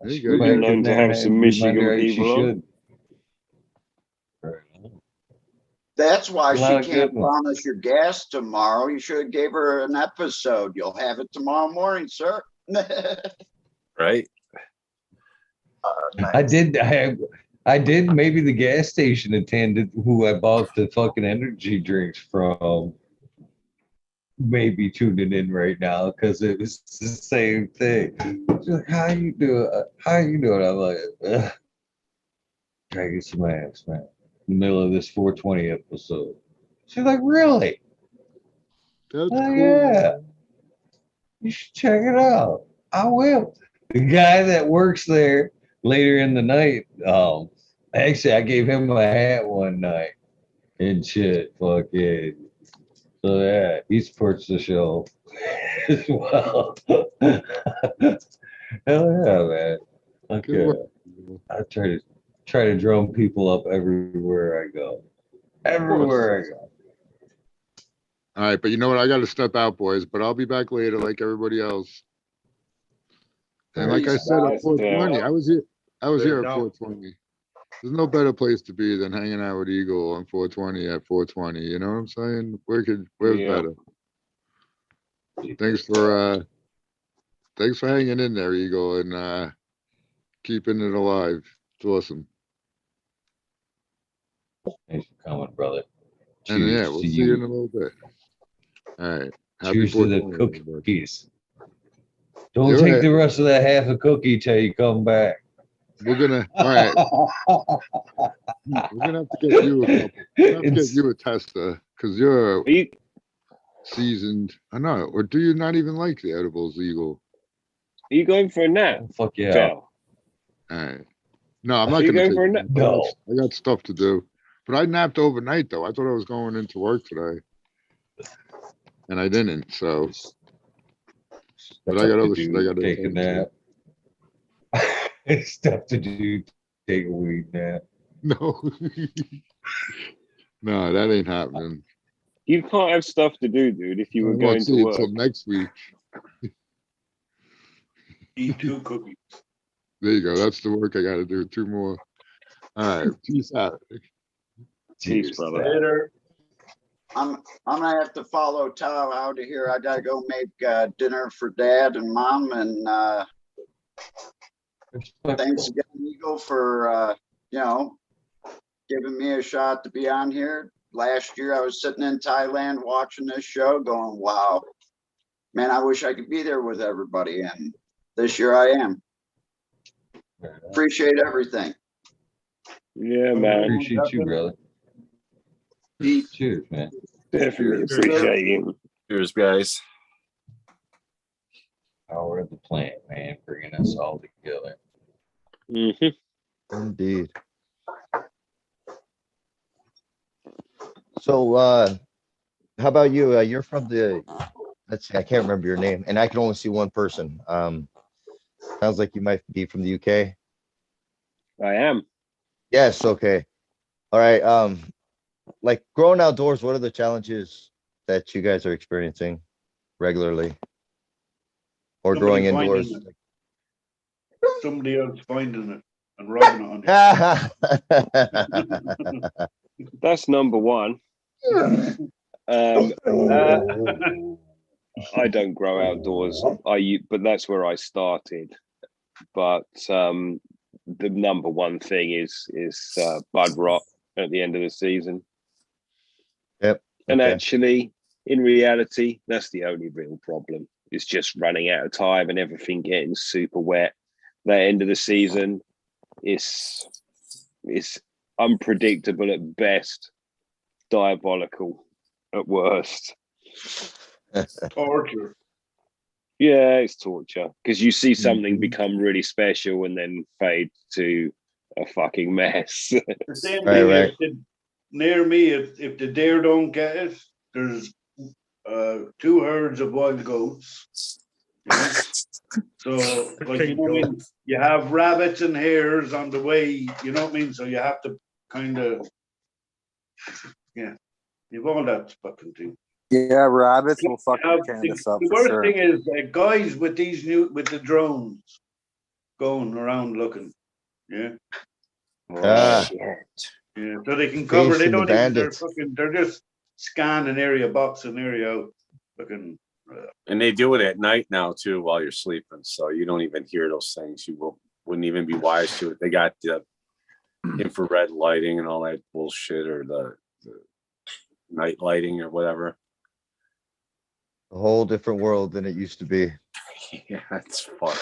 F: There you
G: We've
F: go.
G: been known to have some Michigan people on.
N: That's why
A: Well,
N: she can't
A: good.
N: promise your gas tomorrow. You should have gave her an episode. You'll have it tomorrow morning, sir.
P: Right.
A: I did. Maybe the gas station attendant who I bought the fucking energy drinks from maybe tuning in right now because it was the same thing. She's like, how you doing? I'm like, ugh. Try to get some ass, man. In the middle of this 420 episode. She's like, really?
F: That's
A: cool.
F: Yeah.
A: You should check it out. I will. The guy that works there later in the night, actually I gave him a hat one night and shit. Fucking. So yeah, he supports the show as well. Hell yeah, man. Okay. I try to drum people up everywhere I go. Everywhere I go.
F: All right, but you know what? I got to step out, boys, but I'll be back later like everybody else. And like I said, at 420, I was here at 420. There's no better place to be than hanging out with Eagle on 420 at 420. You know what I'm saying? Where's better? Thanks for hanging in there, Eagle, and keeping it alive. It's awesome.
A: Thanks for coming, brother.
F: And
A: Cheers
F: yeah, we'll
A: to
F: see you in a little bit. All right. Happy
A: Cheers to the
F: 420.
A: cookies. Don't
F: You're
A: take
F: right.
A: the rest of that half a cookie till you come back.
F: We're gonna all right. We're gonna have to get you a couple. We're gonna have to get you a tester because you're seasoned. I know. Or do you not even like the edibles, Eagle?
G: Are you going for a nap?
A: Fuck yeah.
G: Phil?
F: All right. No, I'm not
G: Are you
F: gonna
G: going
F: take
G: for a
F: a
G: nap?
F: nap.
A: No.
F: I got stuff to do. But I napped overnight though. I thought I was going into work today. And I didn't, so but I got other shit I gotta
A: take a
F: attend to.
A: nap. Stuff to do. Take a weed nap.
F: No. No, that ain't happening.
G: You can't have stuff to do, dude, if you were
F: I
G: going
F: won't
G: to
F: see
G: work.
F: until next week.
L: Eat 2 cookies.
F: There you go. That's the work I gotta do. 2 more. All right. Peace out.
G: Peace, brother.
L: Later.
N: I'm gonna have to follow Tom out of here. I gotta go make dinner for Dad and Mom, and thanks again, Eagle, for giving me a shot to be on here. Last year, I was sitting in Thailand watching this show, going, "Wow, Man, I wish I could be there with everybody, and this year I am. Appreciate everything.
G: Yeah, man.
A: Appreciate you, brother. Cheers, man.
G: Definitely appreciate you.
P: Cheers, guys.
A: Power of the plant, man, bringing us all together.
D: Indeed. So, how about you? You're from the, let's see, I can't remember your name, and I can only see one person. Sounds like you might be from the UK.
G: I am.
D: Yes, okay. All right. Like growing outdoors, what are the challenges that you guys are experiencing regularly? Or growing indoors?
L: Somebody else finding it and writing on it.
G: That's number one. I don't grow outdoors. But that's where I started. But the number one thing is bud rot at the end of the season.
D: Yep.
G: And actually, in reality, that's the only real problem. It's just running out of time and everything getting super wet. That end of the season is unpredictable at best, diabolical at worst.
L: Torture.
G: Yeah, it's torture because you see something become really special and then fade to a fucking mess.
L: The same thing is near me, if the deer don't get it, there's 2 herds of wild goats. Yeah. So, like, you know what I mean? You have rabbits and hares on the way, you know what I mean? So you have to kind of, yeah, you've all that fucking thing.
C: Yeah, rabbits will fucking Candace up
L: The
C: for
L: worst
C: sure.
L: thing is guys with the drones going around looking, yeah.
G: Shit.
L: Yeah, so they can cover. They
D: Chasing the
L: don't even.
D: bandits.
L: They're just scan an area, box an area out. Fucking.
P: And they do it at night now too, while you're sleeping, so you don't even hear those things. You wouldn't even be wise to it. They got the infrared lighting and all that bullshit, or the night lighting or whatever.
D: A whole different world than it used to be.
P: Yeah, it's fun.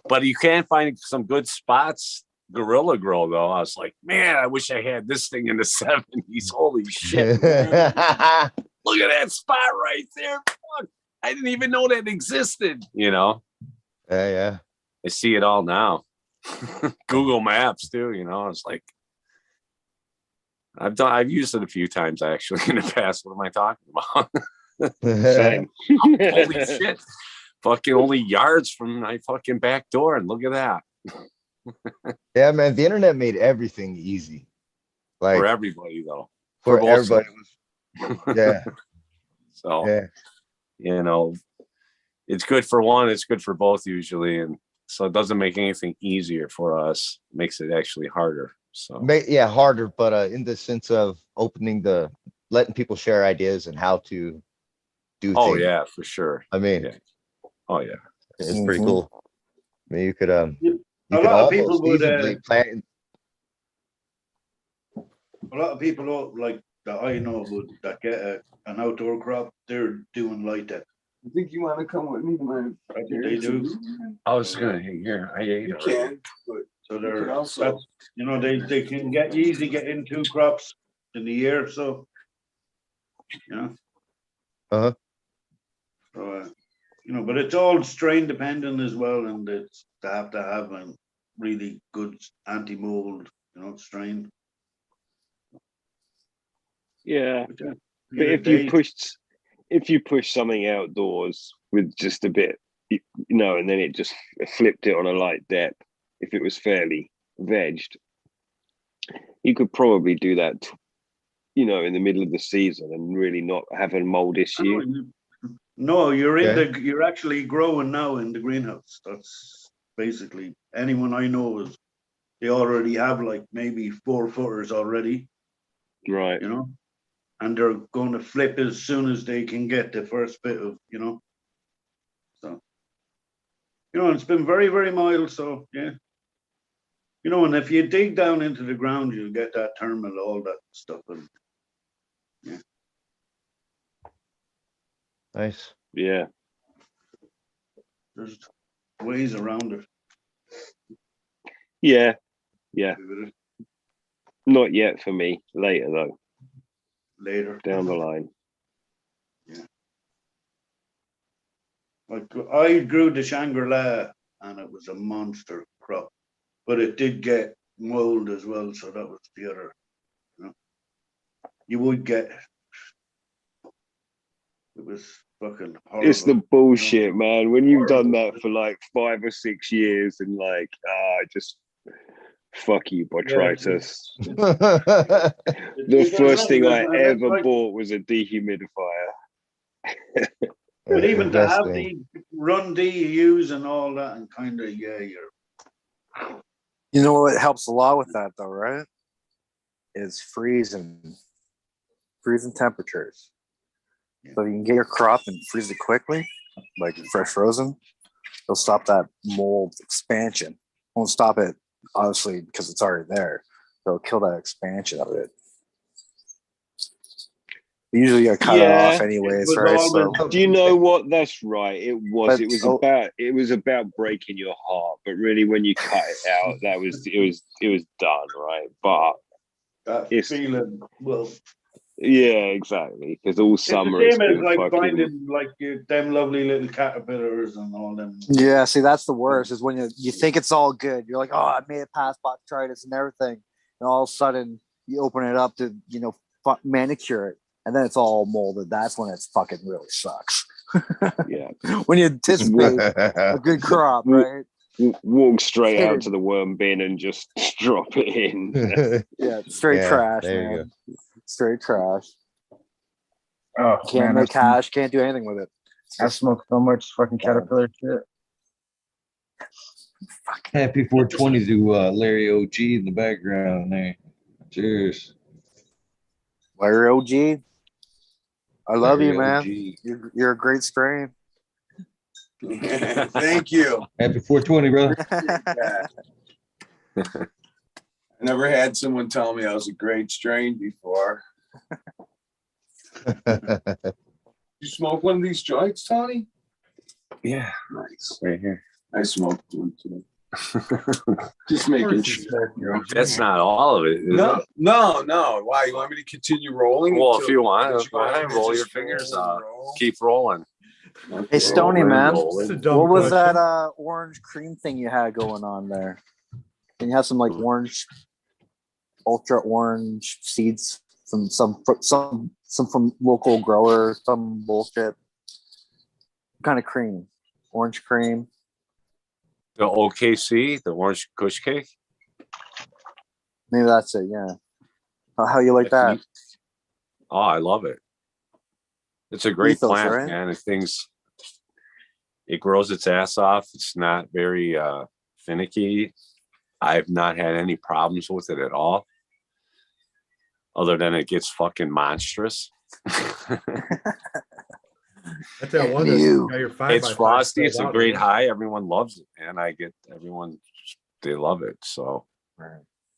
P: But you can find some good spots. Gorilla Grow, though, I was like, man, I wish I had this thing in the 70s. Holy shit. Look at that spot right there. Fuck. I didn't even know that existed, you know?
D: Yeah.
P: I see it all now. Google Maps, too, you know? It's like, I've used it a few times, actually, in the past. What am I talking about?
G: Same.
P: Holy shit. Fucking only yards from my fucking back door, and look at that.
D: Yeah, man, the internet made everything easy. Like
P: for everybody, though.
D: For
P: both
D: everybody.
P: sides.
D: Yeah.
P: So,
D: yeah.
P: You know, it's good for one, it's good for both usually. And so it doesn't make anything easier for us. It makes it actually harder. So,
D: yeah, harder, but in the sense of letting people share ideas and how to do things.
P: Oh, yeah, for sure.
D: I mean,
P: yeah. Oh, yeah.
D: It's pretty cool. I mean, you could,
L: a lot of people would
D: plant.
L: A lot of people like that I know that get an outdoor crop, they're doing like that.
E: I think you want to come with me, man.
L: I think they do.
P: I was gonna here. I ate
E: You
P: it.
E: can, but
L: so they're
E: you can also,
L: you know, they can easily get in 2 crops in the year, so you know. So you know, but it's all strain dependent as well, and it's to have a really good anti-mold, you know, strain.
G: Yeah, but if you push something outdoors with just a bit, you know, and then it just flipped it on a light depth, if it was fairly vegged, you could probably do that, you know, in the middle of the season and really not have a mold issue.
L: No, you're you're actually growing now in the greenhouse. That's basically anyone I know they already have like maybe 4 footers already.
G: Right.
L: You know, and they're going to flip as soon as they can get the first bit of, you know. So, you know, it's been very, very mild. So, yeah. You know, and if you dig down into the ground, you'll get that terminal, all that stuff. And, yeah.
D: Nice.
G: Yeah.
L: There's ways around it.
G: Yeah. Yeah. Not yet for me. Later though.
L: Later.
G: Down the line.
L: Yeah. Like I grew the Shangri-La and it was a monster crop, but it did get mold as well, so that was the other. You know, you would get. It was fucking horrible.
G: It's the bullshit, man. When you've done that for like 5 or 6 years and like, just fuck you, botrytis. The first thing I ever bought was a dehumidifier.
L: But even to have the run DUs and all that, and kind of you're.
C: You know what helps a lot with that though, right? Is freezing temperatures. So if you can get your crop and freeze it quickly, like fresh frozen, it'll stop that mold expansion. Won't stop it, obviously, because it's already there. It'll kill that expansion of it. Usually you cut it off anyways, right? So
G: do you know what? That's right. It was about breaking your heart, but really when you cut it out, it was done, right? But
L: that feeling, well,
G: yeah, exactly. Because all summer
L: it's
G: it's
L: the same as
G: been
L: like
G: fucking
L: finding like them lovely little caterpillars and all them.
C: yeah, see, that's the worst is when you think it's all good. You're like, oh, I made it past botrytis and everything, and all of a sudden you open it up to manicure it, and then it's all molded. That's when it's fucking really sucks.
G: Yeah,
C: when you anticipate a good crop, right?
G: Walk straight out to the worm bin and just drop it in.
C: Yeah, straight trash,
D: there you
C: man. Straight trash.
H: Oh,
C: Can't make hash, can't do anything with it.
H: I smoke so much fucking caterpillar shit.
A: Happy 420 to Larry OG in the background there. Cheers.
C: Larry OG. I love
A: Larry
C: you, man.
A: OG.
C: You're a great strain.
S: Thank you.
A: Happy 420, brother.
S: I never had someone tell me I was a great strain before. You smoke one of these joints, Tony?
P: Yeah,
S: nice.
P: Right here.
S: I smoked one too. Just making sure.
P: That's not all of it. Is
S: No,
P: it?
S: no. Why? You want me to continue rolling?
P: Well,
S: until-
P: if you want,
S: until
P: go ahead,
S: to
P: roll your
S: just
P: fingers.
S: roll and roll?
P: Keep rolling.
C: Hey, Stoney, man.
P: Rolling.
C: What was that orange cream thing you had going on there? And you have some like orange, ultra orange seeds from some from local grower, some bullshit. What kind of cream? Orange cream.
P: The OKC, the orange kush cake.
C: Maybe that's it. Yeah. How you like that?
P: Oh, I love it. It's a great
C: Ethos,
P: plant,
C: right?
P: man. It grows its ass off. It's not very finicky. I've not had any problems with it at all. Other than it gets fucking monstrous.
Q: That's that one that's got your 5x5
P: It's frosty.
Q: spread
P: It's a
Q: out
P: great
Q: there.
P: high. Everyone loves it, and they love it. So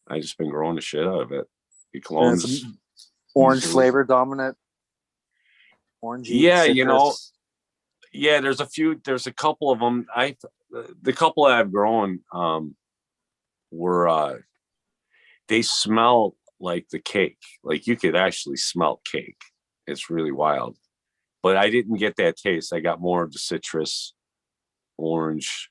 P: I just been growing the shit out of it. The clones,
C: Orange flavor dominant. Orangey.
P: yeah,
C: citrus.
P: there's a couple of them. The couple that I've grown were they smell like the cake. Like you could actually smell cake. It's really wild. But I didn't get that taste. I got more of the citrus, orange,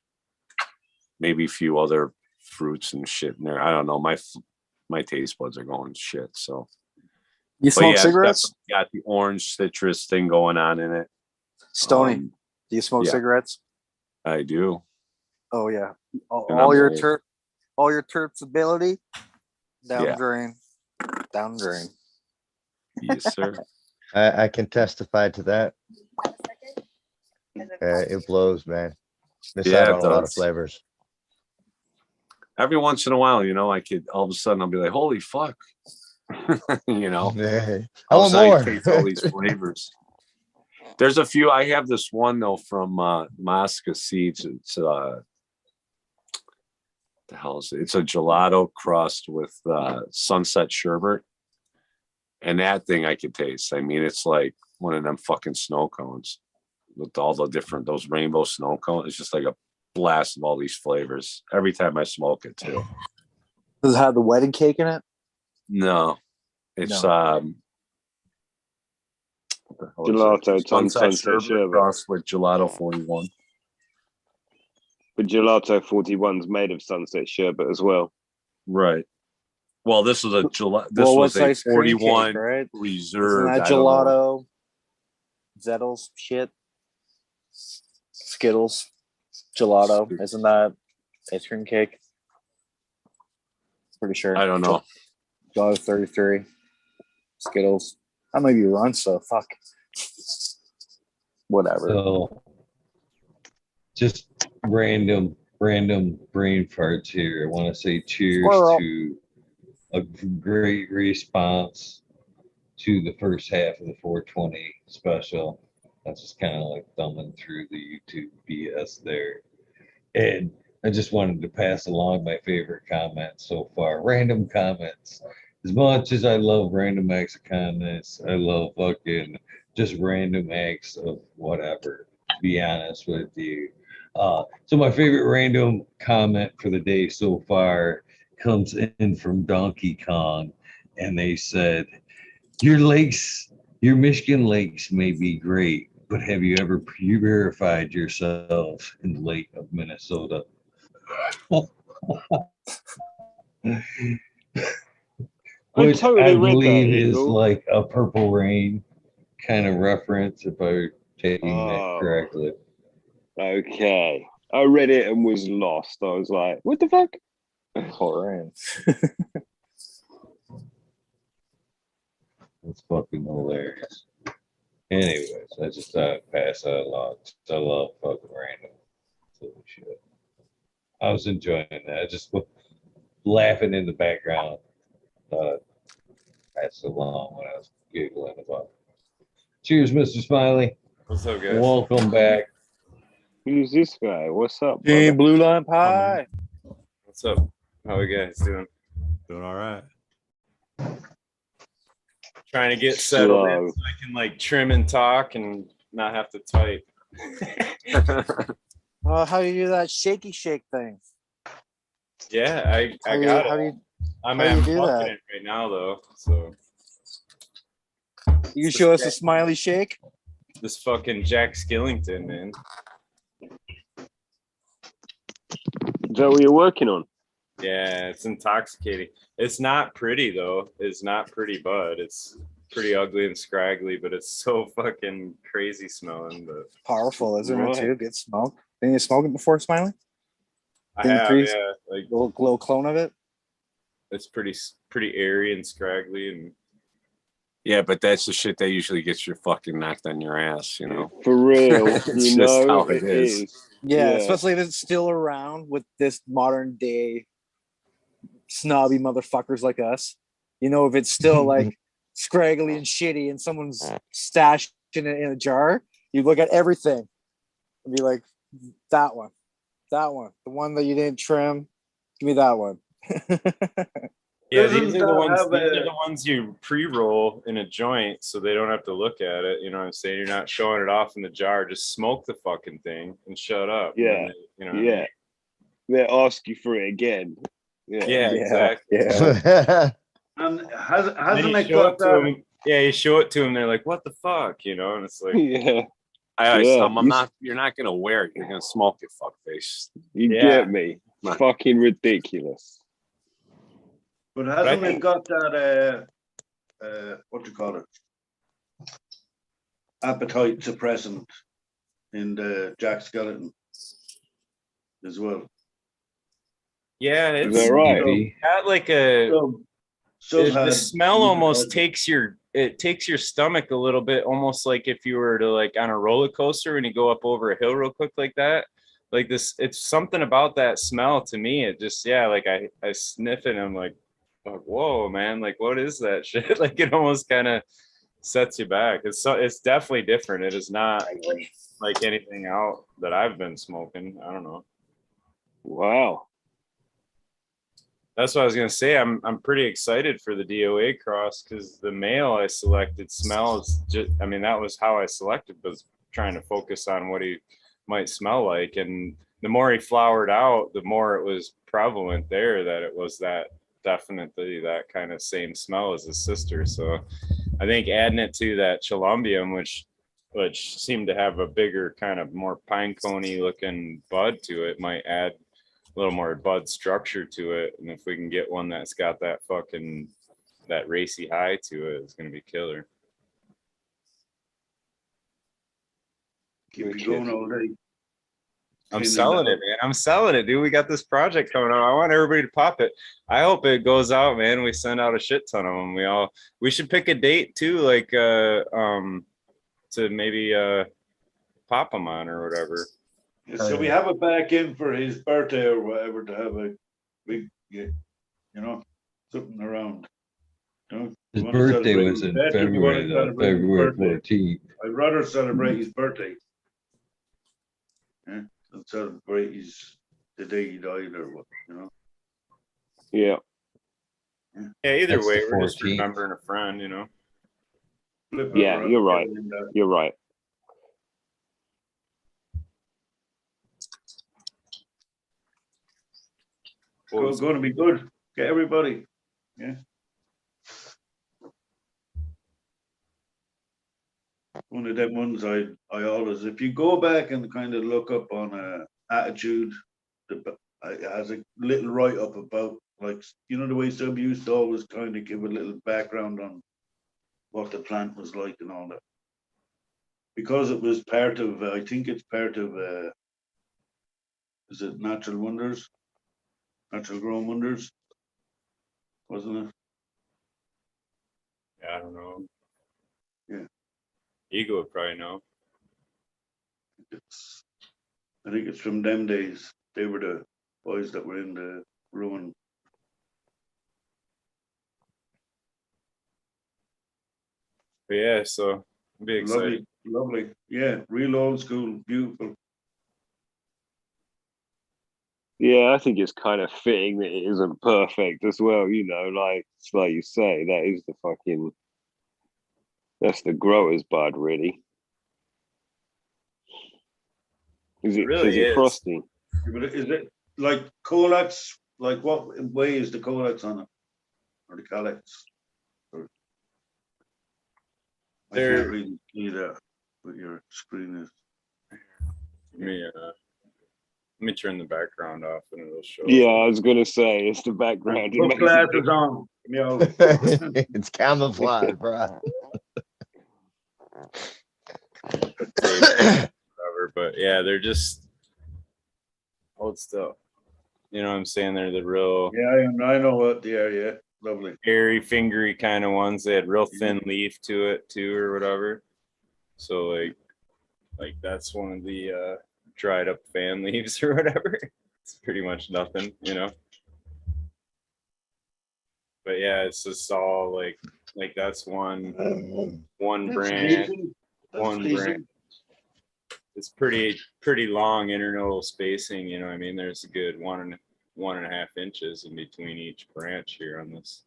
P: maybe a few other fruits and shit in there. I don't know. My taste buds are going shit. So
C: You smoke
P: it's
C: cigarettes?
P: definitely got the orange citrus thing going on in it.
C: Stoney, do you smoke
P: yeah.
C: cigarettes?
P: I do.
C: Oh yeah.
P: And
C: All
P: I'm
C: your
P: old.
C: terps ability down
P: Yeah.
C: drain. Down drain.
P: Yes, sir.
D: I can testify to that. It blows, man. Miss
P: Yeah,
D: out
P: it
D: on a lot of
P: does.
D: flavors.
P: Every once in a while, I could all of a sudden I'll be like, holy fuck.
D: I
P: All of
D: want
P: a sudden I
D: more.
P: taste all these flavors. There's a few. I have this one though from Mosca Seeds. It's the hell is it? It's a gelato crust with sunset sherbet. And that thing I could taste. I mean, it's like one of them fucking snow cones. with all the different those rainbow snow cones. It's just like a blast of all these flavors every time I smoke it too.
C: Does it have the wedding cake in it?
P: No, it's
G: Gelato Sunset Sherbet
P: crossed with Gelato 41.
G: But Gelato 41's made of Sunset Sherbet as well.
P: Right. Well, this was a gelato. This
C: Well,
P: was
C: what's
P: a
C: ice cream
P: 41
C: cake, right?
P: reserve.
C: Isn't that gelato? Zettles shit. Skittles. Gelato. Isn't that ice cream cake? Pretty sure.
P: I don't know.
C: Gelato 33. Skittles. I might be wrong, so fuck. Whatever.
A: So, just random brain farts here. I want to say cheers to a great response to the first half of the 420 special. That's just kind of like thumbing through the YouTube BS there. And I just wanted to pass along my favorite comments so far. Random comments. As much as I love random acts of kindness, I love fucking just random acts of whatever, to be honest with you. So my favorite random comment for the day so far comes in from Donkey Kong, and they said, your Michigan lakes may be great, but have you ever purified yourself in the lake of Minnesota? Which I believe is like a Purple Rain kind of reference, if I'm taking that correctly.
G: Okay. I read it and was lost. I was like, what the fuck?
C: Purple Rain.
A: It's fucking hilarious. Anyways, I just thought I'd pass that along. I love fucking random silly shit. I was enjoying that. I just was laughing in the background. Thought I'd pass it along when I was giggling about it. Cheers, Mr. Smiley.
T: What's up, guys?
A: Welcome back.
G: Who's this guy? What's up?
C: Hey, Blue Line Pie.
T: What's up? How are you guys doing?
Q: Doing all right.
T: Trying to get settled in so I can like trim and talk and not have to type.
C: How do you do that shaky shake thing?
T: Yeah, I got it. I'm fucking it right now though. So
C: you show us a smiley shake?
T: This fucking Jack Skillington, man.
G: Is that what you're working on?
T: Yeah, it's intoxicating. It's not pretty though. It's not pretty bud. It's pretty ugly and scraggly, but it's so fucking crazy smelling. But
C: powerful, isn't it too? Good smoke. Didn't you smoke it before, Smiley?
T: I have, yeah. Like
C: a little clone of it.
T: It's pretty airy and scraggly and.
P: Yeah, but that's the shit that usually gets you fucking knocked on your ass, you know.
G: For real,
P: it's just how it is.
C: Yeah, especially if it's still around with this modern day snobby motherfuckers like us. You know, if it's still like scraggly and shitty and someone's stashing it in a jar, you look at everything and be like, that one, the one that you didn't trim, give me that one.
T: Yeah, these are the ones you pre-roll in a joint so they don't have to look at it. You know what I'm saying? You're not showing it off in the jar. Just smoke the fucking thing and shut up.
G: Yeah. They ask you for it again.
T: Yeah, exactly.
L: Yeah. And hasn't it got that?
T: Yeah, you show it to them. They're like, what the fuck? You know, and it's like,
P: I always tell them, you're not going to wear it. You're going to smoke it, fuckface.
G: You get me. Fucking ridiculous.
L: But hasn't it got that, what do you call it? Appetite suppressant in the Jack Skeleton as well.
T: Yeah, it's
G: right.
T: got like a the smell almost takes your stomach a little bit, almost like if you were to like on a roller coaster and you go up over a hill real quick like that. Like this, it's something about that smell to me. It just like I sniff it and I'm like, whoa, man, like what is that shit? Like it almost kind of sets you back. It's definitely different. It is not like anything out that I've been smoking. I don't know.
G: Wow.
T: That's what I was gonna say. I'm pretty excited for the DOA cross because the male I selected smells just. I mean, that was how I selected, was trying to focus on what he might smell like. And the more he flowered out, the more it was prevalent there that it was that definitely that kind of same smell as his sister. So I think adding it to that Columbium, which seemed to have a bigger kind of more pine coney looking bud to it, might add a little more bud structure to it. And if we can get one that's got that fucking that racy high to it, it's gonna be killer.
L: Keep it going all day.
T: I'm selling it, man. I'm selling it, dude. We got this project coming on. I want everybody to pop it. I hope it goes out, man. We send out a shit ton of them. We should pick a date too, like to maybe pop them on or whatever.
L: Yeah, so we have it back in for his birthday or whatever to have a big, you know, something around. You know,
A: his birthday was in February 14th.
L: I'd rather celebrate his birthday. Yeah, than celebrate the day he died or what, you know.
G: Yeah.
T: Yeah, either
A: That's
T: way,
A: the
T: we're just
A: 14th.
T: remembering a friend, you know.
G: Yeah, you're right. You're right.
L: It's going to be good. Get everybody. Yeah. One of them ones I always, if you go back and kind of look up on attitude, it has a little write up about, like, you know, the way some used to always kind of give a little background on what the plant was like and all that. Because it was part of, I think it's part of, is it Natural Wonders? Natural Grown Wonders? Wasn't it?
T: Yeah, I don't know.
L: Yeah.
T: Ego would probably know.
L: I think it's from them days. They were the boys that were in the ruin.
T: But yeah, so I'll be excited.
L: Lovely. Yeah, real old school, beautiful.
G: Yeah, I think it's kind of fitting that it isn't perfect as well, you know, like you say, that is that's the grower's bud, really. Is it frosty?
L: But is it like colax? Like what way is the colax on it? Or the calyx? I can't really see that what your screen is.
T: Let me turn the background off and it'll show.
G: Yeah, I was gonna say it's the background.
L: Put glasses on. Yo.
D: It's camouflage, bro.
T: Whatever, but yeah, they're just hold still. You know what I'm saying? They're the real.
L: Yeah, I know what the area. Lovely.
T: Airy, fingery kind of ones. They had real thin leaf to it too, or whatever. So like that's one of the dried up fan leaves or whatever. It's pretty much nothing, you know. But yeah, it's just all like that's one brand. It's pretty long internodal spacing, you know what I mean? There's a good 1.5 inches in between each branch here on this.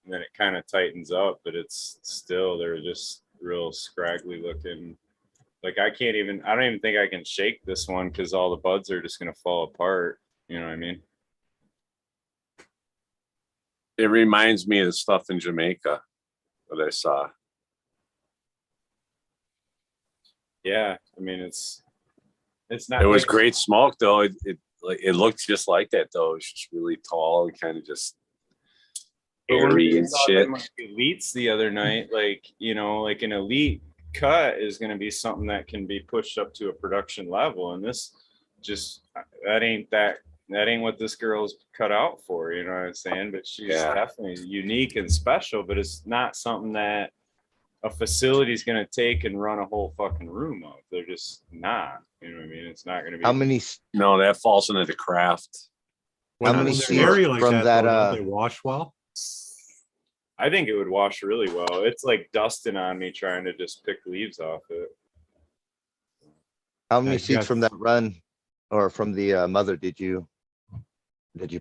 T: And then it kind of tightens up, but it's still, they're just real scraggly looking. Like I don't even think I can shake this one because all the buds are just gonna fall apart. You know what I mean?
P: It reminds me of the stuff in Jamaica that I saw.
T: Yeah, I mean it's not.
P: It was great smoke though. It looked just like that though. It's just really tall and kind of just airy and shit.
T: Elites the other night, like you know, like an elite cut is going to be something that can be pushed up to a production level, and this just that ain't what this girl's cut out for. You know what I'm saying? But she's definitely unique and special. But it's not something that a facility is going to take and run a whole fucking room of. They're just not. You know what I mean? It's not going to be.
D: How many?
P: No, that falls into the craft.
J: How many seeds like from that? Don't they wash well?
T: I think it would wash really well. It's like dusting on me trying to just pick leaves off it.
D: How many seeds from that run or from the mother did you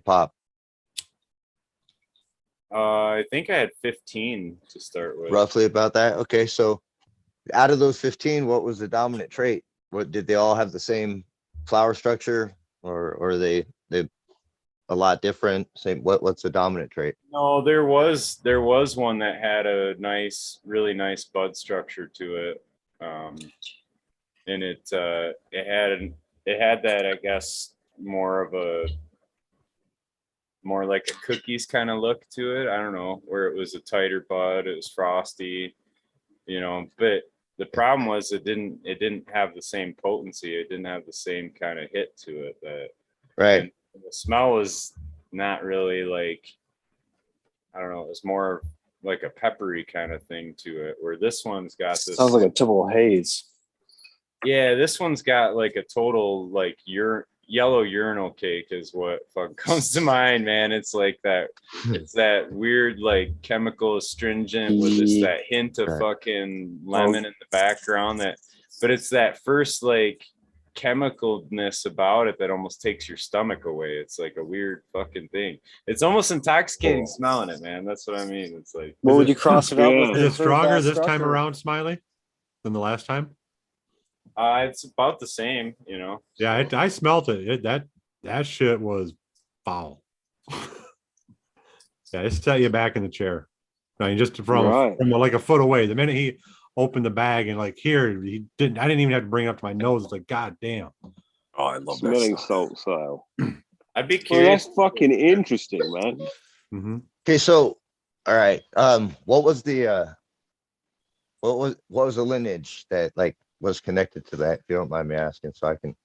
D: pop?
T: I think I had 15 to start with.
D: Roughly about that. Okay, so out of those 15, what was the dominant trait? What did they all have the same flower structure, or are they a lot different? Same. What's the dominant trait?
T: No, there was one that had a really nice bud structure to it, and it had that, I guess, more like a cookies kind of look to it. I don't know, where it was a tighter bud, it was frosty, but the problem was it didn't have the same potency. It didn't have the same kind of hit to it.
D: Right.
T: The smell was not really like, I don't know, it was more like a peppery kind of thing to it, where this one's got this.
C: Sounds like a typical haze.
T: Yeah, this one's got like a total like yellow urinal cake is what fuck comes to mind, man. It's like that. It's that weird like chemical astringent with that hint of fucking lemon in the background. But it's that first like chemicalness about it that almost takes your stomach away. It's like a weird fucking thing. It's almost intoxicating smelling it, man. That's what I mean. It's like,
C: what would you cross it up with?
Q: Is it stronger this time around, Smiley, than the last time?
T: It's about the same,
Q: Yeah, I smelt it. That shit was foul. Yeah, it set you back in the chair. I mean, just from like a foot away. The minute he opened the bag and like here, I didn't even have to bring it up to my nose. It's like, God damn.
G: Oh, I love smelling salt soil.
T: I'd be curious.
G: Well, that's fucking interesting, man.
Q: Mm-hmm.
D: Okay, so all right. What was the lineage that like was connected to that, if you don't mind me asking, so I can.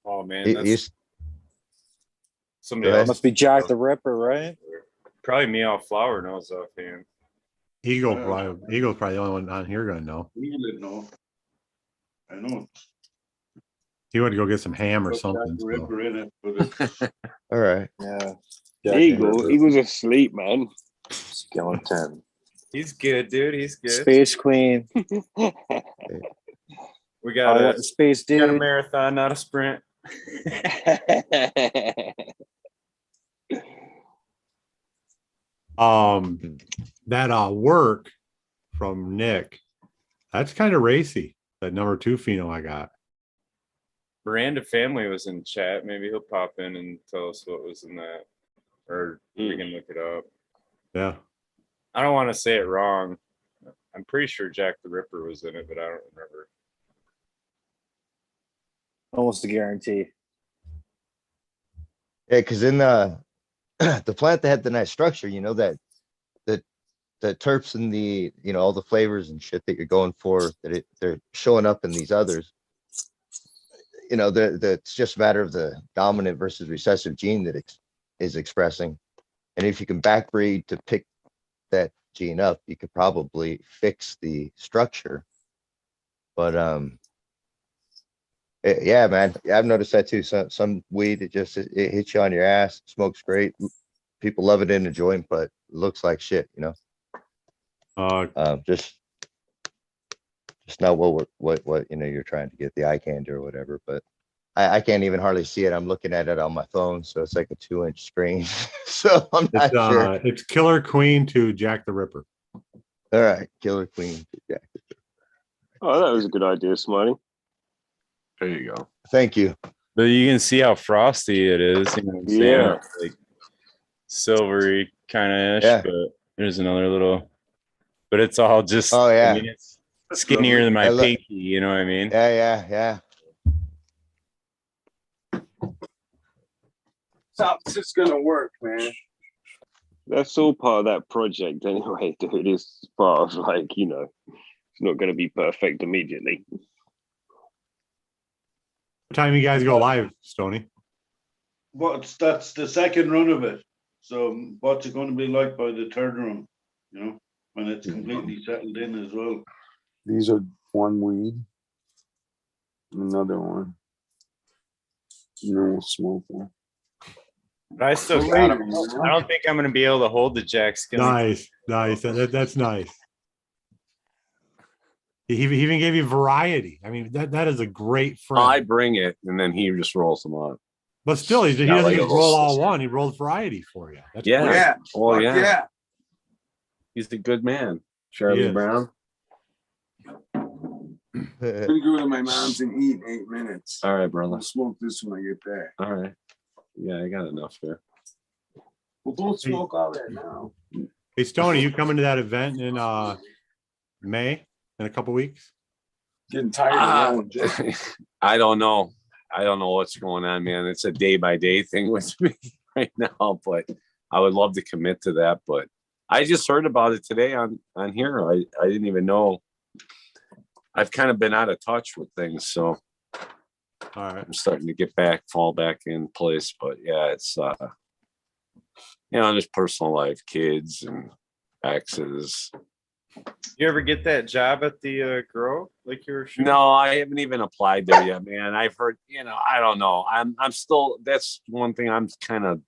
T: Oh man, that's somebody
C: else. Must be Jack the Ripper, right?
T: Probably MeAulFlower knows offhand.
Q: Eagle's probably the only one on here gonna know.
L: Eagle didn't know. I know.
Q: He went to go get some ham or something.
L: Ripper in it, but
D: all right.
C: Yeah.
G: Eagle's asleep, man.
C: Skeleton.
T: He's good, dude. He's good.
C: Space Queen.
T: We got
C: a space dude.
T: Got a marathon, not a sprint.
Q: That work from Nick, that's kind of racy. That number 2 pheno I got.
T: Miranda family was in chat. Maybe he'll pop in and tell us what was in that, or we can look it up.
Q: Yeah.
T: I don't want to say it wrong. I'm pretty sure Jack the Ripper was in it, but I don't remember.
C: Almost a guarantee.
D: Yeah, because in the plant that had the nice structure, that the terps and the all the flavors and shit that you're going for, they're showing up in these others. It's just a matter of the dominant versus recessive gene that is expressing, and if you can backbreed to pick that gene up, you could probably fix the structure. But yeah, man, I've noticed that too. Some weed, it hits you on your ass, smokes great, people love it in the joint, but looks like shit, just not what you're trying to get, the eye candy or whatever. But I can't even hardly see it. I'm looking at it on my phone, so it's like a 2-inch screen. So I'm not sure.
Q: It's Killer Queen to Jack the Ripper.
D: All right, Killer Queen to Jack the Ripper.
G: Oh, that was a good idea, Smiley. There you go.
D: Thank you.
T: But you can see how frosty it is. You know what I'm saying?
G: Yeah.
T: Like silvery kind of ish,
D: Yeah.
T: But there's another little. But it's all just.
D: Oh yeah.
T: I mean, it's skinnier than my pinky. You know what I mean?
D: Yeah.
S: It's gonna work, man.
G: That's all part of that project anyway, dude. It's part of like, it's not going to be perfect immediately.
Q: What time you guys go live, Stoney?
L: That's the second run of it. So what's it going to be like by the third run? When it's completely settled in as well.
S: These are one weed, another one. We'll smoke one.
T: But I still got him. I don't think I'm going to be able to hold the Jack skin.
Q: Nice. That's nice. He even gave you variety. I mean, that is a great friend.
P: I bring it, and then he just rolls them on.
Q: But still, he doesn't just roll all one. He rolls variety for you. That's
P: yeah.
Q: great.
P: Yeah. Oh,
S: yeah.
P: He's a good man. Charlie Brown.
S: I'm gonna go to my mom's and eat in 8 minutes.
P: All right, brother.
S: I'll smoke this when I get back.
P: All right. Yeah, I got enough here.
S: Well, don't smoke all that now.
Q: Hey, Stoney, you coming to that event in May in a couple weeks?
S: Getting tired of yelling.
P: I don't know. I don't know what's going on, man. It's a day by day thing with me right now, but I would love to commit to that. But I just heard about it today on here. I didn't even know. I've kind of been out of touch with things, so
Q: all right.
P: I'm starting to fall back in place. But yeah, it's just personal life, kids and exes.
T: You ever get that job at the grow like you were shooting?
P: No, I haven't even applied there yet, man. I've heard, I don't know. I'm still, that's one thing I'm kind of,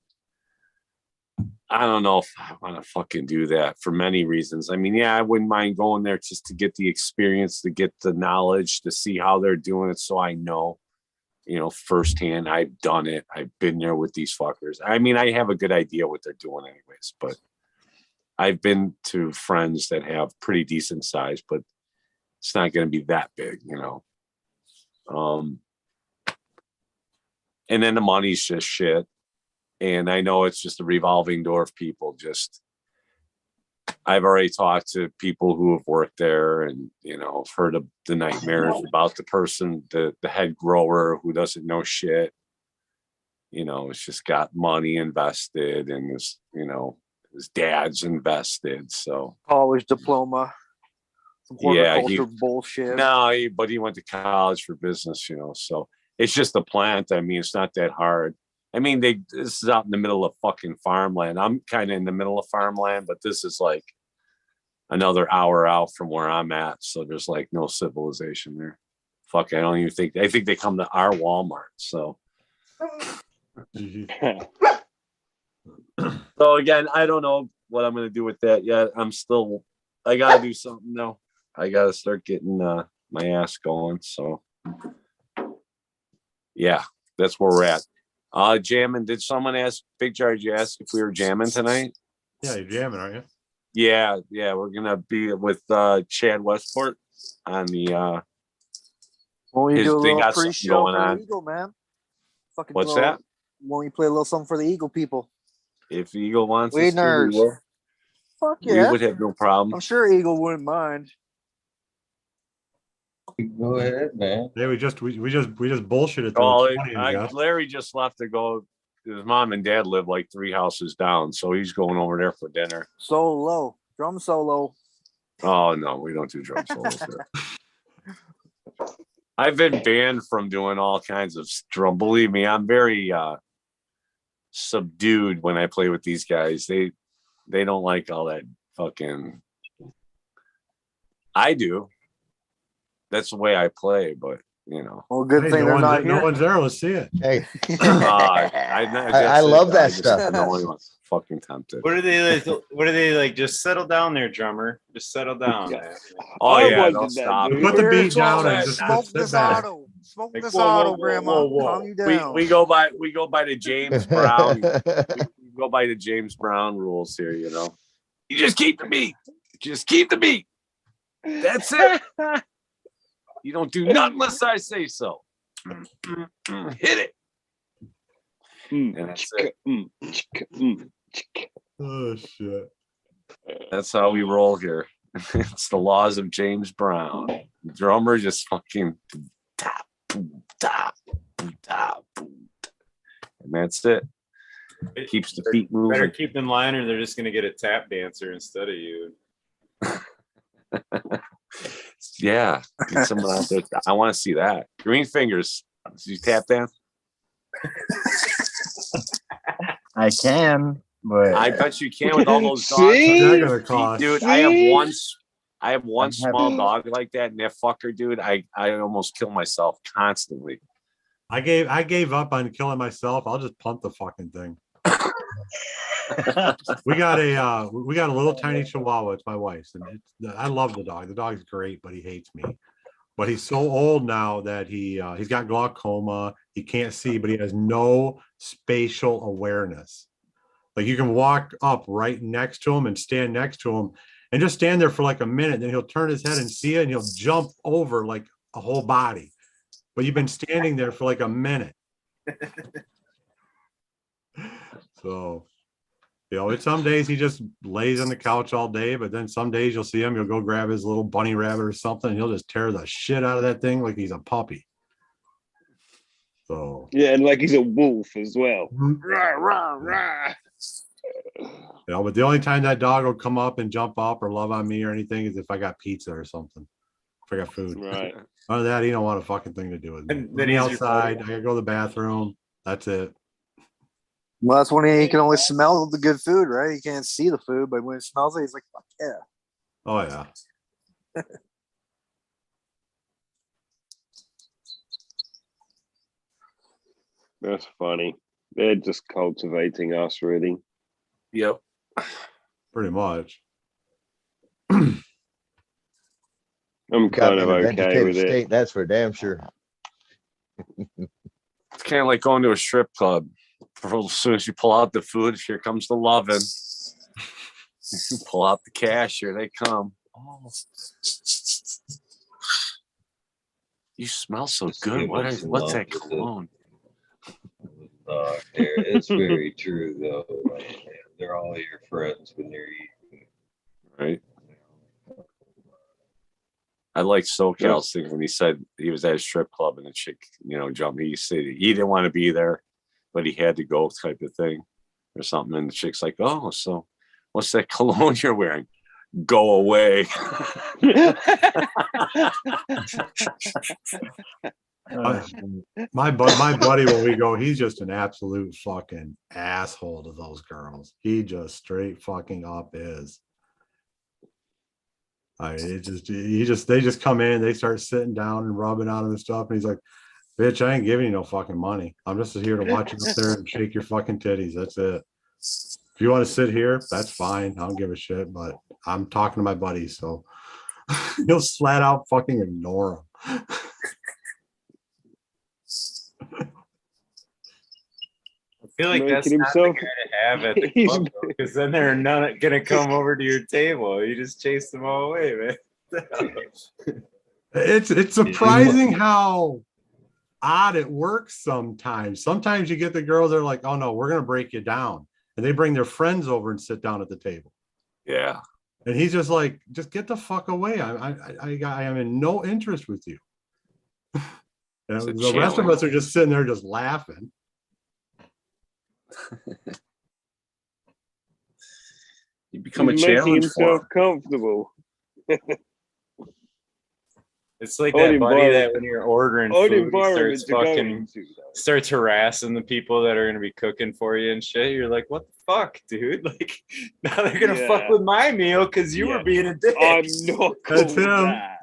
P: I don't know if I want to fucking do that for many reasons. I mean, yeah, I wouldn't mind going there just to get the experience, to get the knowledge, to see how they're doing it. So I know, firsthand, I've done it. I've been there with these fuckers. I mean, I have a good idea what they're doing anyways, but I've been to friends that have pretty decent size, but it's not going to be that big, and then the money's just shit. And I know it's just a revolving door of people. I've already talked to people who have worked there and, heard of the nightmares about the person, the head grower who doesn't know shit. It's just got money invested and his dad's invested. So
C: College diploma. Some horticulture bullshit.
P: No, but he went to college for business, so it's just a plant. I mean, it's not that hard. I mean, this is out in the middle of fucking farmland. I'm kind of in the middle of farmland, but this is like another hour out from where I'm at. So there's like no civilization there. Fuck, I don't even think, I think they come to our Walmart. So. So again, I don't know what I'm going to do with that yet. I got to do something now. I got to start getting my ass going. So yeah, that's where we're at. Jamming. Did someone ask, Big Charge, you asked if we were jamming tonight?
Q: Yeah, you're jamming, aren't you?
P: Yeah. We're going to be with Chad Westport on the,
C: Won't you do a
P: they
C: little
P: got
C: free
P: something
C: show
P: going
C: for
P: on.
C: the Eagle, man? Fucking
P: What's that?
C: Won't you play a little something for the Eagle people?
P: If Eagle wants
C: We
P: us to,
C: nerds.
P: we will.
C: Fuck yeah.
P: We would have no problem.
C: I'm sure Eagle wouldn't mind.
A: Go ahead, man.
Q: Yeah, we just bullshitted.
P: Larry just left to go. His mom and dad live like 3 houses down, so he's going over there for dinner.
C: Solo. Drum solo.
P: Oh no, we don't do drum solos there. I've been banned from doing all kinds of drum. Believe me, I'm very subdued when I play with these guys. They don't like all that fucking. I do. That's the way I play, but
C: Well, good thing they're not here.
Q: No one's there. Let's see it.
D: Hey,
P: I
D: love that stuff.
P: No one was fucking tempted.
T: What are they like? Just settle down there, drummer. Just settle down.
P: Yeah. Oh yeah, don't stop.
Q: Put the beat down and just
C: Smoke
Q: sit
C: this
Q: back.
C: auto. Smoke this auto, Grandma. Calm you down.
P: We go by the James Brown. we go by the James Brown rules here. You just keep the beat. Just keep the beat. That's it. You don't do nothing unless I say so. Hit it. And that's it.
Q: Oh shit.
P: That's how we roll here. It's the laws of James Brown. The drummer just fucking tap, tap, tap, and that's it. Keeps the feet moving.
T: Better keep in line, or they're just gonna get a tap dancer instead of you.
P: Yeah, get someone out there. I want to see that. Greenfingers. Did you tap dance?
H: I can, but
P: I bet you can with all those dogs. Dude, I have one small dog like that, and that fucker, dude, I almost kill myself constantly.
Q: I gave up on killing myself. I'll just punt the fucking thing. we got a little tiny Chihuahua. It's my wife's, and I love the dog. The dog's great, but he hates me. But he's so old now that he's got glaucoma. He can't see, but he has no spatial awareness. Like you can walk up right next to him and stand next to him, and just stand there for like a minute. Then he'll turn his head and see it, and he'll jump over like a whole body, but you've been standing there for like a minute. So, you know, it's some days he just lays on the couch all day, but then some days you'll see him, you'll go grab his little bunny rabbit or something, and he'll just tear the shit out of that thing like he's a puppy. So
G: yeah, and like he's a wolf as well. Rah, rah, rah.
Q: You know, but the only time that dog will come up and jump up or love on me or anything is if I got pizza or something. If I got food.
G: Right.
Q: Other than that, he don't want a fucking thing to do with me.
T: And
Q: Let
T: then
Q: me
T: he's
Q: outside. I gotta go to the bathroom. That's it.
C: Well, that's when he can only smell the good food, right? He can't see the food, but when it smells it, he's like, fuck yeah.
Q: Oh yeah.
G: That's funny. They're just cultivating us, really.
P: Yep.
Q: Pretty much.
G: I'm
D: Got
G: kind
D: me
G: of
D: in a
G: okay
D: vegetative
G: with it.
D: state, that's for damn sure.
P: It's kind of like going to a strip club. As soon as you pull out the food, here comes the loving. You pull out the cash, here they come. Oh. You smell so
A: Just
P: good.
A: give them some
P: What's
A: love
P: that
A: with the-
P: cologne?
A: There. It's very true, though. They're all your friends when you're eating.
P: Right. I like SoCal's thing when he said he was at a strip club and the chick, you know, jumped. He said he didn't want to be there, but he had to go, type of thing, or something. And the chick's like, "Oh, so what's that cologne you're wearing? Go away."
Q: My buddy, when we go, he's just an absolute fucking asshole to those girls. He just straight fucking up is. They just come in, they start sitting down and rubbing on him and stuff, and he's like, "Bitch, I ain't giving you no fucking money. I'm just here to watch you up there and shake your fucking titties. That's it. If you want to sit here, that's fine. I don't give a shit. But I'm talking to my buddy, so he'll flat out fucking ignore him."
T: I feel like that's
G: Making
T: not the
G: himself-
T: guy to have at the club, because then they're not gonna come over to your table. You just chase them all away, man.
Q: It's surprising how odd it works sometimes. Sometimes you get the girls that are like, "Oh no, we're gonna break you down," and they bring their friends over and sit down at the table.
P: Yeah.
Q: And he's just like, "Just get the fuck away. I am in no interest with you." And the rest of us are just sitting there just laughing.
P: You become a
G: He's making
P: challenge for
G: himself
P: him.
G: comfortable.
T: It's like
G: Odd
T: that buddy
G: environment-
T: that when you're ordering
G: odd
T: food, he
G: environment
T: starts
G: to go
T: fucking
G: into, though.
T: starts harassing the people that are gonna be cooking for you and shit. You're like, what the fuck, dude? Like, now they're gonna fuck
G: Yeah.
T: with my meal because you were being a dick.
G: I'm not cool
Q: That's
G: with
Q: him.
G: that.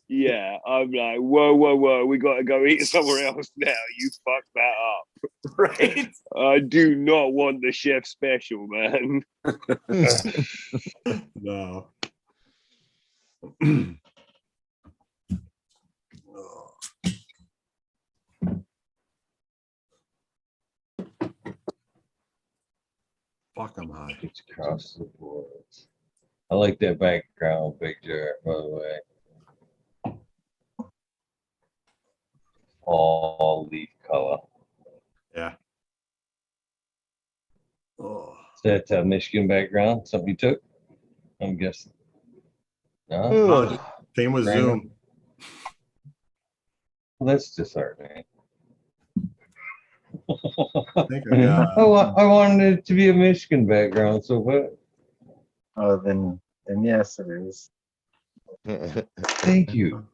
G: Yeah, I'm like, whoa, we gotta go eat somewhere else now. You fucked that up.
T: Right?
G: I do not want the chef special, man.
Q: No. Fuck, I'm high.
A: It's across the board. I like that background picture, by the way. All leaf color.
Q: Yeah. Oh.
A: Is that Michigan background? Something you took? I'm guessing. No?
Q: Came with
A: Random?
Q: Zoom.
A: Well, that's disheartening.
Q: I
A: wanted it to be a Michigan background, so what?
H: Oh, then yes, it is.
A: Thank you.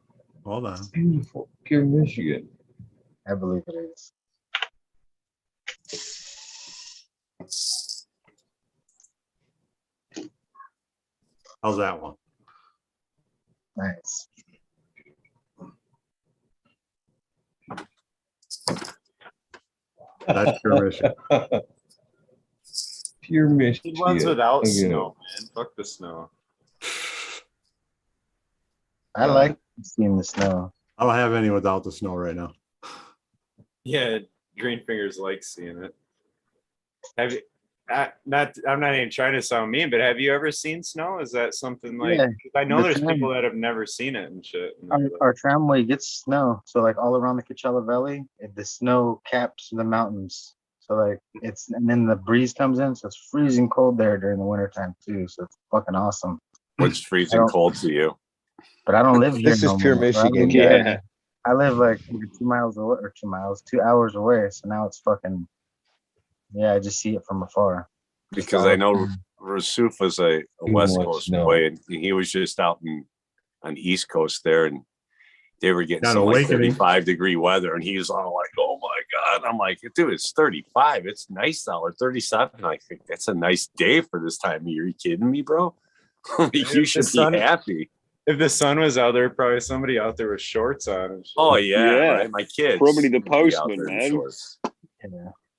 Q: Hold on.
A: Beautiful, pure Michigan.
H: I believe it is.
Q: How's that one?
H: Nice.
Q: That's pure Michigan.
A: Pure Michigan.
T: He ones without
A: Okay.
T: snow, man. Fuck the snow.
H: I like seeing the snow.
Q: I don't have any without the snow right now.
T: Yeah, Greenfingers like seeing it. I'm not even trying to sound mean, but have you ever seen snow? Is that something like?
H: Yeah,
T: 'Cause I know
H: the
T: there's
H: tram.
T: people that have never seen it and shit. And
H: Our tramway gets snow, so like all around the Coachella Valley, the snow caps the mountains. So like and then the breeze comes in, so it's freezing cold there during the wintertime too. So it's fucking awesome.
P: What's freezing cold to you?
H: But I don't live here
D: This is
H: no
D: pure
H: more. Bro.
D: Michigan, guys.
G: Yeah.
H: I live like 2 miles away, or 2 miles, 2 hours away. So now it's fucking, yeah, I just see it from afar.
P: Because I know Rasuf was a West
A: much
P: Coast
A: snow.
P: boy, and he was just out on the East Coast there, and they were getting
Q: Got
P: some like
Q: awakening.
P: 35-degree weather, and he was all like, "Oh my god!" I'm like, "Dude, it's 35. It's nice out, or 37. I think that's a nice day for this time of year. Are you kidding me, bro? You should be happy."
T: If the sun was out there, probably somebody out there with shorts on. And shit.
P: Oh yeah,
G: Yeah.
P: right. My kids.
G: Probably the
P: would be out
G: postman,
P: there in
G: man.
P: shorts.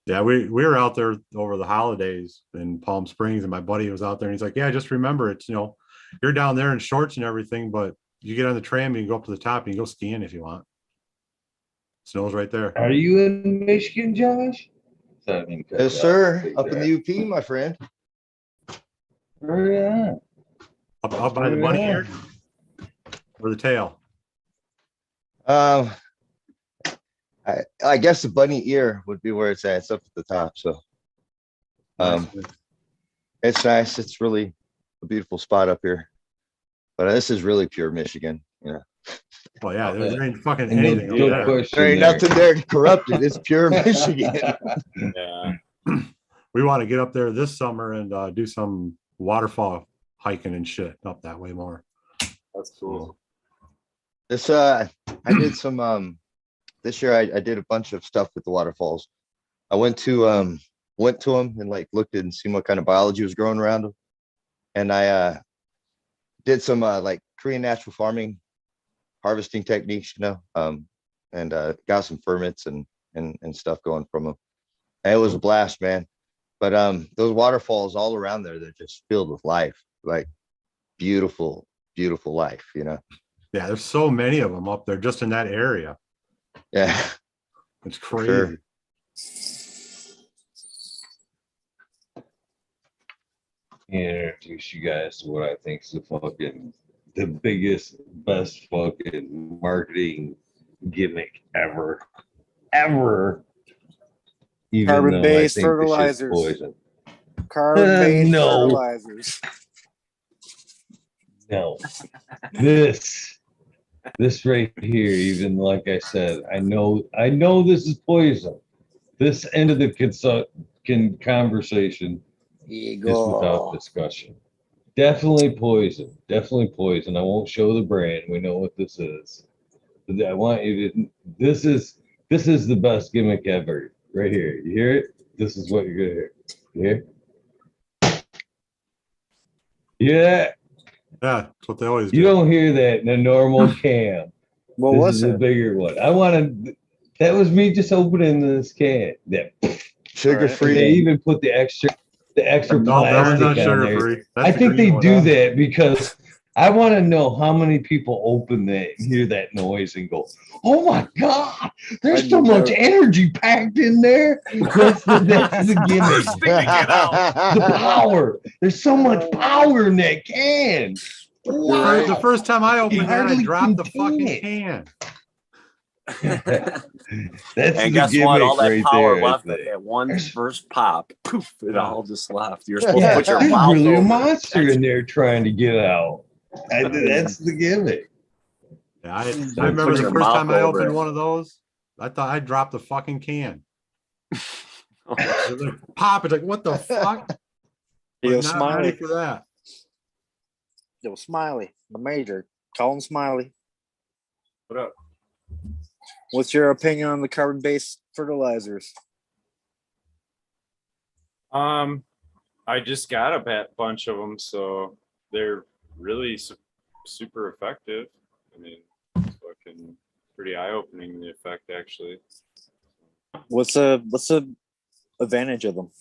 Q: Yeah, we were out there over the holidays in Palm Springs, and my buddy was out there, and he's like, "Yeah, just remember, it's you're down there in shorts and everything, but you get on the tram, you can go up to the top, and you go skiing if you want. Snow's right there."
A: Are you in Michigan, Josh?
D: Yes, sir. Up in the UP, my friend.
A: Where you at?
Q: Up by the bunny ear or the tail?
D: I guess the bunny ear would be where it's at. It's up at the top. So it's nice. It's really a beautiful spot up here. But this is really pure Michigan,
Q: Well, yeah, there ain't fucking
A: And
Q: anything
A: no
Q: up there.
A: question
D: There ain't
A: there.
D: nothing there to corrupt it. It's pure Michigan.
T: Yeah.
Q: We want to get up there this summer and do some waterfall hiking and shit up that way more.
T: That's cool.
D: This I did some this year I did a bunch of stuff with the waterfalls. I went to them and like looked at and seen what kind of biology was growing around them. And I did some like Korean natural farming harvesting techniques, and got some ferments and stuff going from them. And it was a blast, man. But those waterfalls all around there, they're just filled with life, like beautiful, beautiful life,
Q: Yeah, there's so many of them up there just in that area.
D: Yeah.
Q: It's
D: For
Q: crazy.
A: Introduce you guys to what I think is the biggest, best fucking marketing gimmick ever. Even though I
C: Carbon-based
A: think the shit's
C: fertilizers.
A: poison.
C: Carbon-based
A: No.
C: fertilizers.
A: No. This right here, even like I said, I know this is poison. This end of the conversation is without discussion. Definitely poison. Definitely poison. I won't show the brand. We know what this is. But I want you to. This is the best gimmick ever. Right here. You hear it? This is what you're gonna hear. You hear? Yeah.
Q: Yeah, that's what they always do.
A: You don't hear that in a normal can.
C: What
A: This
C: was
A: is
C: it?
A: a bigger one. That was me just opening this can. Yeah.
D: Sugar free.
A: They even put the extra
Q: No, that was
A: plastic
Q: not
A: on
Q: sugar
A: there.
Q: free.
A: I think they do that because I want to know how many people open that and hear that noise and go, "Oh my God, there's so much energy packed in there." That's the gimmick. The power. There's so much power in that can.
Q: The first time I opened that, I
A: hardly
Q: dropped the
A: contain
Q: fucking
A: it.
Q: can.
A: That's
P: And
A: the
P: guess what? All
A: gimmick
P: that
A: right
P: power
A: there, I
P: left
A: think.
P: at one first pop. Poof! It all just left. You're supposed to
A: Yeah,
P: put your
A: there's
P: mouth
A: really a
P: over it.
A: monster in there trying to get out. That's the gimmick.
Q: Yeah, I
P: So
Q: remember
P: put
Q: the
P: your
Q: first
P: mouth
Q: time I
P: over
Q: opened
P: it.
Q: one of those, I thought I dropped the fucking can. Pop! It's like, what the fuck?
C: Yo,
Q: Was not ready
C: Smiley.
Q: for that.
C: Yo, Smiley, the major. Call him Smiley.
T: What up?
C: What's your opinion on the carbon-based fertilizers?
T: I just got a bunch of them, so they're really super effective. I mean, it's fucking pretty eye-opening, the effect, actually.
C: What's the advantage of them?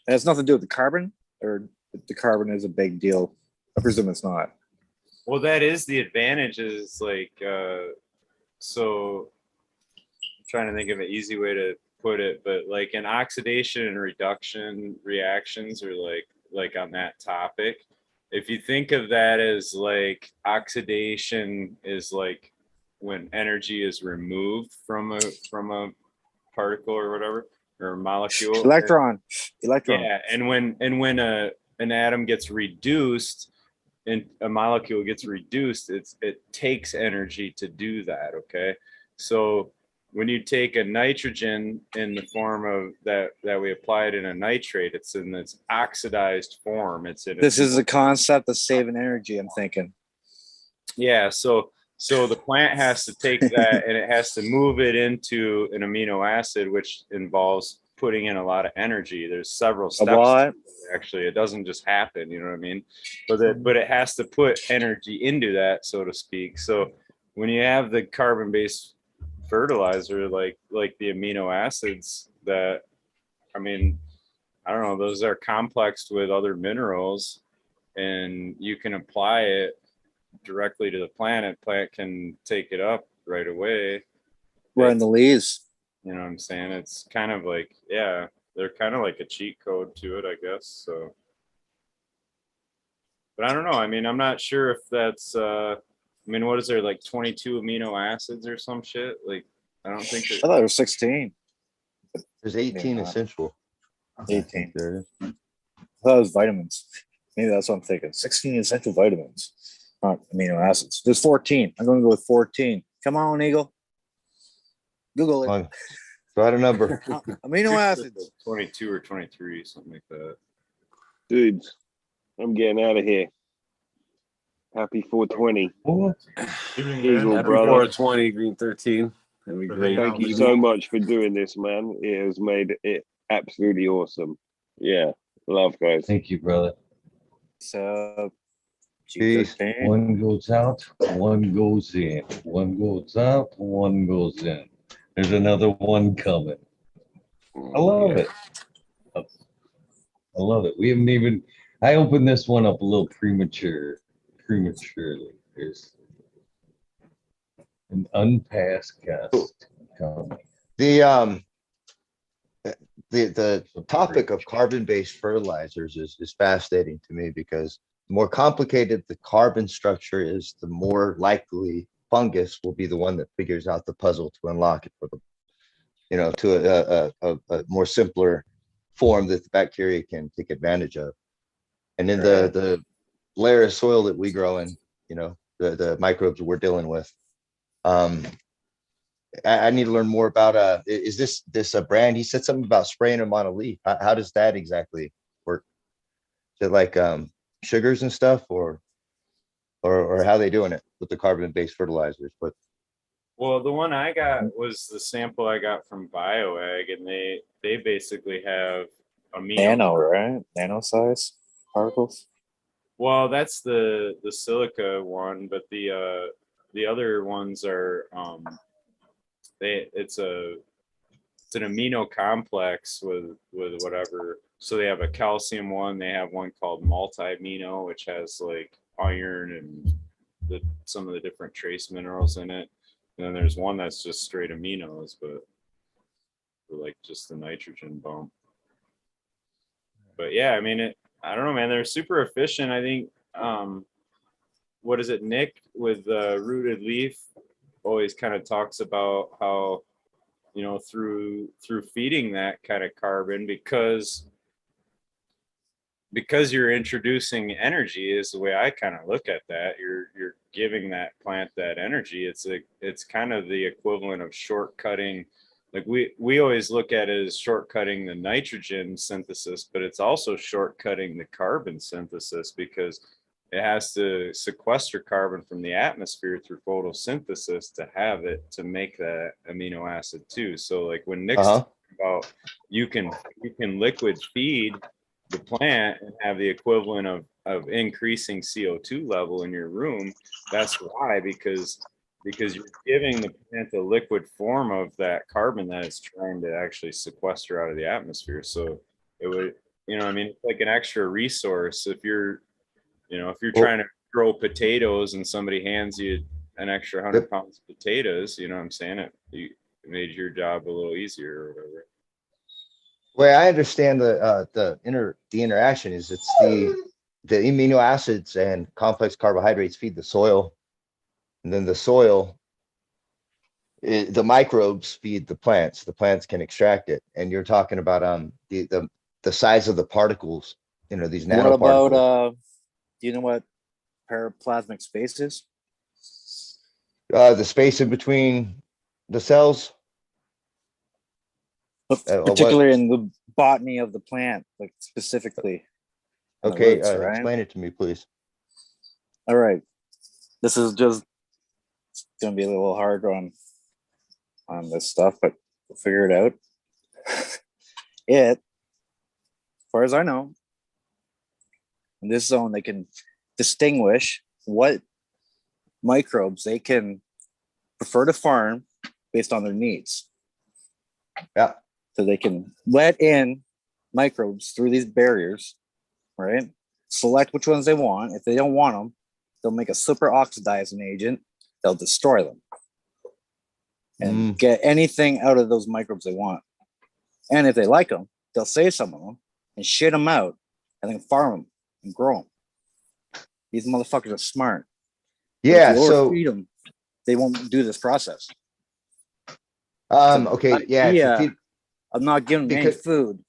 C: It has nothing to do with the carbon, or the carbon is a big deal. I presume it's not.
T: Well, that is the advantage, is like, so I'm trying to think of an easy way to put it, but like in oxidation and reduction reactions are like on that topic. If you think of that as like oxidation is like when energy is removed from a particle or whatever, or a molecule.
C: Electron.
T: Yeah, and when an atom gets reduced and a molecule gets reduced, it takes energy to do that. Okay, so when you take a nitrogen in the form of that we applied in a nitrate, it's in this oxidized form.
C: This is the concept of saving energy, I'm thinking.
T: Yeah, so the plant has to take that and it has to move it into an amino acid, which involves putting in a lot of energy. There's several steps.
C: What?
T: Actually, it doesn't just happen, you know what I mean? But it has to put energy into that, so to speak. So when you have the carbon-based fertilizer, like the amino acids that, I mean, I don't know, those are complexed with other minerals, and you can apply it directly to the plant can take it up right away.
C: We're in the leaves.
T: You know what I'm saying? It's kind of like, yeah, they're kind of like a cheat code to it, I guess. So, but I don't know. I mean, I'm not sure if that's, I mean, what is there, like 22 amino acids or some shit? Like, I don't think
C: I thought there was 16.
D: There's 18 essential.
C: 18.
D: There is.
C: I thought it was vitamins. Maybe that's what I'm thinking. 16 essential vitamins, not amino acids. There's 14. I'm going to go with 14. Come on, Eagle. Google it.
D: Try a number.
C: Amino acids.
T: 22 or 23, something like that.
G: Dudes, I'm getting out of here. Happy 420. Eagle,
P: Happy
G: brother.
P: 420, Greenthirteen. That'd be great.
G: Thank you so much for doing this, man. It has made it absolutely awesome. Yeah, love, guys.
A: Thank you, brother.
C: So,
D: Peace.
A: One goes out, one goes in. One goes out, one goes in. There's another one coming. I love it. I love it. We haven't even, I opened this one up a little prematurely. There's an unpassed guest coming.
D: The topic of carbon-based fertilizers is fascinating to me, because the more complicated the carbon structure is, the more likely fungus will be the one that figures out the puzzle to unlock it for the, to a more simpler form that the bacteria can take advantage of. And in the layer of soil that we grow in, the microbes that we're dealing with, I need to learn more about, is this a brand? He said something about spraying them on a leaf. How does that exactly work? Is it like sugars and stuff, or how they doing it with the carbon-based fertilizers? But
T: well, the one I got was the sample I got from BioEgg, and they basically have
C: nano, right? Nano size particles.
T: Well, that's the silica one, but the other ones are it's an amino complex with whatever. So they have a calcium one. They have one called multi-amino, which has like iron and some of the different trace minerals in it. And then there's one that's just straight aminos, but for like just the nitrogen bump. But yeah, I mean, I don't know, man. They're super efficient. I think, what is it, Nick with Rooted Leaf always kind of talks about how, through feeding that kind of carbon, because you're introducing energy, is the way I kind of look at that. You're giving that plant that energy. It's kind of the equivalent of shortcutting. Like we always look at it as shortcutting the nitrogen synthesis, but it's also shortcutting the carbon synthesis, because it has to sequester carbon from the atmosphere through photosynthesis to have it to make that amino acid too. So like when Nick's talking about you can liquid feed the plant and have the equivalent of increasing CO2 level in your room, that's why, because you're giving the plant the liquid form of that carbon that it's trying to actually sequester out of the atmosphere. So it would, I mean, it's like an extra resource. If you're trying to grow potatoes and somebody hands you an extra 100 pounds of potatoes, you know what I'm saying? It made your job a little easier or whatever.
D: Way I understand the interaction is it's the amino acids and complex carbohydrates feed the soil, and then the soil, the microbes feed the plants. The plants can extract it, and you're talking about the size of the particles. You know, these
C: What
D: nanoparticles.
C: about do you know what paraplasmic space is?
D: The space in between the cells.
C: Particularly in the botany of the plant, like specifically. on the
D: Okay,
C: roots, right?
D: explain it to me, please.
C: All right. This is just going to be a little hard on this stuff, but we'll figure it out. As far as I know, in this zone, they can distinguish what microbes they can prefer to farm based on their needs.
D: Yeah.
C: So they can let in microbes through these barriers, right? Select which ones they want. If they don't want them, they'll make a super oxidizing agent. They'll destroy them and get anything out of those microbes they want. And if they like them, they'll save some of them and shit them out and then farm them and grow them. These motherfuckers are smart.
D: Yeah,
C: But if you
D: so
C: overfeed them, they won't do this process.
D: okay, yeah.
C: Yeah, of not giving them any food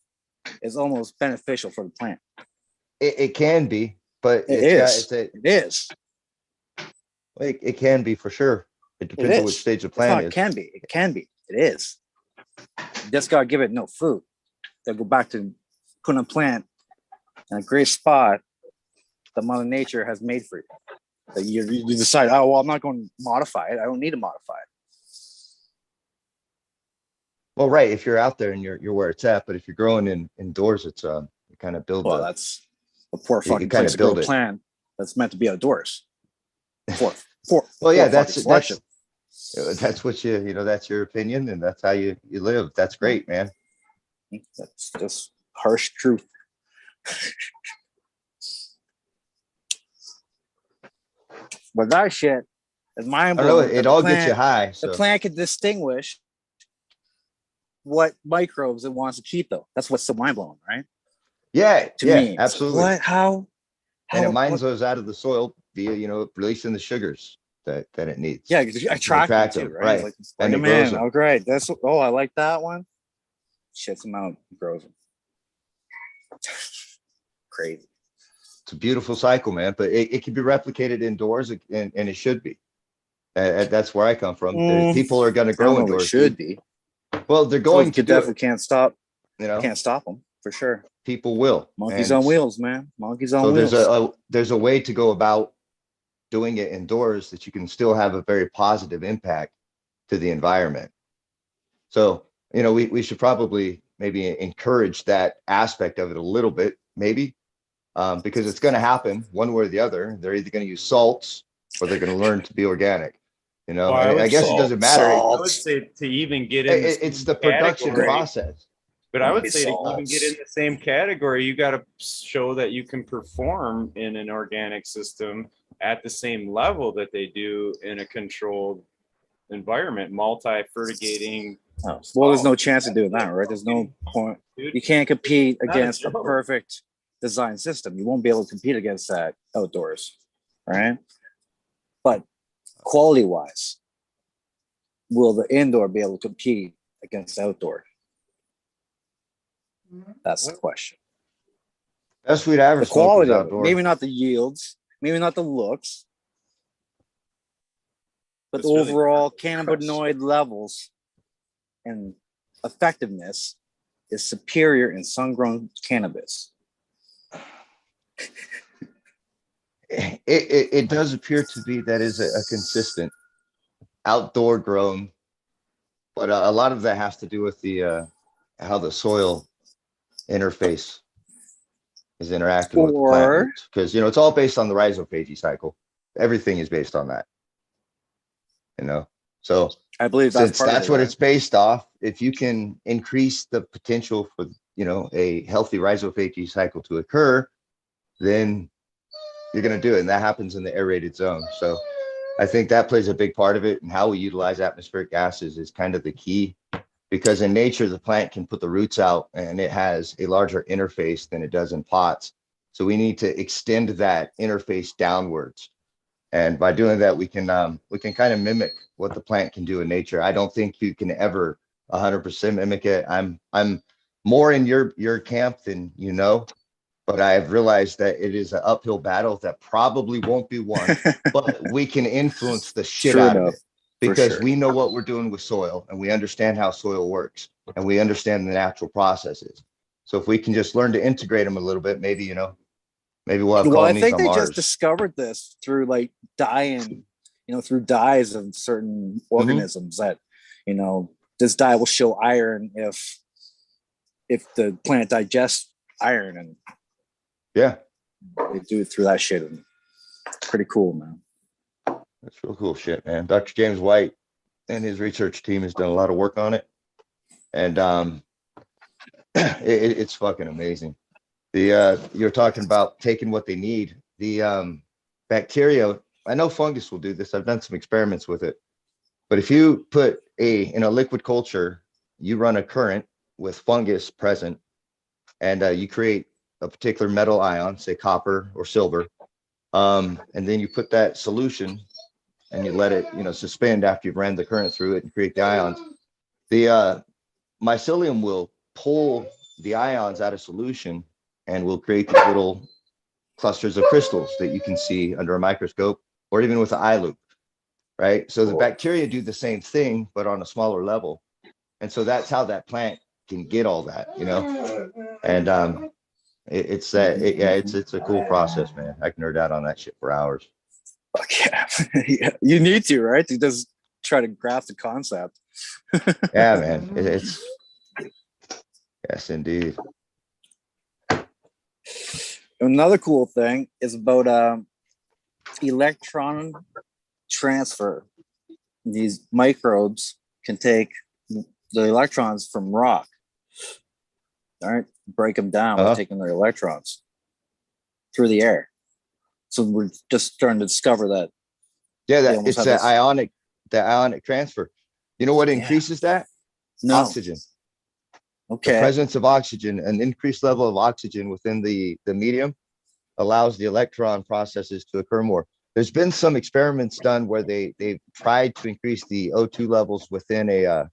C: is almost beneficial for the plant.
D: It can be, but
C: It is.
D: It can be for sure. It depends on which stage the plant is.
C: It can be. It can be. It is. You just gotta give it no food. They'll go back to putting a plant in a great spot that Mother Nature has made for you. That you decide, oh well, I'm not going to modify it. I don't need to modify it.
D: Well, right. If you're out there and you're where it's at, but if you're growing indoors, it's you kind of build.
C: Well, that's a poor fucking place to grow a plant that's meant to be outdoors.
D: Well, yeah, that's what you know. That's your opinion, and that's how you live. That's great, man.
C: That's just harsh truth. But that shit is mind blowing.
D: It all gets you high.
C: The plant can distinguish what microbes it wants to keep, though. That's what's so mind blowing, right?
D: Yeah,
C: to me,
D: absolutely.
C: What? How?
D: And it mines those out of the soil via, releasing the sugars that it needs.
C: Yeah, attract them too, right? Like, and it grows them. Oh, great. I like that one. Shits them out, grows them. Crazy.
D: It's a beautiful cycle, man. But it can be replicated indoors, and it should be. That's where I come from. People are going to grow indoors.
C: It should be.
D: Well, they're going to
C: definitely can't stop.
D: Can't
C: stop them for sure.
D: People will.
C: Monkeys on wheels, man. Monkeys on wheels.
D: So there's a way to go about doing it indoors that you can still have a very positive impact to the environment. So, we should probably maybe encourage that aspect of it a little bit, maybe, because it's going to happen one way or the other. They're either going to use salts or they're going to learn to be organic. I guess it doesn't matter.
T: I would say to even get in,
D: it's the production process.
T: But I would say to even get in the same category, you got to show that you can perform in an organic system at the same level that they do in a controlled environment, multi-fertigating.
C: Oh, well, there's no chance of doing that, right? There's no point. You can't compete against a perfect design system. You won't be able to compete against that outdoors, right? But quality-wise, will the indoor be able to compete against the outdoor? That's the question.
D: That's what I
C: the quality of it. Maybe not the yields, maybe not the looks, but the overall cannabinoid levels and effectiveness is superior in sun-grown cannabis.
D: It does appear to be that is a consistent outdoor grown, but a lot of that has to do with the how the soil interface is interacting with the plant, because it's all based on the rhizophagy cycle. Everything is based on that, so
C: I believe
D: that's what it's based off. If you can increase the potential for a healthy rhizophagy cycle to occur, then you're going to do it, and that happens in the aerated zone. So I think that plays a big part of it, and how we utilize atmospheric gases is kind of the key, because in nature, the plant can put the roots out and it has a larger interface than it does in pots. So we need to extend that interface downwards. And by doing that, we can kind of mimic what the plant can do in nature. I don't think you can ever 100% mimic it. I'm more in your camp than you know, but I have realized that it is an uphill battle that probably won't be won, but we can influence the shit
C: True
D: out of
C: enough,
D: it,
C: for
D: because
C: sure.
D: we know what we're doing with soil, and we understand how soil works, and we understand the natural processes. So if we can just learn to integrate them a little bit, maybe, you know, maybe we'll have
C: Well, I
D: colonies
C: think
D: on
C: they just
D: Mars.
C: discovered this through like dyeing, through dyes of certain organisms that, this dye will show iron if the plant digests iron, and
D: Yeah,
C: they do it through that shit. And pretty cool, man.
D: that's real cool shit, man. Dr. James White and his research team has done a lot of work on it, and it's fucking amazing. You're talking about taking what they need. The bacteria, I know fungus will do this. I've done some experiments with it. But if you put in a liquid culture, you run a current with fungus present, and you create a particular metal ion, say copper or silver, and then you put that solution and you let it, suspend after you've ran the current through it and create the ions. The mycelium will pull the ions out of solution and will create these little clusters of crystals that you can see under a microscope or even with an eye loop, right? So the bacteria do the same thing, but on a smaller level. And so that's how that plant can get all that, and it's a cool process, man. I can nerd out on that shit for hours.
C: Fuck yeah. Yeah. You need to, right? To just try to grasp the concept.
D: Yeah, man. It's yes, indeed.
C: Another cool thing is about electron transfer. These microbes can take the electrons from rock, all right, break them down by taking their electrons through the air. So we're just starting to discover that.
D: Yeah, that it's that ionic transfer. You know what increases that?
C: No.
D: Oxygen.
C: Okay.
D: The presence of oxygen, an increased level of oxygen within the medium allows the electron processes to occur more. There's been some experiments done where they've tried to increase the O2 levels within a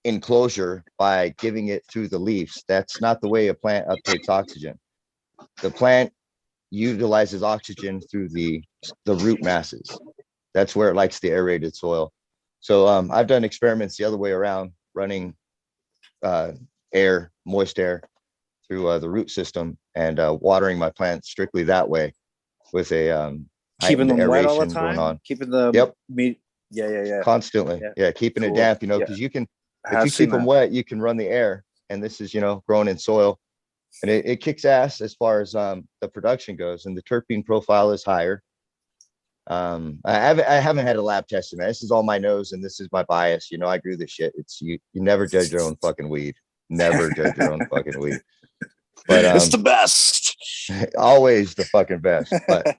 D: enclosure by giving it through the leaves. That's not the way a plant uptakes oxygen. The plant utilizes oxygen through the root masses. That's where it likes the aerated soil. So I've done experiments the other way around, running moist air through the root system and watering my plants strictly that way with a
C: keeping them wet all the
D: aeration
C: time,
D: going on.
C: keeping the
D: Yep.
C: meat. Yeah.
D: Constantly. Yeah, keeping it
C: Cool.
D: damp,
C: Yeah.
D: because you can,
C: I
D: if
C: have
D: you
C: seen
D: keep them
C: that.
D: wet, you can run the air, and this is, grown in soil, and it kicks ass as far as the production goes, and the terpene profile is higher. I haven't had a lab tested, man. This is all my nose, and this is my bias. I grew this shit. It's you never judge your own fucking weed. Never judge your own fucking weed. But
C: it's the best.
D: Always the fucking best. But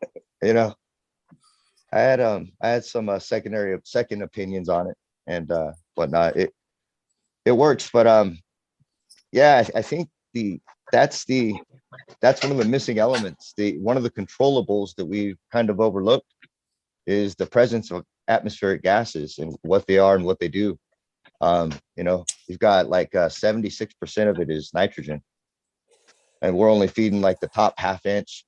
D: I had some second opinions on it and whatnot. It works, but yeah, I think that's one of the missing elements. One of the controllables that we kind of overlooked is the presence of atmospheric gases and what they are and what they do. You've got like 76% of it is nitrogen, and we're only feeding like the top half inch,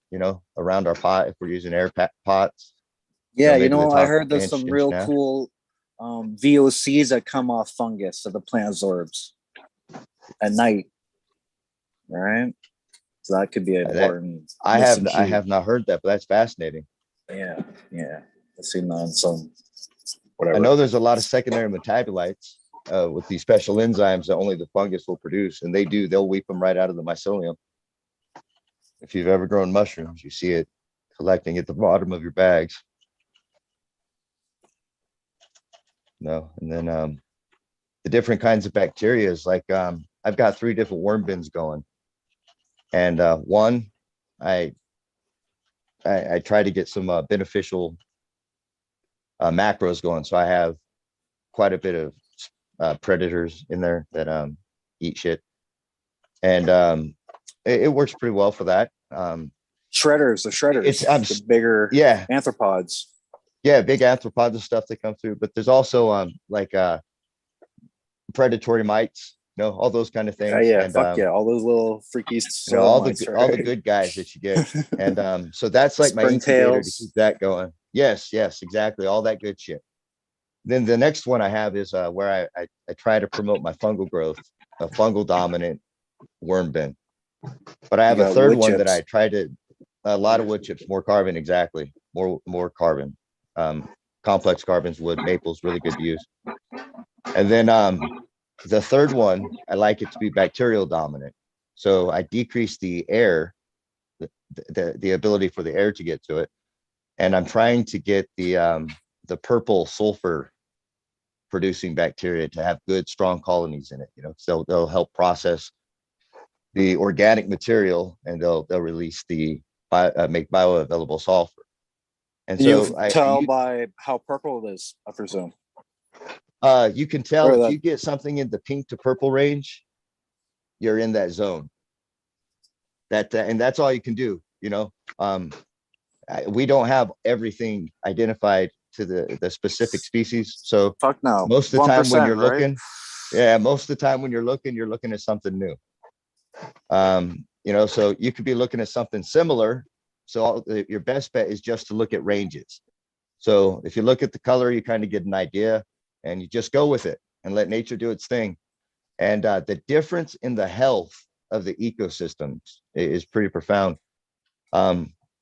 D: around our pot if we're using air pots.
C: Yeah,
D: maybe the
C: I
D: top
C: heard there's
D: inch,
C: some
D: inch
C: real
D: and a half.
C: cool VOCs that come off fungus that the plant absorbs at night. All right. So that could be an important.
D: I have not heard that, but that's fascinating.
C: Yeah. I've seen that on some whatever.
D: I know there's a lot of secondary metabolites with these special enzymes that only the fungus will produce, and they'll weep them right out of the mycelium. If you've ever grown mushrooms, you see it collecting at the bottom of your bags. No, and then the different kinds of bacteria is like I've got 3 different worm bins going, and one I try to get some beneficial macros going. So I have quite a bit of predators in there that eat shit, and it works pretty well for that.
C: The shredders, the bigger arthropods.
D: Yeah, big arthropods and stuff that come through. But there's also like predatory mites, all those kind of things.
C: Yeah,
D: and,
C: fuck yeah, all those little freakies.
D: all the good guys that you get. And so that's like my incubator to keep that going. Yes, exactly, all that good shit. Then the next one I have is where I try to promote my fungal growth, a fungal dominant worm bin. But I have a third one that I try to, a lot of wood chips, more carbon, exactly, more carbon, complex carbons, wood, maples, really good to use. And then the third one, I like it to be bacterial dominant. So I decrease the air, the ability for the air to get to it. And I'm trying to get the purple sulfur producing bacteria to have good, strong colonies in it, so they'll help process the organic material, and they'll release the make bioavailable sulfur. And
C: you
D: so
C: tell by how purple it is, I presume.
D: You can tell if you get something in the pink to purple range, you're in that zone. And that's all you can do. We don't have everything identified to the specific species. So
C: fuck no.
D: Most of the time when you're
C: right?
D: looking, you're looking at something new. So you could be looking at something similar. So your best bet is just to look at ranges. So if you look at the color, you kind of get an idea, and you just go with it and let nature do its thing. And the difference in the health of the ecosystems is pretty profound.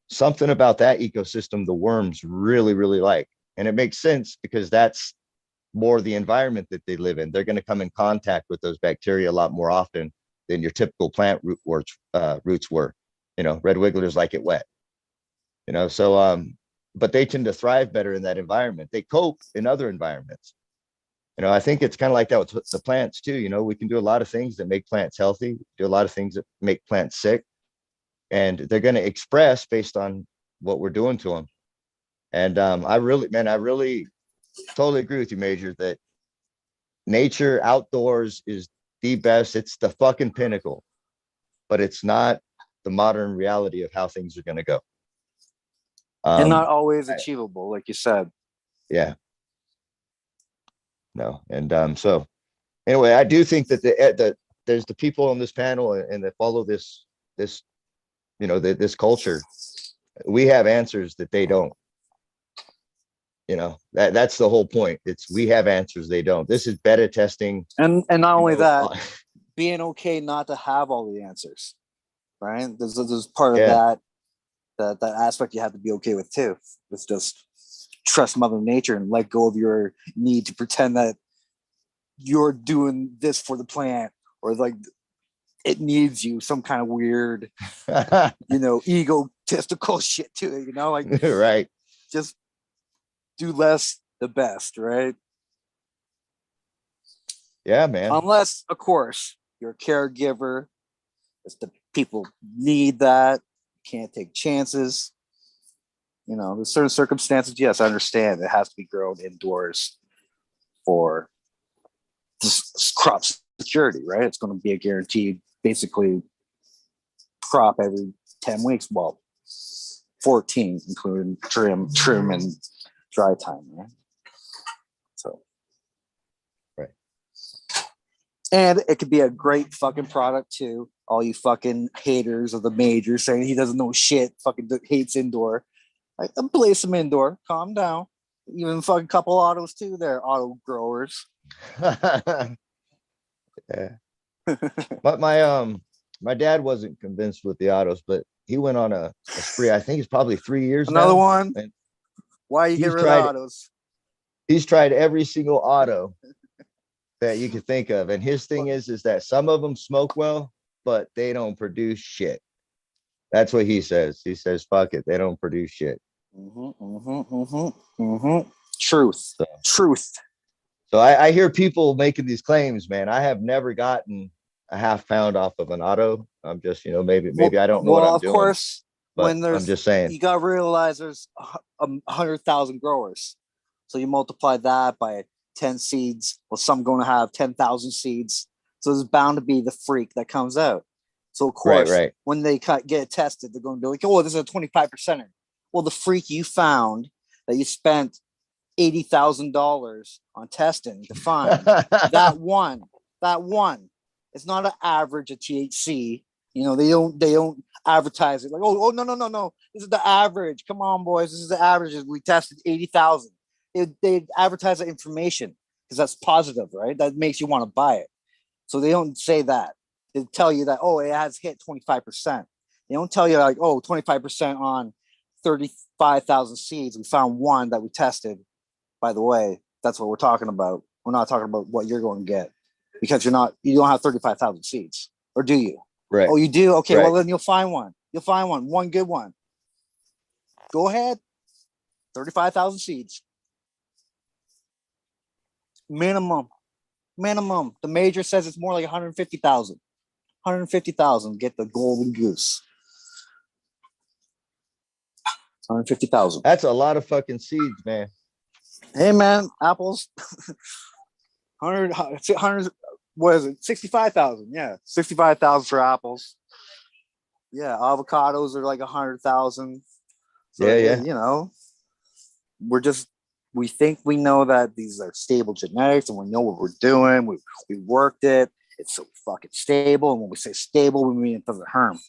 D: Something about that ecosystem, the worms really, really like. And it makes sense because that's more the environment that they live in. They're going to come in contact with those bacteria a lot more often than your typical plant roots were. Red wigglers like it wet. But they tend to thrive better in that environment. They cope in other environments. I think it's kind of like that with the plants too. We can do a lot of things that make plants healthy, do a lot of things that make plants sick, and they're going to express based on what we're doing to them. And I really totally agree with you, Major, that nature outdoors is the best. It's the fucking pinnacle, but it's not the modern reality of how things are going to go.
C: And not always achievable, like you said.
D: Yeah. No. And so anyway, I do think that there's the people on this panel and that follow this culture. We have answers that they don't. That's the whole point. We have answers they don't. This is beta testing.
C: And not only that, being okay not to have all the answers, right? There's part of that aspect you have to be okay with too. It's just trust Mother Nature and let go of your need to pretend that you're doing this for the plant, or like it needs you, some kind of weird egotistical shit to it, like
D: right.
C: Just do less the best, right?
D: Yeah, man.
C: Unless, of course, you're a caregiver. If the people need that, can't take chances. There's certain circumstances, yes, I understand it has to be grown indoors for crop security, right? It's going to be a guaranteed, basically, crop every 10 weeks. Well, 14, including trim, and dry time, right? So,
D: right.
C: And it could be a great fucking product too. All you fucking haters of the major saying he doesn't know shit, fucking hates indoor. Like, place some indoor. Calm down. Even fucking couple autos too. They're auto growers.
D: Yeah. But my dad wasn't convinced with the autos, but he went on a spree. I think it's probably 3 years
C: Another
D: now.
C: one.
D: And
C: why you get rid of autos?
D: He's tried every single auto that you could think of, and his thing is that some of them smoke well, but they don't produce shit. That's what he says. He says, "Fuck it, they don't produce shit."
C: Truth. Truth.
D: So I hear people making these claims, man. I have never gotten a half pound off of an auto. I'm just, maybe I don't know what I'm doing.
C: Of course,
D: but
C: when there's,
D: I'm just saying,
C: you got to realize there's 100,000 growers. So you multiply that by 10 seeds. Well, some going to have 10,000 seeds. So there's bound to be the freak that comes out. So of course,
D: right.
C: when they get tested, they're going to be like, "Oh, this is a 25%." Well, the freak you found that you spent $80,000 on testing to find that one. It's not an average of THC. You know, they don't advertise it like, oh no. This is the average. Come on, boys. This is the average. We tested 80,000. They advertise that information because that's positive, right? That makes you want to buy it. So they don't say that. They tell you that, oh, it has hit 25%. They don't tell you like, oh, 25% on 35,000 seeds. We found one that we tested. By the way, that's what we're talking about. We're not talking about what you're going to get because you don't have 35,000 seeds, or do you?
D: Right.
C: Oh, you do? Okay,
D: right.
C: well then you'll find one. One good one. Go ahead. 35,000 seeds. Minimum. The major says it's more like 150,000. 150,000. Get the golden goose. 150,000.
D: That's a lot of fucking seeds, man.
C: Hey, man, apples. 100. What is it? 65,000. Yeah, 65,000 for apples. Yeah, avocados are like 100,000. So,
D: yeah.
C: You know, we think we know that these are stable genetics and we know what we're doing. We worked it. It's so fucking stable. And when we say stable, we mean it doesn't harm.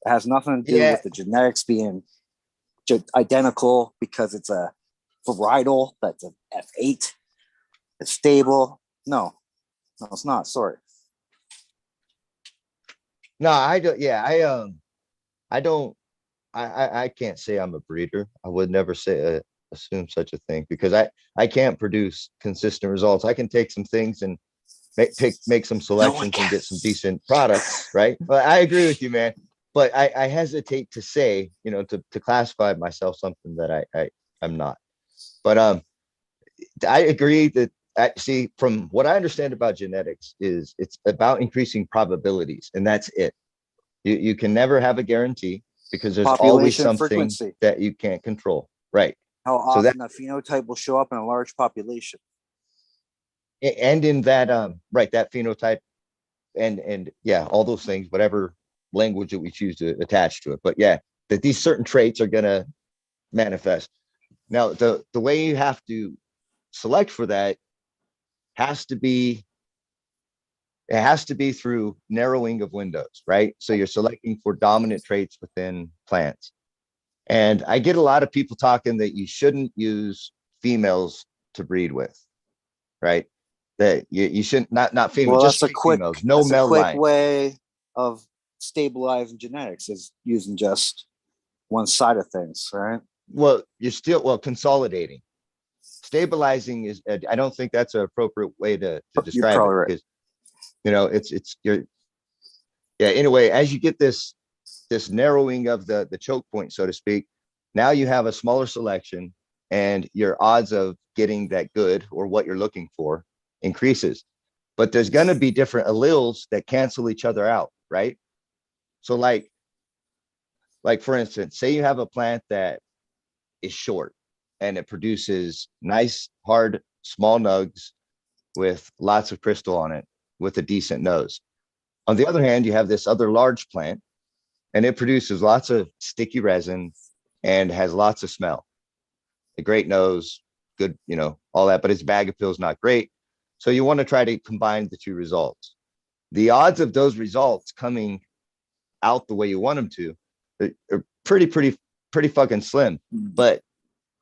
C: It has nothing to do with the genetics being identical because it's a varietal that's an F8. It's stable. No, it's not. Sorry.
D: No, I don't. Yeah, I don't. I can't say I'm a breeder. I would never say assume such a thing because I can't produce consistent results. I can take some things and make some selections and get some decent products, right? But I agree with you, man. But I hesitate to say, you know, to classify myself something that I'm not. But I agree that see, from what I understand about genetics is it's about increasing probabilities, and that's it. You can never have a guarantee because there's always something frequency that you can't control, right?
C: How often that phenotype will show up in a large population.
D: And in that right, that phenotype and yeah, all those things, whatever language that we choose to attach to it. But yeah, that these certain traits are gonna manifest. Now, the way you have to select for that has to be through narrowing of windows, right? So you're selecting for dominant traits within plants. And I get a lot of people talking that you shouldn't use females to breed with, right? That you shouldn't, not females,
C: Well,
D: just females, no male
C: quick
D: line.
C: way of stabilizing genetics is using just one side of things, right?
D: Well, you're still consolidating. Stabilizing is, I don't think that's an appropriate way to describe it, because you know anyway, as you get this narrowing of the choke point, so to speak, now you have a smaller selection and your odds of getting that good or what you're looking for increases. But there's going to be different alleles that cancel each other out, right? So like for instance, say you have a plant that is short and it produces nice hard small nugs with lots of crystal on it with a decent nose. On the other hand, you have this other large plant and it produces lots of sticky resin and has lots of smell. A great nose, good, you know, all that, but its bag of pills not great. So you want to try to combine the two results. The odds of those results coming out the way you want them to are pretty fucking slim. But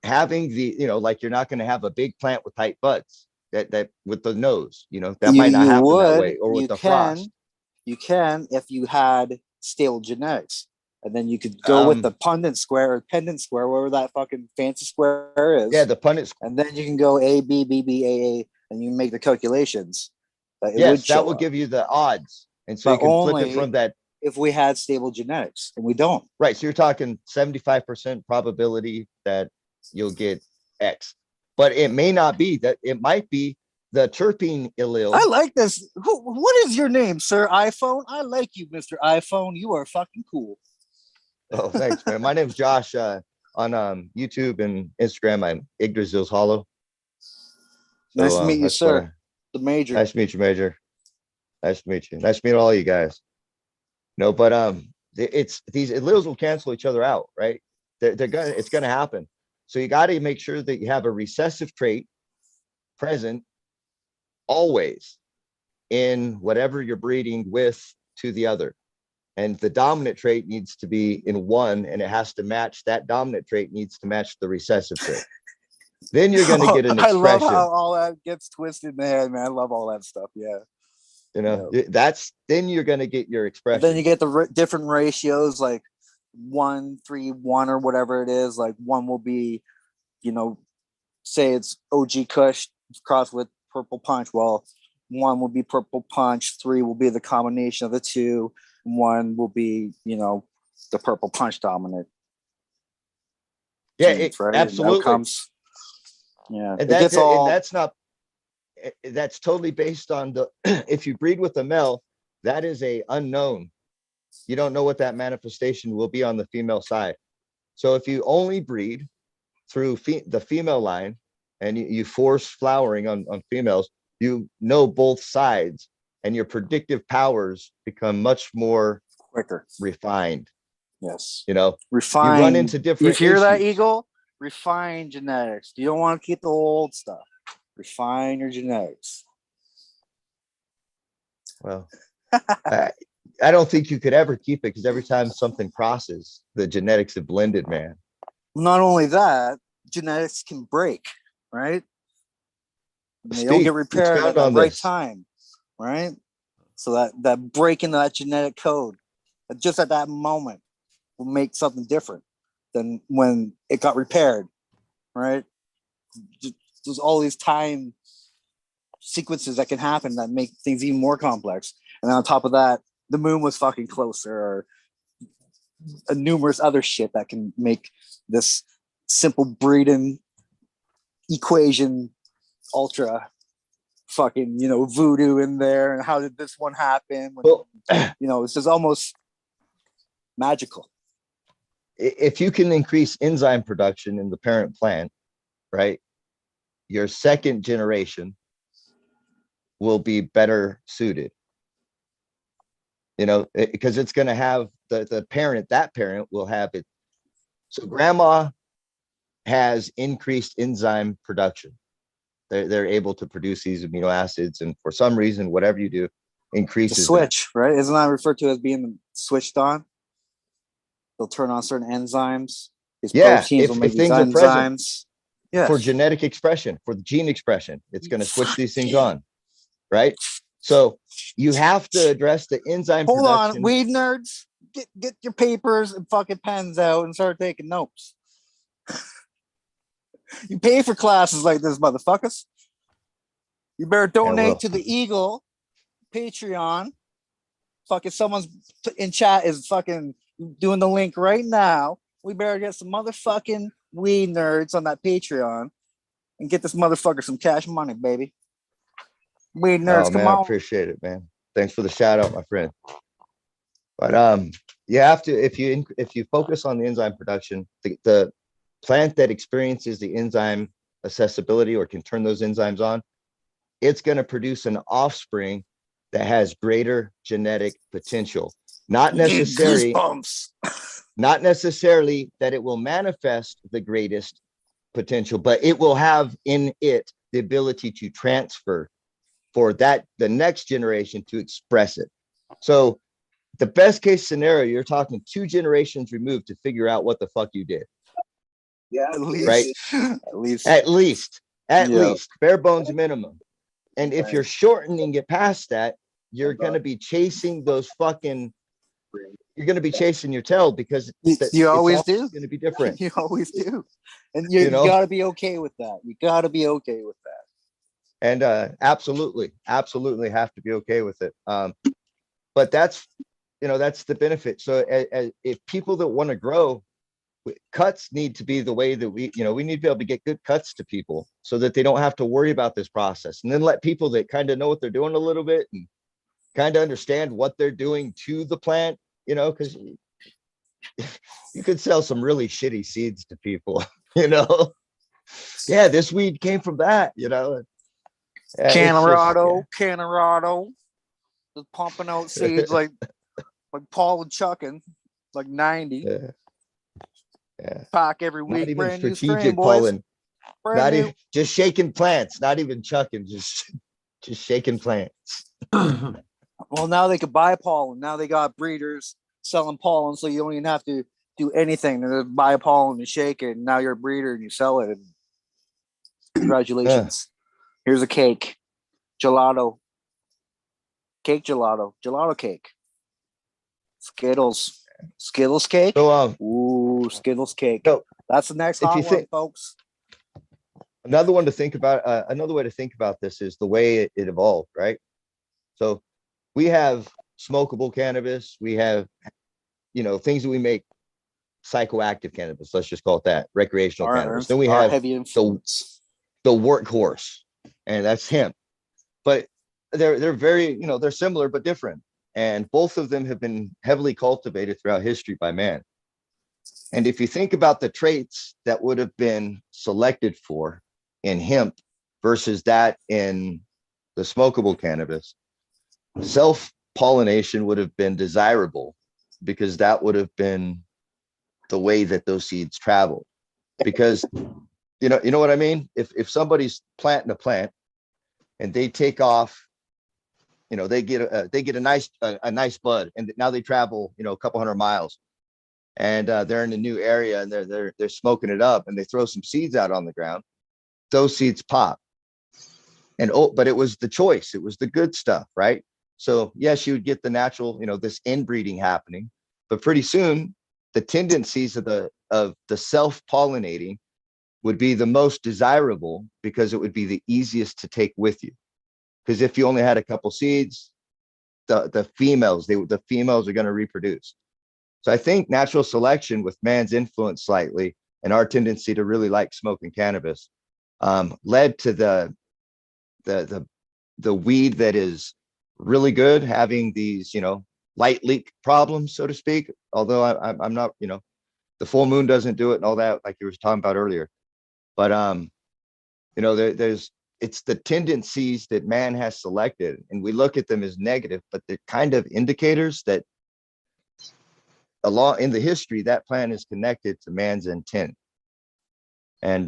D: having the, you know, like you're not going to have a big plant with tight buds that with the nose, you know, that might not happen that way, or with the frost.
C: You can if you had stable genetics, and then you could go with the pendant square, wherever that fucking fancy square is.
D: Yeah, the pendant square.
C: And then you can go A, B, B, B, A, A, and you make the calculations.
D: Yes, that will give you the odds. And so you can flip it from that.
C: If we had stable genetics, and we don't.
D: Right, so you're talking 75% probability that you'll get X. But it may not be that. It might be the terpene allele.
C: I like this. What is your name, sir? iPhone? I like you, Mr. iPhone. You are fucking cool.
D: Oh, thanks, man. My name's Josh. on YouTube and Instagram, I'm Yggdrasil's Hollow. So,
C: Nice to meet you,
D: that's what
C: sir. The Major.
D: Nice to meet you, Major. Nice to meet you. Nice to meet all you guys. No, but it's these alleles will cancel each other out, right? It's gonna happen. So you got to make sure that you have a recessive trait present always in whatever you're breeding with to the other. And the dominant trait needs to be in one, and it has to match, that dominant trait needs to match the recessive trait. Then you're going to get an
C: I love
D: expression.
C: how all that gets twisted in the head, man. I love all that stuff. Yeah.
D: You know, then you're going to get your expression.
C: Then you get the different ratios, like 1, 3, 1, or whatever it is. Like 1 will be, say it's OG Kush crossed with Purple Punch. Well, 1 will be Purple Punch, 3 will be the combination of the two, 1 will be, the Purple Punch dominant.
D: Yeah,
C: genes, right?
D: absolutely.
C: Outcomes. Yeah,
D: And that's totally based on the if you breed with a male, that is a unknown. You don't know what that manifestation will be on the female side. So if you only breed through the female line and you force flowering on females, you know both sides, and your predictive powers become much more
C: quicker,
D: refined.
C: Yes.
D: Refined. You run into different
C: You hear that,
D: issues.
C: Eagle? Refine genetics. You don't want to keep the old stuff. Refine your genetics.
D: Well, I don't think you could ever keep it, because every time something crosses, the genetics have blended, man.
C: Not only that, genetics can break, right? And they don't get repaired at the right time, right? So that break into that genetic code, just at that moment, will make something different than when it got repaired, right? There's all these time sequences that can happen that make things even more complex. And on top of that, the moon was fucking closer, or numerous other shit that can make this simple breeding equation ultra fucking, voodoo in there. And how did this one happen? It's just almost magical.
D: If you can increase enzyme production in the parent plant, right, your second generation will be better suited. Because it's going to have the parent, that parent will have it. So grandma has increased enzyme production. They're able to produce these amino acids, and for some reason, whatever you do, increases
C: the switch, right? Isn't that referred to as being switched on? They'll turn on certain enzymes. These proteins will make these enzymes.
D: Yes. For genetic expression, for the gene expression, it's going to switch these things on, right? So you have to address the enzyme
C: Hold
D: production.
C: on, weed nerds, get your papers and fucking pens out and start taking notes. You pay for classes like this, motherfuckers. You better donate to the Eagle Patreon. Fucking someone's in chat is fucking doing the link right now. We better get some motherfucking weed nerds on that Patreon and get this motherfucker some cash money, baby. Weed nerds, come on.
D: I appreciate it, man. Thanks for the shout out, my friend. But you have to, if you focus on the enzyme production, the plant that experiences the enzyme accessibility or can turn those enzymes on, it's going to produce an offspring that has greater genetic potential. Not necessarily that it will manifest the greatest potential, but it will have in it the ability to transfer for the next generation to express it. So the best case scenario, you're talking 2 generations removed to figure out what the fuck you did.
C: Yeah, at least.
D: Right?
C: At
D: least. Bare bones minimum. And if you're shortening it past that, you're going to be chasing those fucking, you're going to be chasing your tail, because
C: you always do.
D: It's going to be different.
C: You always do. And you got to be okay with that. You got to be okay with that.
D: And absolutely have to be okay with it. But that's the benefit. So if people that want to grow, cuts need to be the way that we need to be able to get good cuts to people, so that they don't have to worry about this process, and then let people that kind of know what they're doing a little bit and kind of understand what they're doing to the plant, because you could sell some really shitty seeds to people, you know? Yeah, this weed came from that, you know? Yeah, it's just-
C: Canarado, just pumping out seeds like Paul and chucking, like 90.
D: Yeah.
C: Pack every
D: Not
C: week,
D: even
C: brand new strain,
D: strategic
C: boys.
D: pollen.
C: Brand
D: Not
C: new.
D: even just shaking plants, not even chucking, just shaking plants.
C: Well, now they could buy pollen. Now they got breeders selling pollen, so you don't even have to do anything. They just buy pollen and shake it. And now you're a breeder and you sell it. And congratulations. Here's a cake. Gelato. Cake gelato. Gelato cake. Skittles. Skittles cake?
D: So,
C: ooh, Skittles cake.
D: So
C: that's the next
D: if
C: hot
D: you
C: one,
D: think-
C: folks.
D: Another one to think about, another way to think about this is the way it evolved, right? So we have smokable cannabis. We have, you know, things that we make psychoactive cannabis. Let's just call it that, recreational cannabis. Then we have
C: heavy influence.
D: the workhorse, and that's hemp. But they're very, you know, they're similar but different. And both of them have been heavily cultivated throughout history by man. And if you think about the traits that would have been selected for in hemp versus that in the smokable cannabis, self-pollination would have been desirable because that would have been the way that those seeds traveled. Because you know what I mean? If somebody's planting a plant and they take off, you know, they get a nice bud, and now they travel, you know, a couple hundred miles, and they're in a new area and they're smoking it up, and they throw some seeds out on the ground. Those seeds pop. And but it was the choice, it was the good stuff, right? So yes, you would get the natural, you know, this inbreeding happening, but pretty soon the tendencies of the self-pollinating would be the most desirable because it would be the easiest to take with you. Because if you only had a couple seeds, the females are going to reproduce. So I think natural selection with man's influence slightly and our tendency to really like smoking cannabis led to the weed that is really good having these, you know, light leak problems, so to speak. Although I'm not, you know, the full moon doesn't do it and all that, like you were talking about earlier. But you know, it's the tendencies that man has selected, and we look at them as negative, but they're kind of indicators that along in the history that plant is connected to man's intent. And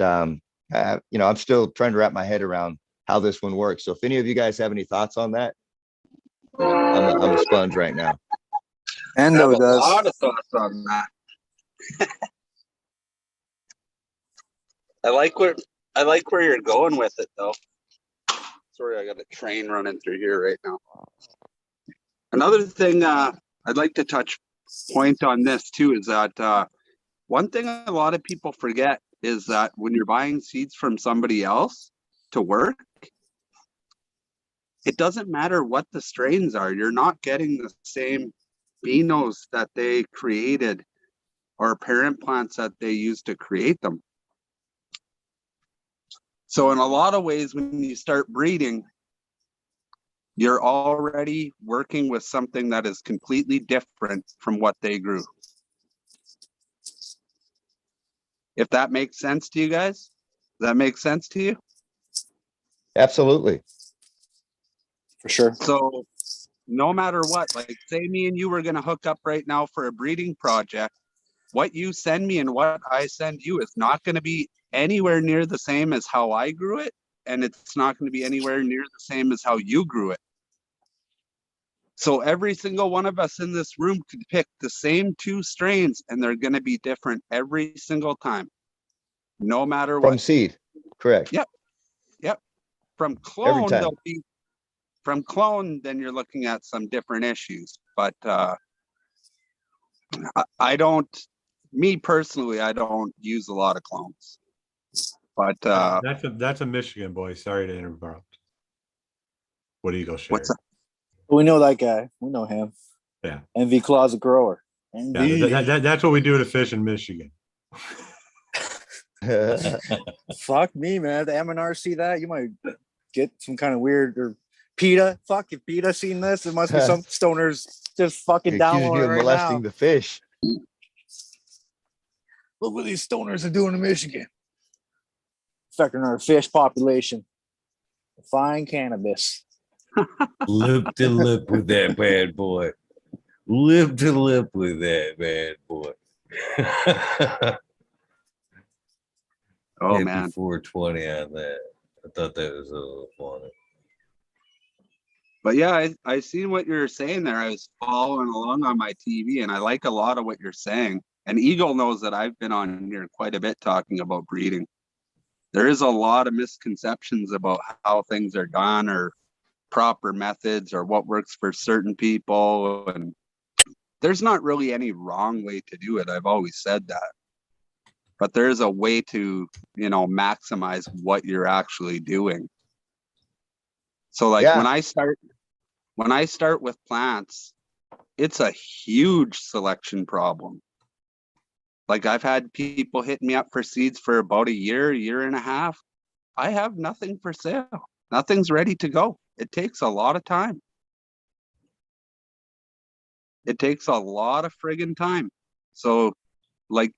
D: you know, I'm still trying to wrap my head around how this one works. So if any of you guys have any thoughts on that, I'm a sponge right now.
C: Endo
I: I have
C: does.
I: a lot of thoughts on that. I like where you're going with it, though. Sorry, I got a train running through here right now. Another thing I'd like to touch point on this too is that one thing a lot of people forget is that when you're buying seeds from somebody else to work, it doesn't matter what the strains are. You're not getting the same phenos that they created or parent plants that they used to create them. So in a lot of ways, when you start breeding, you're already working with something that is completely different from what they grew. If that makes sense to you guys, does that make sense to you?
D: Absolutely.
C: For sure.
I: So no matter what, like say me and you were going to hook up right now for a breeding project, what you send me and what I send you is not going to be anywhere near the same as how I grew it. And it's not going to be anywhere near the same as how you grew it. So every single one of us in this room could pick the same 2 strains and they're going to be different every single time, no matter what.
D: From seed, correct.
I: Yep. From
D: Every
I: clone,
D: time.
I: they'll be from clone, then you're looking at some different issues. But I don't, me personally, I don't use a lot of clones. But
Q: that's a Michigan boy. Sorry to interrupt. What do you go share?
I: What's up?
C: We know that guy. We know him.
Q: Yeah.
C: Envy Closet Grower.
Q: Yeah, that's what we do to fish in Michigan.
C: Fuck me, man. The MNR see that, you might get some kind of weird, or PETA. Fuck, if PETA seen this, there must be some stoners just fucking
D: Accusing you
C: downloading
D: of
C: right
D: molesting
C: now.
D: the fish.
A: Look what these stoners are doing in Michigan.
C: Affecting our fish population. Fine cannabis.
A: Lip to lip with that bad boy. Lip to lip with that bad boy.
I: Oh
A: Happy
I: man.
A: 420 on that. I thought that was a little funny.
I: But yeah, I seen what you're saying there. I was following along on my TV, and I like a lot of what you're saying. And Eagle knows that I've been on here quite a bit talking about breeding. There is a lot of misconceptions about how things are done or proper methods or what works for certain people. And there's not really any wrong way to do it. I've always said that. But there's a way to, maximize what you're actually doing. So like when I start with plants, it's a huge selection problem. Like I've had people hit me up for seeds for about a year and a half. I have nothing for sale. Nothing's ready to go. It takes a lot of time. It takes a lot of friggin' time. So like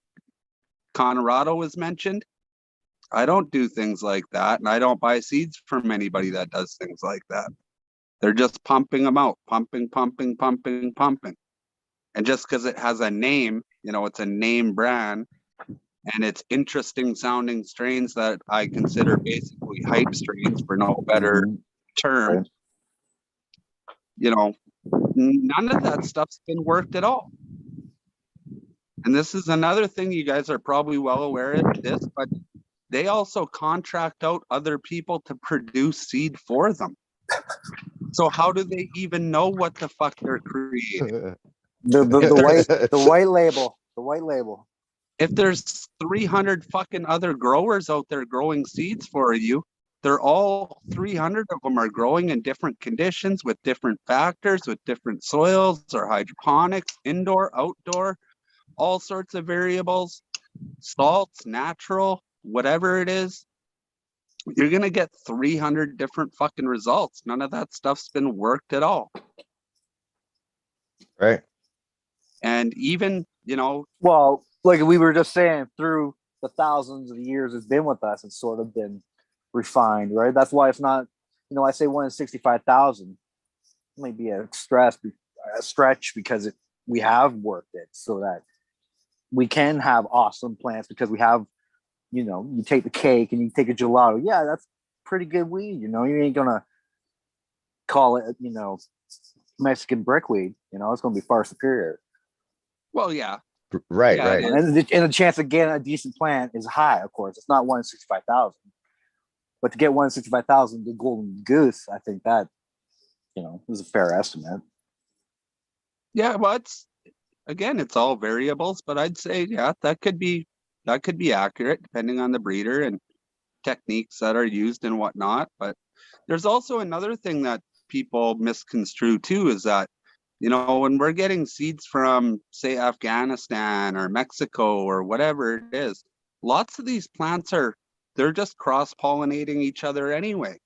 I: Colorado was mentioned, I don't do things like that. And I don't buy seeds from anybody that does things like that. They're just pumping them out, pumping. And just because it has a name, it's a name brand and it's interesting sounding strains that I consider basically hype strains for no better term, none of that stuff's been worked at all. And this is another thing you guys are probably well aware of this, but they also contract out other people to produce seed for them. So how do they even know what the fuck they're creating?
C: The white label.
I: If there's 300 fucking other growers out there growing seeds for you, they're all 300 of them are growing in different conditions with different factors, with different soils or hydroponics, indoor, outdoor, all sorts of variables, salts, natural, whatever it is. You're going to get 300 different fucking results. None of that stuff's been worked at all.
D: Right.
I: And even,
C: well, like we were just saying, through the thousands of years it's been with us, it's sort of been refined, right? That's why it's not, I say 1 in 65,000 might be a stretch because we have worked it so that we can have awesome plants because we have, you take the cake and you take a gelato. Yeah, that's pretty good weed. You ain't gonna call it, Mexican brickweed. It's gonna be far superior.
I: Well, yeah.
D: Right.
C: And the chance of getting a decent plant is high, of course. It's not 1 in 65,000. But to get 1 in 65,000, the golden goose, I think that, is a fair estimate.
I: Yeah, well, it's all variables, but I'd say, yeah, that could be accurate depending on the breeder and techniques that are used and whatnot. But there's also another thing that people misconstrue too, is that, when we're getting seeds from, say, Afghanistan or Mexico or whatever it is, lots of these plants they're just cross-pollinating each other anyway.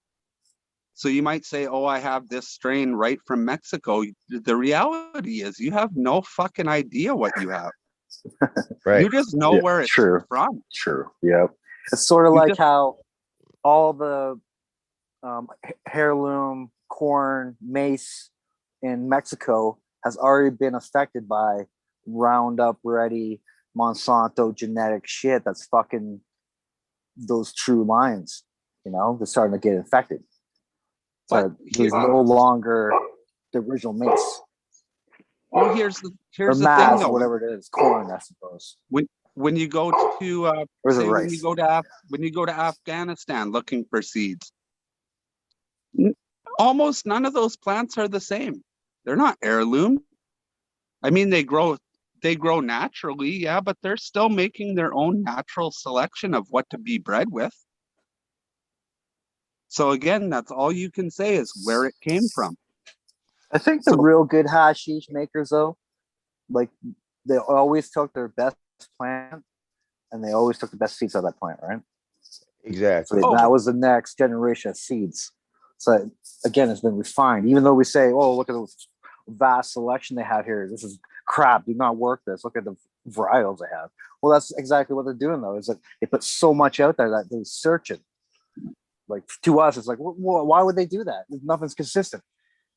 I: So you might say, oh, I have this strain right from Mexico. The reality is you have no fucking idea what you have.
D: Right.
I: You just know where it's from.
C: True. Yep. It's sort of like how all the heirloom corn, mace in Mexico has already been affected by Roundup ready Monsanto genetic shit that's fucking those true lines. They're starting to get infected. So there's no longer the original mace.
I: Well, here's the
C: or
I: thing,
C: mass,
I: though.
C: or whatever it is, corn, I suppose.
I: When you go to when you go to Afghanistan looking for seeds, almost none of those plants are the same. They're not heirloom. I mean, they grow naturally, yeah, but they're still making their own natural selection of what to be bred with. So again, that's all you can say is where it came from.
C: I think the real good hashish makers, though, like they always took their best plant and they always took the best seeds out of that plant, right?
D: Exactly.
C: So that was the next generation of seeds. So again, it's been refined. Even though we say, oh, look at the vast selection they have here. This is crap. Do not work this. Look at the varietals they have. Well, that's exactly what they're doing though. Is that they put so much out there that they search it. Like to us, it's like, why would they do that? Nothing's consistent.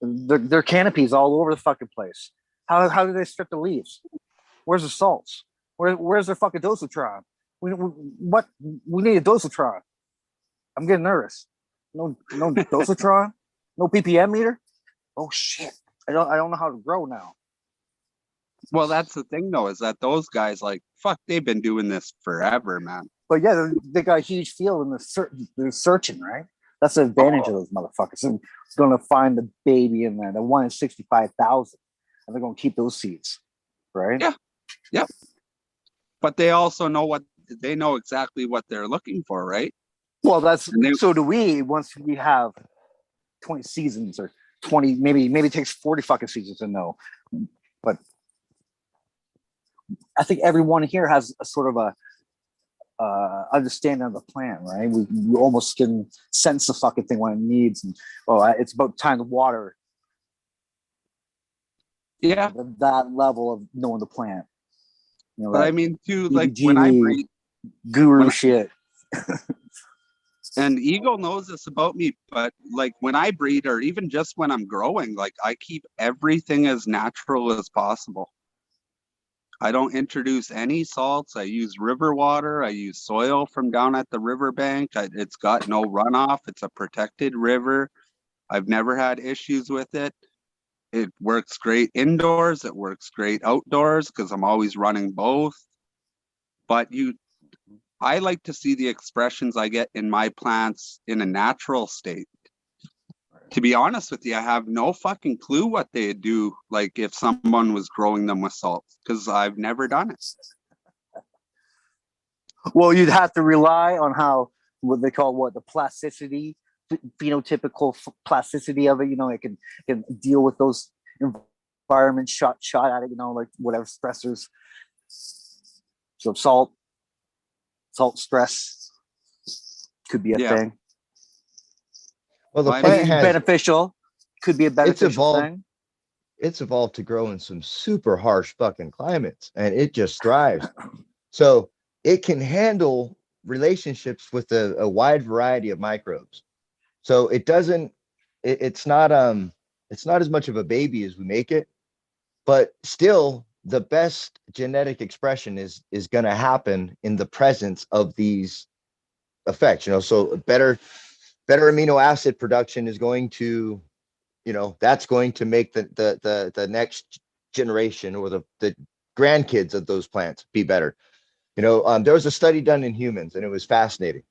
C: Their canopies all over the fucking place. How do they strip the leaves? Where's the salts? Where's their fucking dosatron? We need a dosatron. I'm getting nervous. No dosatron, no ppm meter. Oh shit! I don't know how to grow now.
I: Well, that's the thing though, is that those guys, like, fuck, they've been doing this forever, man.
C: But yeah, they got a huge field and they're searching, right? That's the advantage of those motherfuckers. They're gonna find the baby in there, the one in 65,000, and they're gonna keep those seeds, right?
I: Yeah, yep. But they also know exactly what they're looking for, right?
C: Well, so do we. Once we have 20 seasons or 20, maybe it takes 40 fucking seasons to know. But I think everyone here has a sort of a understanding of the plant, right? We almost can sense the fucking thing when it needs, and it's about time to water.
I: Yeah,
C: that level of knowing the plant. You know,
I: but I mean, too, like when I breed,
C: guru shit.
I: And Eagle knows this about me, but like when I breed, or even just when I'm growing, like I keep everything as natural as possible. I don't introduce any salts. I use river water. I use soil from down at the riverbank. It's got no runoff. It's a protected river. I've never had issues with it. It works great indoors. It works great outdoors because I'm always running both. But I like to see the expressions I get in my plants in a natural state. To be honest with you, I have no fucking clue what they'd do, like if someone was growing them with salts, because I've never done it.
C: Well, you'd have to rely on what they call the plasticity, phenotypical plasticity of it. You know, it can deal with those environments shot at it. You know, like whatever stressors. So salt stress could be a thing.
D: Well, the plant has
C: beneficial. Could be a beneficial thing.
D: It's evolved to grow in some super harsh fucking climates, and it just thrives. So it can handle relationships with a wide variety of microbes. So it's not as much of a baby as we make it, but still the best genetic expression is going to happen in the presence of these effects. You know, so better amino acid production is going to, that's going to make the next generation or the grandkids of those plants be better. There was a study done in humans, and it was fascinating.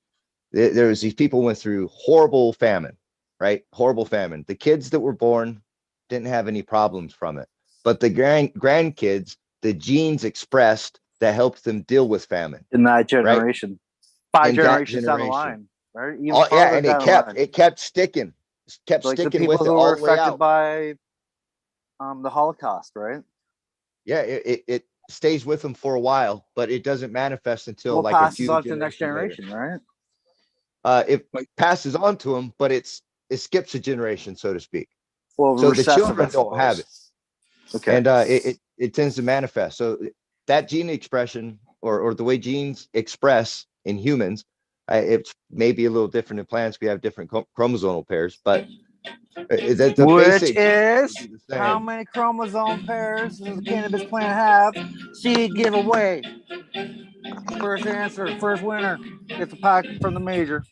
D: There was these people went through horrible famine, right? Horrible famine. The kids that were born didn't have any problems from it, but the grandkids, the genes expressed that helped them deal with famine
C: in that generation,
D: right?
C: 5 generations down the line. Right?
D: And it kept sticking. Sticking with it all the way out.
C: By the Holocaust, right?
D: Yeah, it stays with them for a while, but it doesn't manifest until like
C: passes on to the next generation, later.
D: Right? It passes on to them, but it skips a generation, so to speak.
C: Well,
D: so the children don't have it.
C: Okay,
D: and it tends to manifest. So that gene expression or the way genes express in humans. It's maybe a little different in plants. We have different chromosomal pairs, but
C: which is how many chromosome pairs does the cannabis plant have? Seed giveaway. First answer, first winner gets a pack from the major.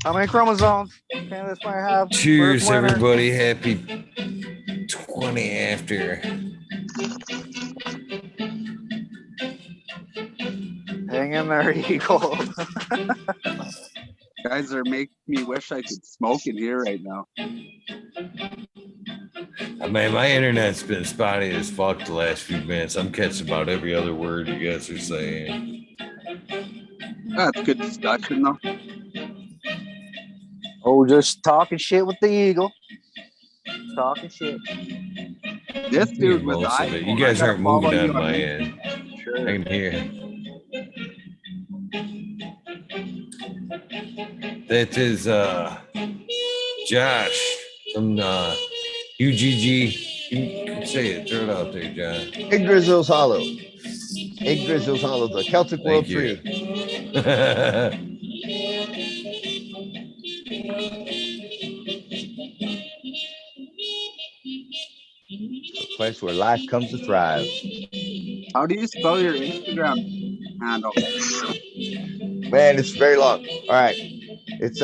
C: How many chromosomes cannabis plant have?
A: Cheers, everybody! Happy 20 after.
C: Hang in there, Eagle.
I: Guys are making me wish I could smoke in here right now.
A: Man, my internet's been spotty as fuck the last few minutes. I'm catching about every other word you guys are saying.
I: That's good discussion, though.
C: Oh, just talking shit with the Eagle. Talking shit.
I: This dude was
A: You guys aren't moving on my end. Sure. I can hear. That is Josh from UGG Say it. Throw it out there, John.
D: Yggdrasil's Hollow. Yggdrasil's Hollow, the Celtic world
A: Thank you.
D: tree. A place where life comes to thrive.
I: How do you spell your Instagram handle?
D: Man, it's very long. All right. It's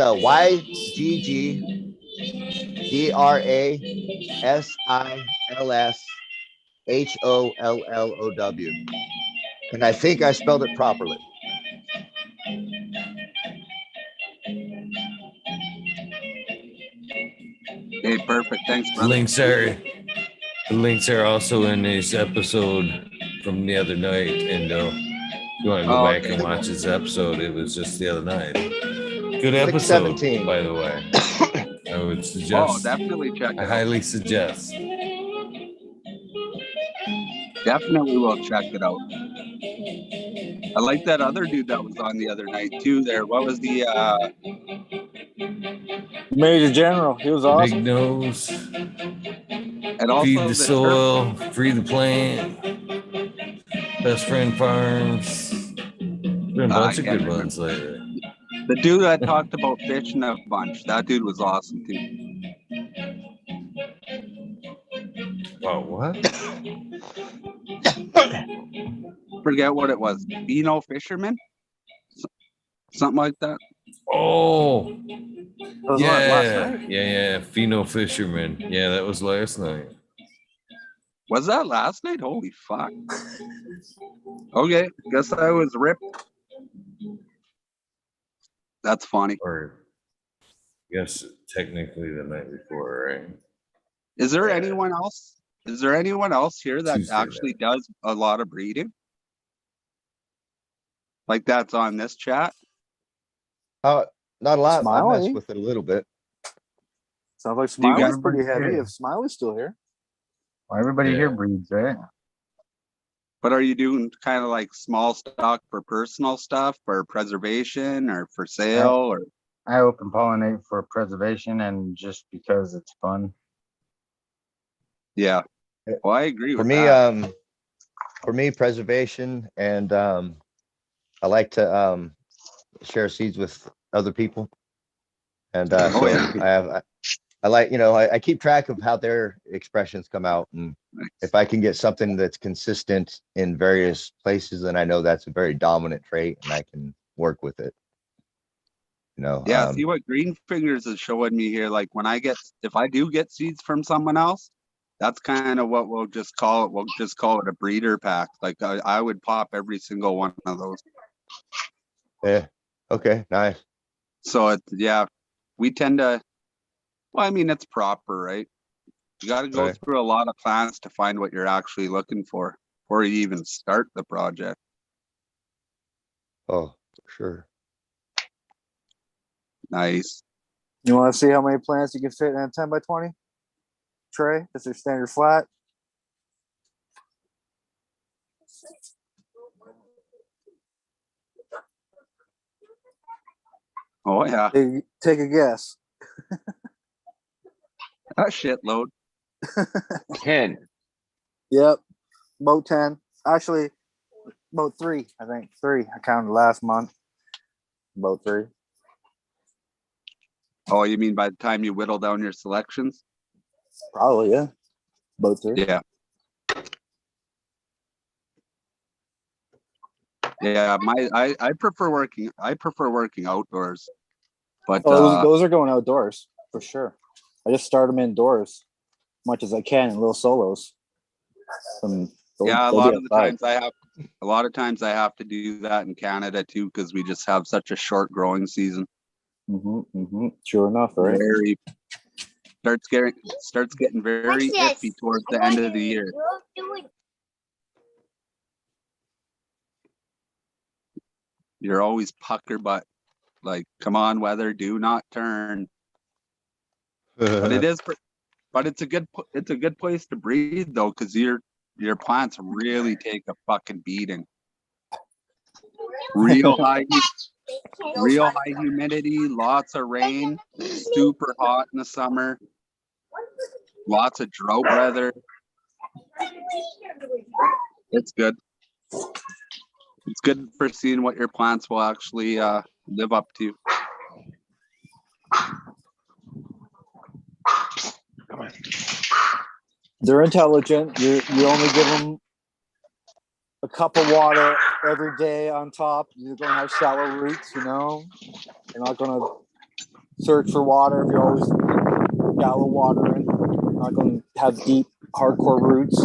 D: YGGDRASILSHOLLOW. And I think I spelled it properly.
I: Okay, perfect. Thanks,
A: The
I: brother.
A: links are also in this episode from the other night. And you want to go back and watch this episode? It was just the other night. Good episode,
D: 617.
A: by the way. I would suggest.
I: Oh, definitely check it
A: I
I: out.
A: highly suggest.
I: Definitely will check it out. I like that other dude that was on the other night too there. What was the
C: Major General? He was awesome.
A: Big nose.
I: and also
A: Feed the soil, free the plant. Best friend farms. Been a bunch of good ones lately.
I: The dude that talked about fishing a bunch. That dude was awesome too.
A: Oh, what?
I: Forget what it was. Pheno fisherman? Something like that.
A: Oh,
I: was
A: yeah,
I: last night?
A: yeah. Pheno fisherman. Yeah, that was last night.
I: Was that last night? Holy fuck. Okay, guess I was ripped. That's funny.
A: Or, yes, technically the night before, right?
I: Is there anyone else? Is there anyone else here that
A: Tuesday
I: actually does a lot of breeding? Like that's on this chat?
D: Not a lot. I
C: Smiley.
D: messed with it a little bit.
C: Sounds like
H: You got
C: Smiley's pretty
H: everybody
C: heavy.
H: here.
C: If Smiley's still here.
H: Well, everybody
A: Yeah.
H: here breeds, right?
I: But are you doing kind of like small stock for personal stuff or preservation or for sale or?
H: I open pollinate for preservation and just because it's fun.
I: Yeah. Well, I agree
D: For
I: with
D: me,
I: that.
D: for me, preservation and I like to share seeds with other people. And so I like, I keep track of how their expressions come out. And if I can get something that's consistent in various places, then I know that's a very dominant trait and I can work with it.
I: Yeah, see what Greenfingers is showing me here. Like when if I do get seeds from someone else, that's kind of what we'll just call it. We'll just call it a breeder pack. Like I would pop every single one of those.
D: Yeah. Okay. Nice.
I: So we tend to, well, I mean, it's proper, right? You got to go
D: Right.
I: through a lot of plants to find what you're actually looking for before you even start the project.
D: Oh, sure.
I: Nice.
C: You want to see how many plants you can fit in a 10 by 20 tray? That's your standard flat.
I: Oh yeah.
C: Take a guess.
I: That shitload.
G: 10.
C: Yep. About 10. Actually, about 3. I think 3. I counted last month. About 3.
I: Oh, you mean by the time you whittle down your selections?
C: Probably, yeah. About 3.
I: Yeah. Yeah, I prefer working outdoors. But
C: those are going outdoors for sure. I just start them indoors as much as I can in little solos.
I: yeah, a lot of times I have to do that in Canada too, because we just have such a short growing season.
C: Sure enough, right?
I: Starts getting very iffy towards the end of the year. You're always pucker butt. Like, come on, weather, do not turn. But it's a good place to breed though, because your plants really take a fucking beating. Real high humidity, lots of rain, super hot in the summer, lots of drought weather. It's good. It's good for seeing what your plants will actually live up to.
C: They're intelligent. You only give them a cup of water every day on top. You're going to have shallow roots, you know. You're not going to search for water if you're always shallow watering. You're not going to have deep, hardcore roots.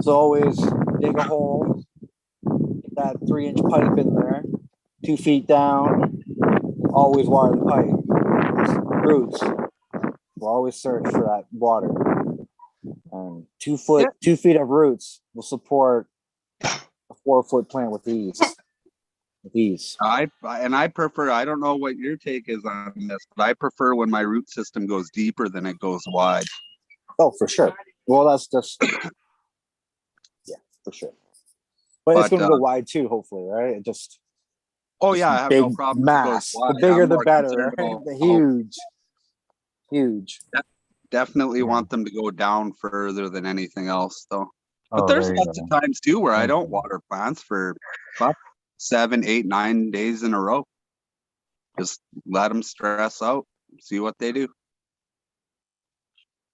C: So always dig a hole, get that 3-inch pipe in there, 2 feet down. Always water the pipe. Roots will always search for that water. 2 feet of roots will support a 4-foot plant with ease.
I: I prefer, I don't know what your take is on this, but I prefer when my root system goes deeper than it goes wide.
C: Oh, for sure. Well, that's just yeah, for sure. But it's going to go wide too, hopefully, right? It just
I: I have
C: big
I: no problem.
C: mass. The bigger, the better. Right? The huge.
I: Definitely want them to go down further than anything else, though. But
D: Oh,
I: there's
D: there you
I: lots
D: go.
I: of times too where I don't water plants for 7, 8, 9 days in a row. Just let them stress out, see what they do.